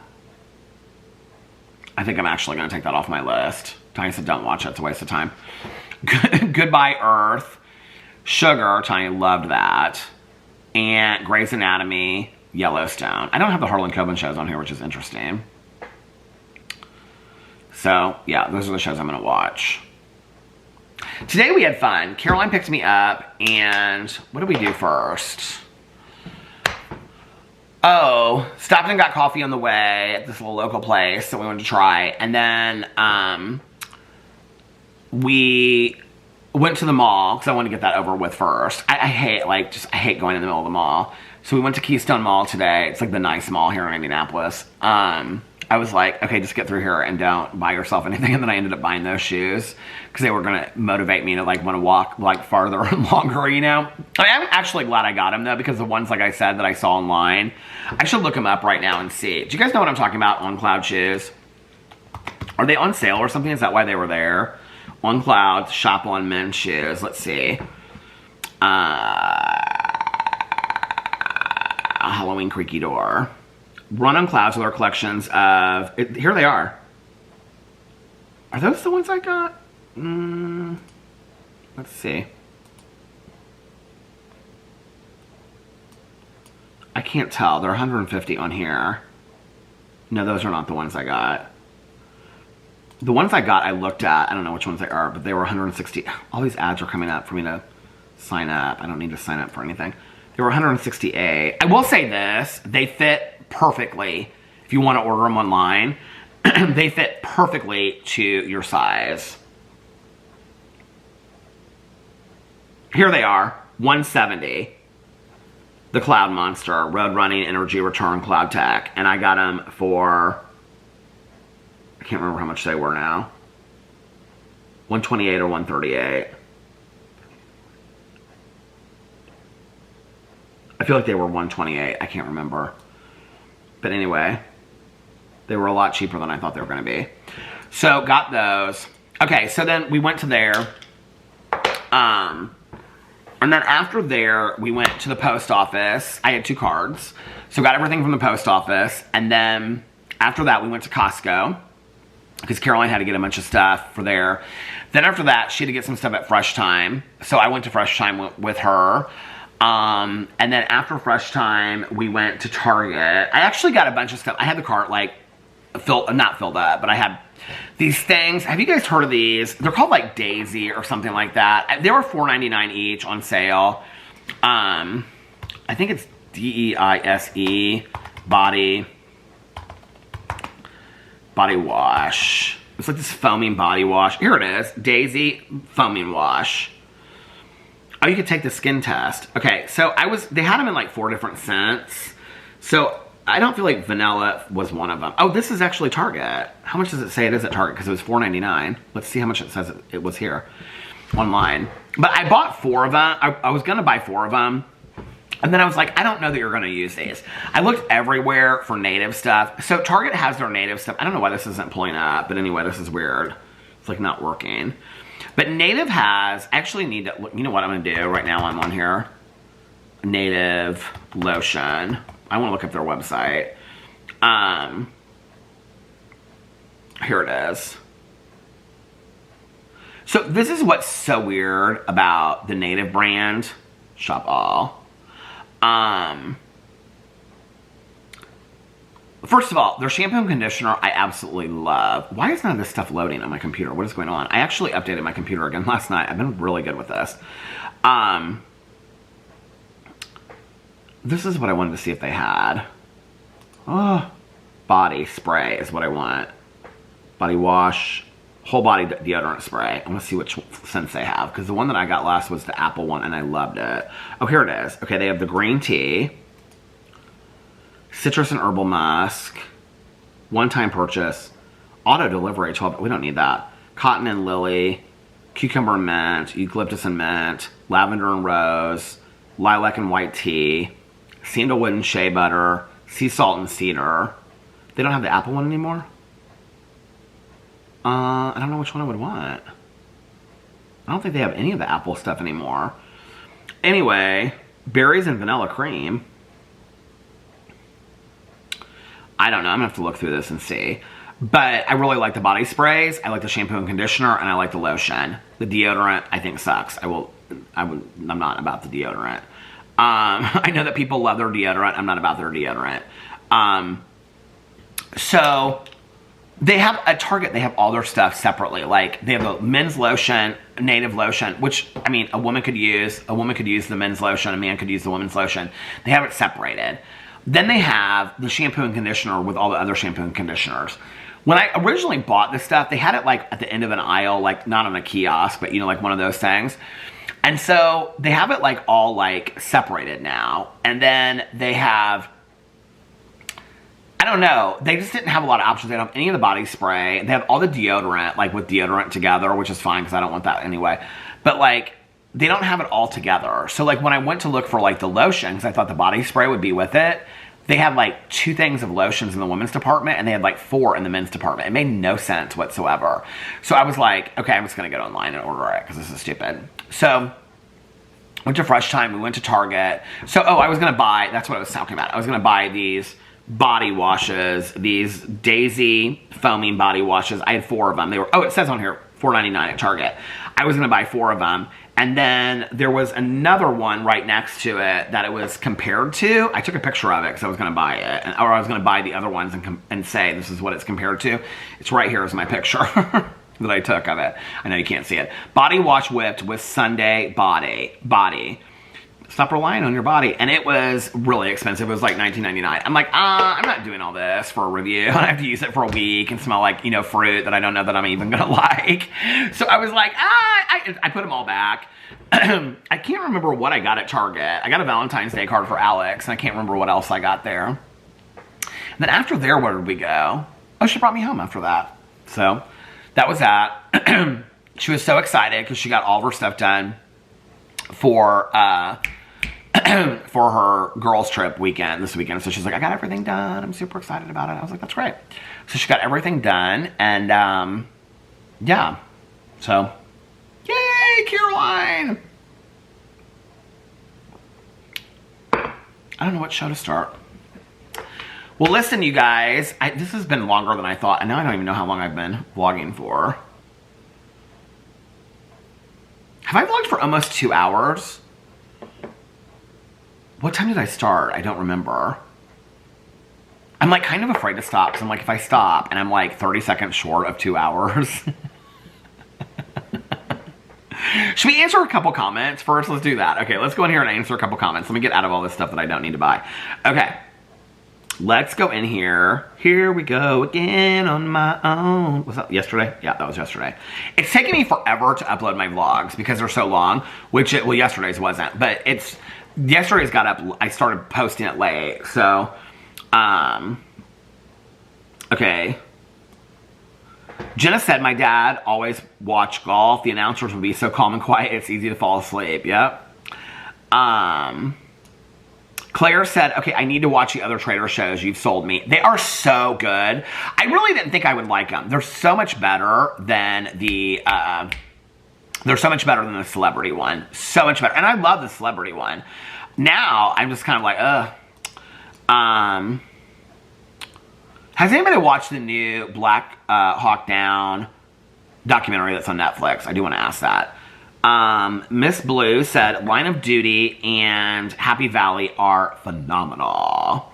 I think I'm actually going to take that off my list. Tiny said don't watch it, it's a waste of time. Goodbye Earth, Sugar, Tiny loved that. And Grey's Anatomy, Yellowstone. I don't have the Harlan Coben shows on here, which is interesting. So, yeah, those are the shows I'm going to watch. Today we had fun. Caroline picked me up, and what did we do first? Oh, stopped and got coffee on the way at this little local place that we wanted to try. And then we went to the mall because I wanted to get that over with first. I hate going in the middle of the mall. So we went to Keystone Mall today. It's like the nice mall here in Indianapolis. I was like, okay, just get through here and don't buy yourself anything. And then I ended up buying those shoes because they were going to motivate me to like want to walk like farther and longer, you know? I'm actually glad I got them though, because the ones, like I said, that I saw online, I should look them up right now and see. Do you guys know what I'm talking about? On Cloud shoes? Are they on sale or something? Is that why they were there? On Cloud, shop on men's shoes. Let's see. Halloween Creaky Door. Run on Clouds with our collections of... here they are. Are those the ones I got? Let's see. I can't tell. They're 150 on here. No, those are not the ones I got. The ones I got, I looked at. I don't know which ones they are, but they were 160. All these ads are coming up for me to sign up. I don't need to sign up for anything. They were 168. I will say this. They fit perfectly if you want to order them online. They fit perfectly to your size. Here they are, 170. The Cloud Monster, Road Running, Energy Return, Cloud Tech. And I got them for, I can't remember how much they were now. 128 or 138. I feel like they were 128. I can't remember. But anyway, they were a lot cheaper than I thought they were going to be. So, got those. Okay, so then we went to there. And then after there, we went to the post office. I had 2 cards. So, got everything from the post office. And then after that, we went to Costco, because Caroline had to get a bunch of stuff for there. Then after that, she had to get some stuff at Fresh Time. So, I went to Fresh Time with her. And then after Fresh Time, we went to Target. I actually got a bunch of stuff. I had the cart, like, not filled up, but I had these things. Have you guys heard of these? They're called, like, Daisy or something like that. They were $4.99 each on sale. I think it's D-E-I-S-E, body wash. It's like this foaming body wash. Here it is, Daisy foaming wash. Oh, you could take the skin test. Okay, so they had them in like 4 different scents. So I don't feel like vanilla was one of them. Oh, this is actually Target. How much does it say it is at Target? Because it was $4.99. Let's see how much it says it was here online. But I bought 4 of them. I was going to buy 4 of them. And then I was like, I don't know that you're going to use these. I looked everywhere for native stuff. So Target has their native stuff. I don't know why this isn't pulling up. But anyway, this is weird. It's like not working. But Native has, I actually need to, you know what I'm going to do right now I'm on here? Native lotion. I want to look up their website. Here it is. So this is what's so weird about the Native brand. Shop all. First of all, their shampoo and conditioner I absolutely love. Why is none of this stuff loading on my computer? What is going on? I actually updated my computer again last night. I've been really good with this. This is what I wanted to see if they had. Oh, body spray is what I want. Body wash, whole body deodorant spray. I want to see which scents they have, because the one that I got last was the apple one, and I loved it. Oh, here it is. Okay, they have the green tea, citrus and herbal musk, one-time purchase, auto delivery 12. We don't need that. Cotton and lily, cucumber and mint, eucalyptus and mint, lavender and rose, lilac and white tea, sandalwood and shea butter, sea salt and cedar. They don't have the apple one anymore? I don't know which one I would want. I don't think they have any of the apple stuff anymore. Anyway, berries and vanilla cream. I don't know. I'm going to have to look through this and see. But I really like the body sprays. I like the shampoo and conditioner, and I like the lotion. The deodorant, I think, sucks. I'm not about the deodorant. I know that people love their deodorant. I'm not about their deodorant. So they have at Target, they have all their stuff separately. Like, they have the men's lotion, native lotion, which, I mean, a woman could use the men's lotion, a man could use the women's lotion. They have it separated. Then they have the shampoo and conditioner with all the other shampoo and conditioners. When I originally bought this stuff, they had it like at the end of an aisle, like not on a kiosk, but you know, like one of those things. And so they have it like all like separated now. And then they have, I don't know, they just didn't have a lot of options. They don't have any of the body spray. They have all the deodorant, like with deodorant together, which is fine because I don't want that anyway. But like, they don't have it all together. So like when I went to look for like the lotion, because I thought the body spray would be with it, they had like 2 things of lotions in the women's department, and they had like 4 in the men's department. It made no sense whatsoever. So I was like, okay, I'm just going to go online and order it because this is stupid. So went to Fresh Time. We went to Target. So, I was going to buy, that's what I was talking about. I was going to buy these body washes, these Daisy foaming body washes. I had 4 of them. They were, it says on here, $4.99 at Target. I was going to buy 4 of them. And then there was another one right next to it that it was compared to. I took a picture of it because I was going to buy it. Or I was going to buy the other ones and say this is what it's compared to. It's right here is my picture that I took of it. I know you can't see it. Body wash whipped with Sunday body. Stop relying on your body. And it was really expensive. It was like $19.99. I'm like, I'm not doing all this for a review. I have to use it for a week and smell like, you know, fruit that I don't know that I'm even gonna like. So I was like, I put them all back. I can't remember what I got at Target. I got a Valentine's Day card for Alex, and I can't remember what else I got there. And then after there, where did we go? Oh, she brought me home after that. So that was that. She was so excited because she got all of her stuff done for her girls trip this weekend. So she's like, I got everything done. I'm super excited about it. I was like, that's great. So she got everything done, and yeah. So, yay, Caroline! I don't know what show to start. Well, listen, you guys. This has been longer than I thought. And now I don't even know how long I've been vlogging for. Have I vlogged for almost 2 hours? What time did I start? I don't remember. I'm like kind of afraid to stop, because I'm like, if I stop and I'm like 30 seconds short of 2 hours. Should we answer a couple comments first? Let's do that. Okay, let's go in here and answer a couple comments. Let me get out of all this stuff that I don't need to buy. Okay. Let's go in here. Here we go again on my own. Was that yesterday? Yeah, that was yesterday. It's taking me forever to upload my vlogs because they're so long, well, yesterday's wasn't, but yesterday's got up, I started posting it late, so, okay. Jenna said my dad always watched golf. The announcers would be so calm and quiet, it's easy to fall asleep. Yep. Claire said, okay, I need to watch the other Trader shows. You've sold me. They are so good. I really didn't think I would like them. They're so much better than the celebrity one. So much better. And I love the celebrity one. Now, I'm just kind of like, has anybody watched the new Black Hawk Down documentary that's on Netflix? I do want to ask that. Miss Blue said Line of Duty and Happy Valley are phenomenal.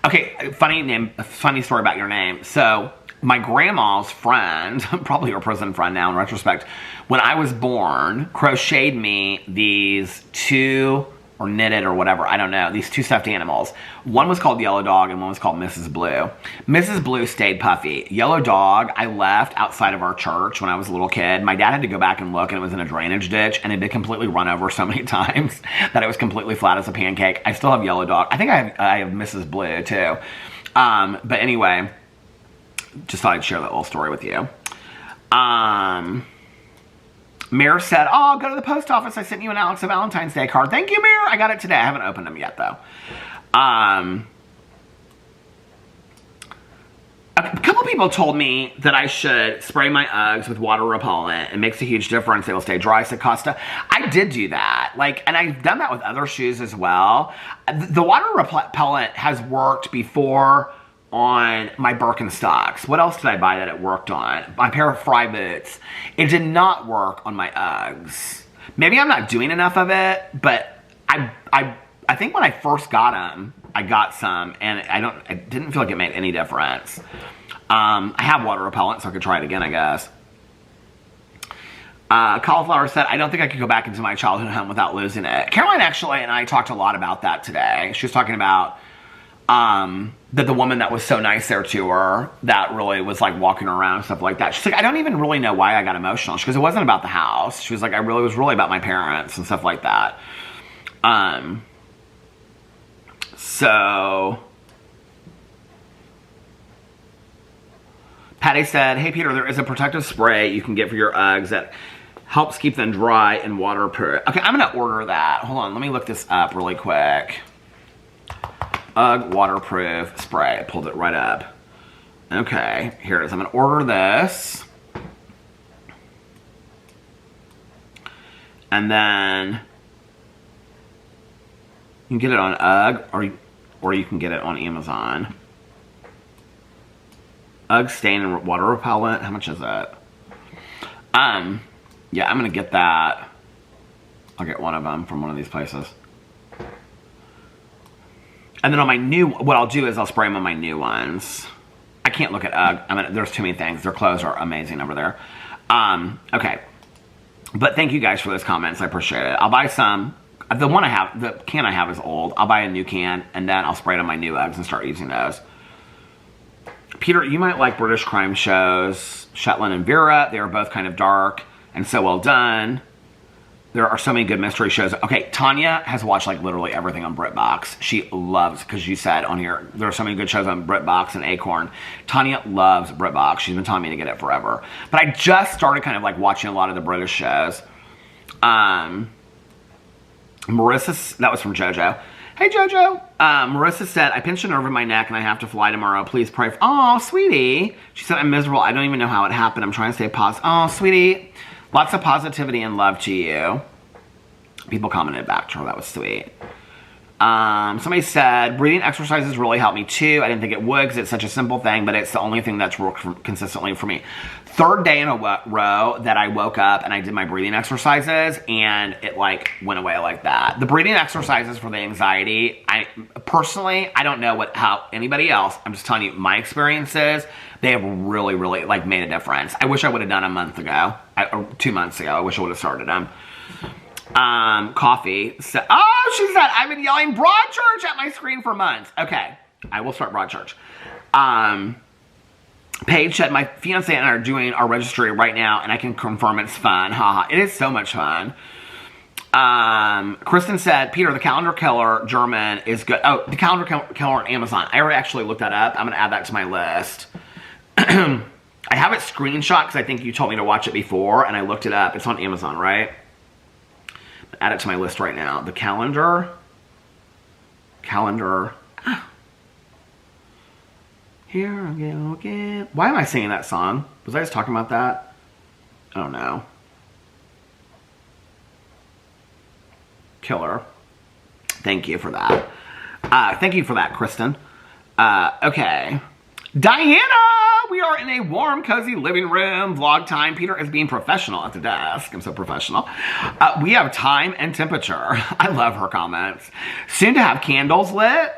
Okay, funny story about your name. So, my grandma's friend, probably her prison friend now in retrospect, when I was born, crocheted me these two, or knitted or whatever, I don't know, these two stuffed animals. One was called Yellow Dog and one was called Mrs. Blue. Mrs. Blue stayed puffy. Yellow Dog, I left outside of our church when I was a little kid. My dad had to go back and look, and it was in a drainage ditch, and it had completely run over so many times that it was completely flat as a pancake. I still have Yellow Dog. I think I have Mrs. Blue too. But anyway, just thought I'd share that little story with you. Mayor said, oh, go to the post office. I sent you an Alex a Valentine's Day card. Thank you, Mayor. I got it today. I haven't opened them yet, though. A couple people told me that I should spray my Uggs with water repellent. It makes a huge difference. They will stay dry, said Costa. I did do that. And I've done that with other shoes as well. The water repellent has worked before on my Birkenstocks. What else did I buy that it worked on? My pair of Fry boots. It did not work on my Uggs. Maybe I'm not doing enough of it, but I think when I first got them, I got some, and I didn't feel like it made any difference. I have water repellent, so I could try it again, I guess. Cauliflower said, I don't think I could go back into my childhood home without losing it. Caroline actually and I talked a lot about that today. She was talking about that the woman that was so nice there to her, that really was like walking around and stuff like that. She's like, I don't even really know why I got emotional. She goes, it wasn't about the house. She was like, it was really about my parents and stuff like that. So Patty said, hey Peter, there is a protective spray you can get for your Uggs that helps keep them dry and waterproof. Okay, I'm gonna order that. Hold on, let me look this up really quick. Ugg waterproof spray. I pulled it right up. Okay, here it is. I'm going to order this. And then you can get it on Ugg or you can get it on Amazon. Ugg stain and water repellent. How much is that? Yeah, I'm going to get that. I'll get one of them from one of these places. And then on my new, what I'll do is I'll spray them on my new ones. I can't look at Ugg. I mean, there's too many things. Their clothes are amazing over there. Okay. But thank you guys for those comments. I appreciate it. I'll buy some. The can I have is old. I'll buy a new can, and then I'll spray it on my new Uggs and start using those. Peter, you might like British crime shows. Shetland and Vera. They are both kind of dark and so well done. There are so many good mystery shows. Okay, Tanya has watched like literally everything on BritBox. She loves, because you said on here, there are so many good shows on BritBox and Acorn. Tanya loves BritBox. She's been telling me to get it forever. But I just started kind of like watching a lot of the British shows. Marissa, that was from JoJo. Hey JoJo. Marissa said, I pinched a nerve in my neck and I have to fly tomorrow. Please pray for, oh, sweetie. She said, I'm miserable. I don't even know how it happened. I'm trying to stay positive. Oh, sweetie. Lots of positivity and love to you. People commented back to her. That was sweet. Somebody said, breathing exercises really helped me too. I didn't think it would because it's such a simple thing, but it's the only thing that's worked consistently for me. Third day in a row that I woke up and I did my breathing exercises, and it like went away like that. The breathing exercises for the anxiety, personally, I don't know how anybody else, I'm just telling you my experiences, they have really, really like made a difference. I wish I would have done a month ago, or 2 months ago. I wish I would have started them. Coffee. Oh, she said, I've been yelling Broadchurch at my screen for months. Okay, I will start Broadchurch. Paige said, my fiance and I are doing our registry right now, and I can confirm it's fun. Haha, it is so much fun. Kristen said, Peter, the calendar killer German is good. Oh, the calendar killer on Amazon. I already actually looked that up. I'm going to add that to my list. I have it screenshot because I think you told me to watch it before, and I looked it up. It's on Amazon, right? Add it to my list right now. The calendar. Here I go again. Why am I singing that song? Was I just talking about that? I don't know. Killer. Thank you for that. Thank you for that, Kristen. Okay. Diana! We are in a warm, cozy living room. Vlog time. Peter is being professional at the desk. I'm so professional. We have time and temperature. I love her comments. Soon to have candles lit.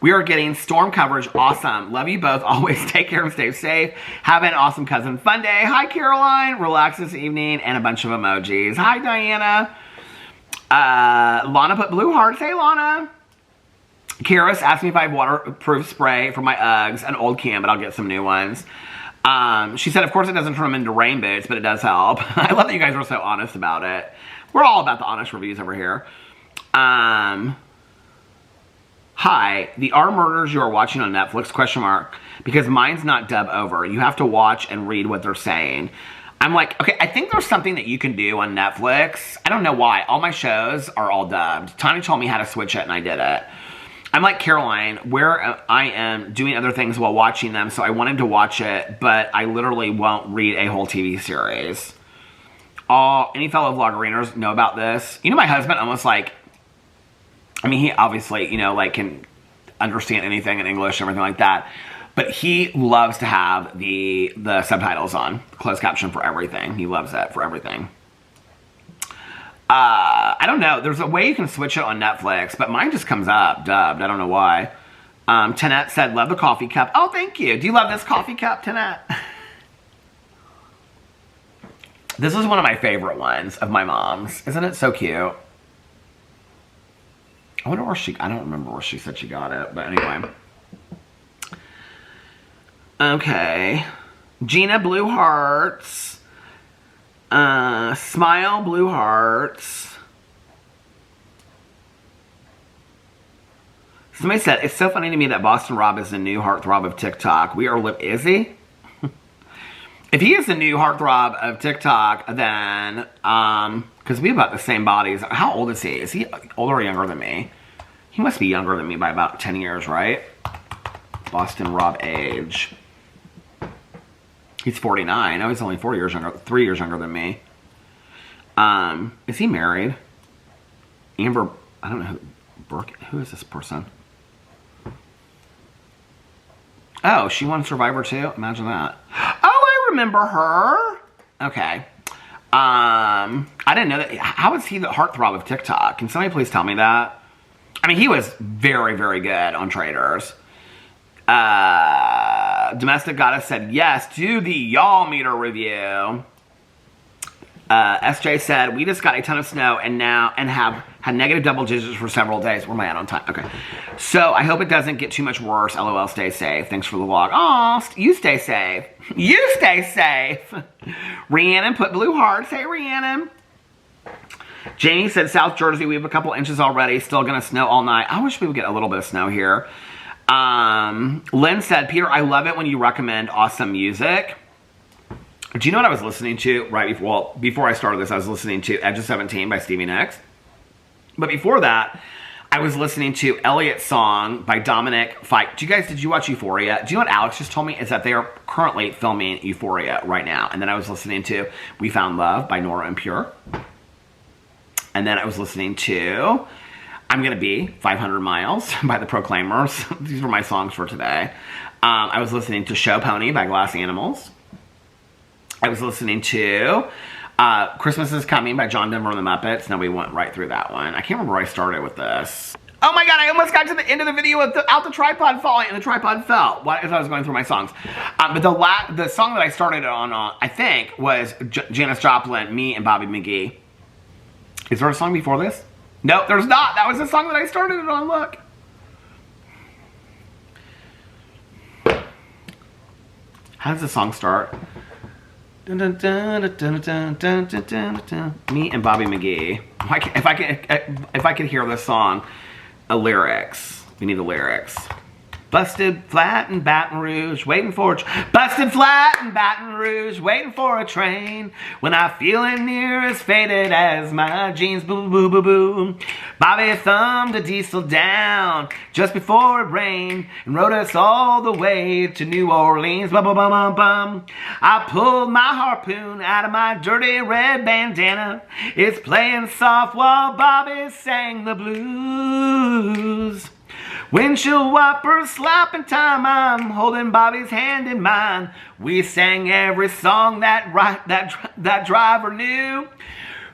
We are getting storm coverage. Awesome. Love you both. Always take care and stay safe. Have an awesome cousin fun day. Hi, Caroline. Relax this evening. And a bunch of emojis. Hi, Diana. Lana put blue hearts. Hey, Lana. Karis asked me if I have waterproof spray for my Uggs. An old can, but I'll get some new ones. She said, of course it doesn't turn them into rain boots, but it does help. I love that you guys are so honest about it. We're all about the honest reviews over here. Hi, the R murders you are watching on Netflix, question mark, because mine's not dub over. You have to watch and read what they're saying. I'm like, okay, I think there's something that you can do on Netflix. I don't know why. All my shows are all dubbed. Tony told me how to switch it and I did it. I'm like Caroline, where I am doing other things while watching them, so I wanted to watch it, but I literally won't read a whole TV series. Any fellow vloggerinos know about this. You know, my husband almost like, I mean, he obviously, you know, like can understand anything in English and everything like that. But he loves to have the subtitles on, closed caption for everything. He loves that for everything. I don't know. There's a way you can switch it on Netflix, but mine just comes up dubbed. I don't know why. Tanette said, love the coffee cup. Oh, thank you. Do you love this coffee cup, Tanette? This is one of my favorite ones of my mom's. Isn't it so cute? I wonder where I don't remember where she said she got it, but anyway. Okay. Gina, blue hearts. Smile, blue hearts. Somebody said, it's so funny to me that Boston Rob is the new heartthrob of TikTok. Is he? If he is the new heartthrob of TikTok, then, because we have about the same bodies. How old is he? Is he older or younger than me? He must be younger than me by about 10 years, right? Boston Rob age. He's 49. Oh, he's only 3 years younger than me. Is he married? Amber, I don't know who is this person? Oh, she won Survivor too? Imagine that. Oh, I remember her. Okay. I didn't know that. How is he the heartthrob of TikTok? Can somebody please tell me that? I mean, he was very, very good on Traders. Domestic Goddess said yes to the Y'all Meter review. SJ said, we just got a ton of snow and have had negative double digits for several days. Where am I at on time? Okay. So I hope it doesn't get too much worse. LOL, stay safe. Thanks for the vlog. Aw, you stay safe. You stay safe. Rhiannon put blue hearts. Hey, Rhiannon. Jamie said, South Jersey, we have a couple inches already. Still going to snow all night. I wish we would get a little bit of snow here. Lynn said, Peter, I love it when you recommend awesome music. Do you know what I was listening to right before, well, before I started this, I was listening to Edge of 17 by Stevie Nicks. But before that, I was listening to Elliot's song by Dominic Fike. Did you watch Euphoria? Do you know what Alex just told me? Is that they are currently filming Euphoria right now. And then I was listening to We Found Love by Nora and Pure. And then I was listening to I'm Gonna Be 500 Miles by the Proclaimers. These were my songs for today. I was listening to Show Pony by Glass Animals. I was listening to Christmas is Coming by John Denver and the Muppets. No, we went right through that one. I can't remember where I started with this. Oh my god, I almost got to the end of the video without the tripod falling, and the tripod fell as I was going through my songs. But the song that I started on, I think, was Janis Joplin, Me and Bobby McGee. Is there a song before this? Nope, there's not. That was the song that I started it on, look. How does the song start? Dun, dun, dun, dun, dun, dun, dun, dun, dun. Me and Bobby McGee. If I could hear this song, lyrics. We need the lyrics. Busted flat in Baton Rouge, waiting for a busted flat in Baton Rouge, waiting for a train. When I feeling near as faded as my jeans, boo boo boo boo. Bobby thumbed a diesel down just before it rained and rode us all the way to New Orleans. Bum bum bum bum bum. I pulled my harpoon out of my dirty red bandana. It's playing soft while Bobby sang the blues. Windshield wipers slapping time, I'm holding Bobby's hand in mine. We sang every song that driver knew.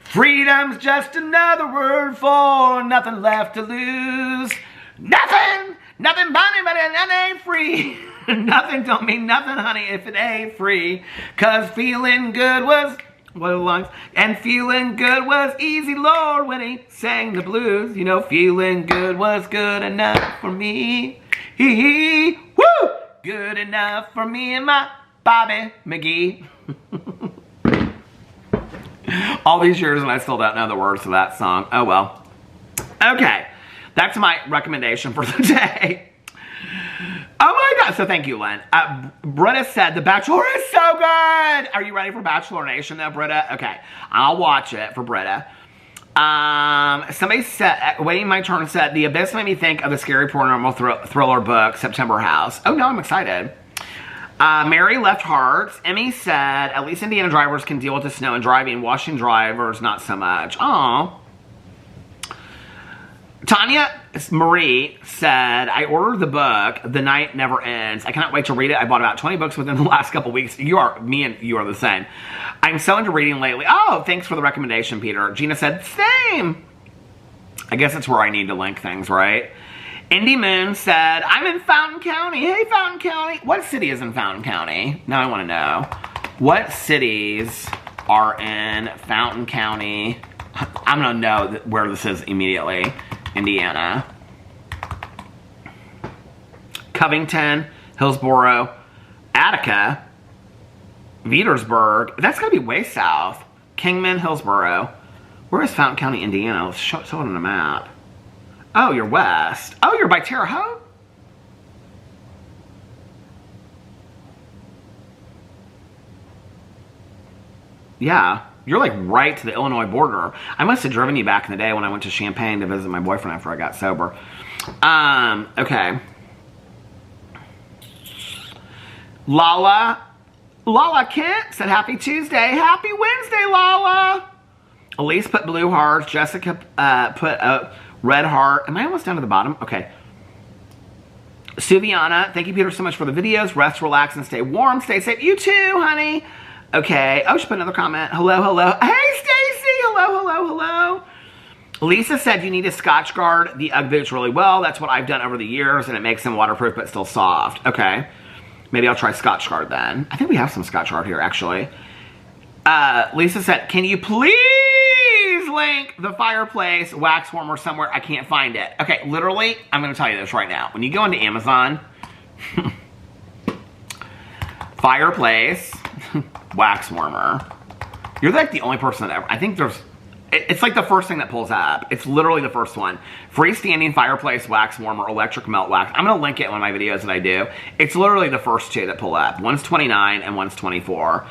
Freedom's just another word for nothing left to lose. Nothing, Nothing bunny, but it ain't free. Nothing don't mean nothing, honey, if it ain't free. Cause feeling good was, what are the lines? And feeling good was easy, Lord, when he sang the blues. You know, feeling good was good enough for me. Hee hee, woo! Good enough for me and my Bobby McGee. All these years and I still don't know the words to that song. Oh well. Okay, that's my recommendation for the day. Oh my God, so thank you, Lynn. Britta said The Bachelor is so good. Are you ready for Bachelor Nation though, Britta? Okay, I'll watch it for Britta. Somebody said, waiting my turn, said, The Abyss made me think of the scary paranormal thriller book, September House. Oh no, I'm excited. Mary left hearts. Emmy said, at least Indiana drivers can deal with the snow and driving. Washington drivers, not so much. Aw. Tanya Marie said, I ordered the book, The Night Never Ends. I cannot wait to read it. I bought about 20 books within the last couple weeks. You are the same. I'm so into reading lately. Oh, thanks for the recommendation, Peter. Gina said, same. I guess it's where I need to link things, right? Indy Moon said, I'm in Fountain County. Hey, Fountain County. What city is in Fountain County? Now I want to know. What cities are in Fountain County? I'm going to know where this is immediately. Indiana. Covington, Hillsboro, Attica, Petersburg. That's got to be way south. Kingman, Hillsboro. Where is Fountain County, Indiana? Let's show it on the map. Oh, you're west. Oh, you're by Terre Haute? Yeah. You're like right to the Illinois border. I must have driven you back in the day when I went to Champaign to visit my boyfriend after I got sober. Okay. Lala Kent said, Happy Tuesday. Happy Wednesday, Lala. Elise put blue hearts. Jessica put a red heart. Am I almost down to the bottom? Okay. Suviana, thank you, Peter, so much for the videos. Rest, relax, and stay warm. Stay safe. You too, honey. Okay. Oh, she put another comment. Hello, hello. Hey, Stacy. Hello, hello, hello. Lisa said you need to Scotch guard the Ugg boots really well. That's what I've done over the years, and it makes them waterproof but still soft. Okay. Maybe I'll try Scotch guard then. I think we have some Scotch guard here, actually. Lisa said, can you please link the fireplace wax warmer somewhere? I can't find it. Okay, literally, I'm going to tell you this right now. When you go into Amazon, fireplace wax warmer, you're like the only person that ever, I think there's, it's like the first thing that pulls up. It's literally the first one. Freestanding fireplace wax warmer, electric melt wax. I'm going to link it in one of my videos that I do. It's literally the first two that pull up. One's 29 and one's 24.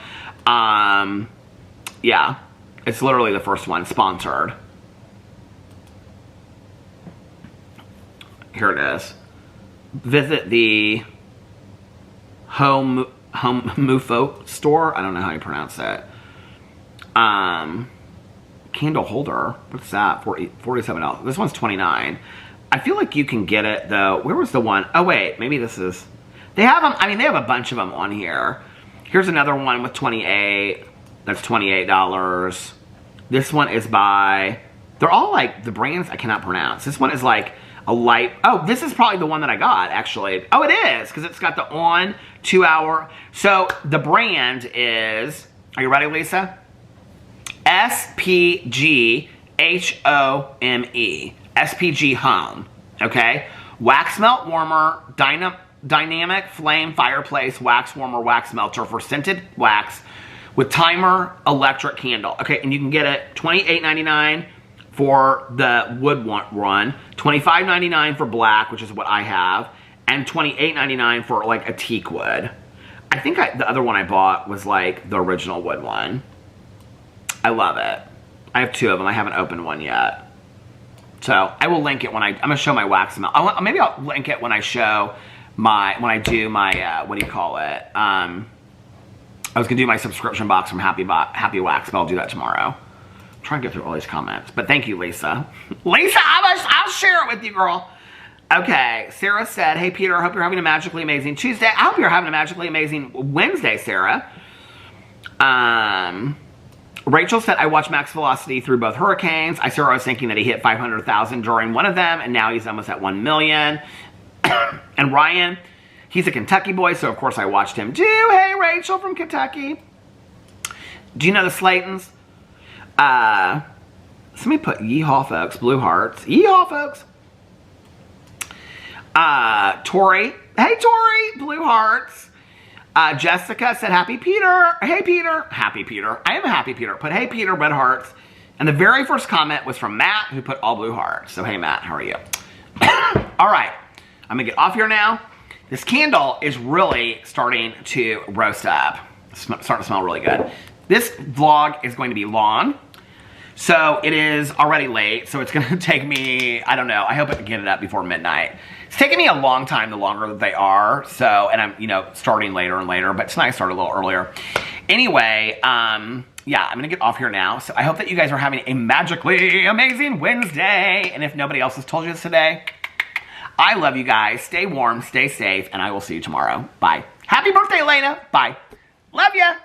Yeah, it's literally the first one, sponsored. Here it is. Visit the Home Mufo store. I don't know how you pronounce it. Candle holder. What's that? $47. This one's $29. I feel like you can get it though. Where was the one? Oh wait, maybe this is. They have them. I mean, they have a bunch of them on here. Here's another one with 28. That's $28. This one is by. They're all like the brands I cannot pronounce. This one is like a light. Oh, this is probably the one that I got actually. Oh, it is because it's got the on 2 hour. So the brand is. Are you ready, Lisa? SPG HOME. SPG Home. Okay. Wax melt warmer. Dynamic flame fireplace wax warmer wax melter for scented wax with timer electric candle. Okay, and you can get it $28.99 for the wood one, $25.99 for black, which is what I have, and $28.99 for like a teak wood. I think the other one I bought was like the original wood one. I love it. I have two of them. I haven't opened one yet. So I will link it when I'm going to show my wax melt. Maybe I'll link it when I show when I do my, what do you call it? I was going to do my subscription box from Happy Wax, but I'll do that tomorrow. I'm trying to get through all these comments. But thank you, Lisa. Lisa, I'll share it with you, girl. Okay, Sarah said, hey, Peter, I hope you're having a magically amazing Tuesday. I hope you're having a magically amazing Wednesday, Sarah. Rachel said, I watched Max Velocity through both hurricanes. I was thinking that he hit 500,000 during one of them, and now he's almost at 1 million. And Ryan, he's a Kentucky boy, so of course I watched him too. Hey, Rachel from Kentucky. Do you know the Slaytons? Somebody put yeehaw, folks. Blue hearts. Yeehaw, folks. Tori. Hey, Tori. Blue hearts. Jessica said, happy Peter. Hey, Peter. Happy Peter. I am a happy Peter. Put, hey, Peter, red hearts. And the very first comment was from Matt, who put all blue hearts. So, hey, Matt, how are you? All right. I'm going to get off here now. This candle is really starting to roast up. It's starting to smell really good. This vlog is going to be long. So it is already late. So it's going to take me, I don't know. I hope I can get it up before midnight. It's taking me a long time the longer that they are. So, and I'm, you know, starting later and later. But tonight I started a little earlier. Anyway, yeah, I'm going to get off here now. So I hope that you guys are having a magically amazing Wednesday. And if nobody else has told you this today, I love you guys. Stay warm, stay safe, and I will see you tomorrow. Bye. Happy birthday, Elena. Bye. Love ya.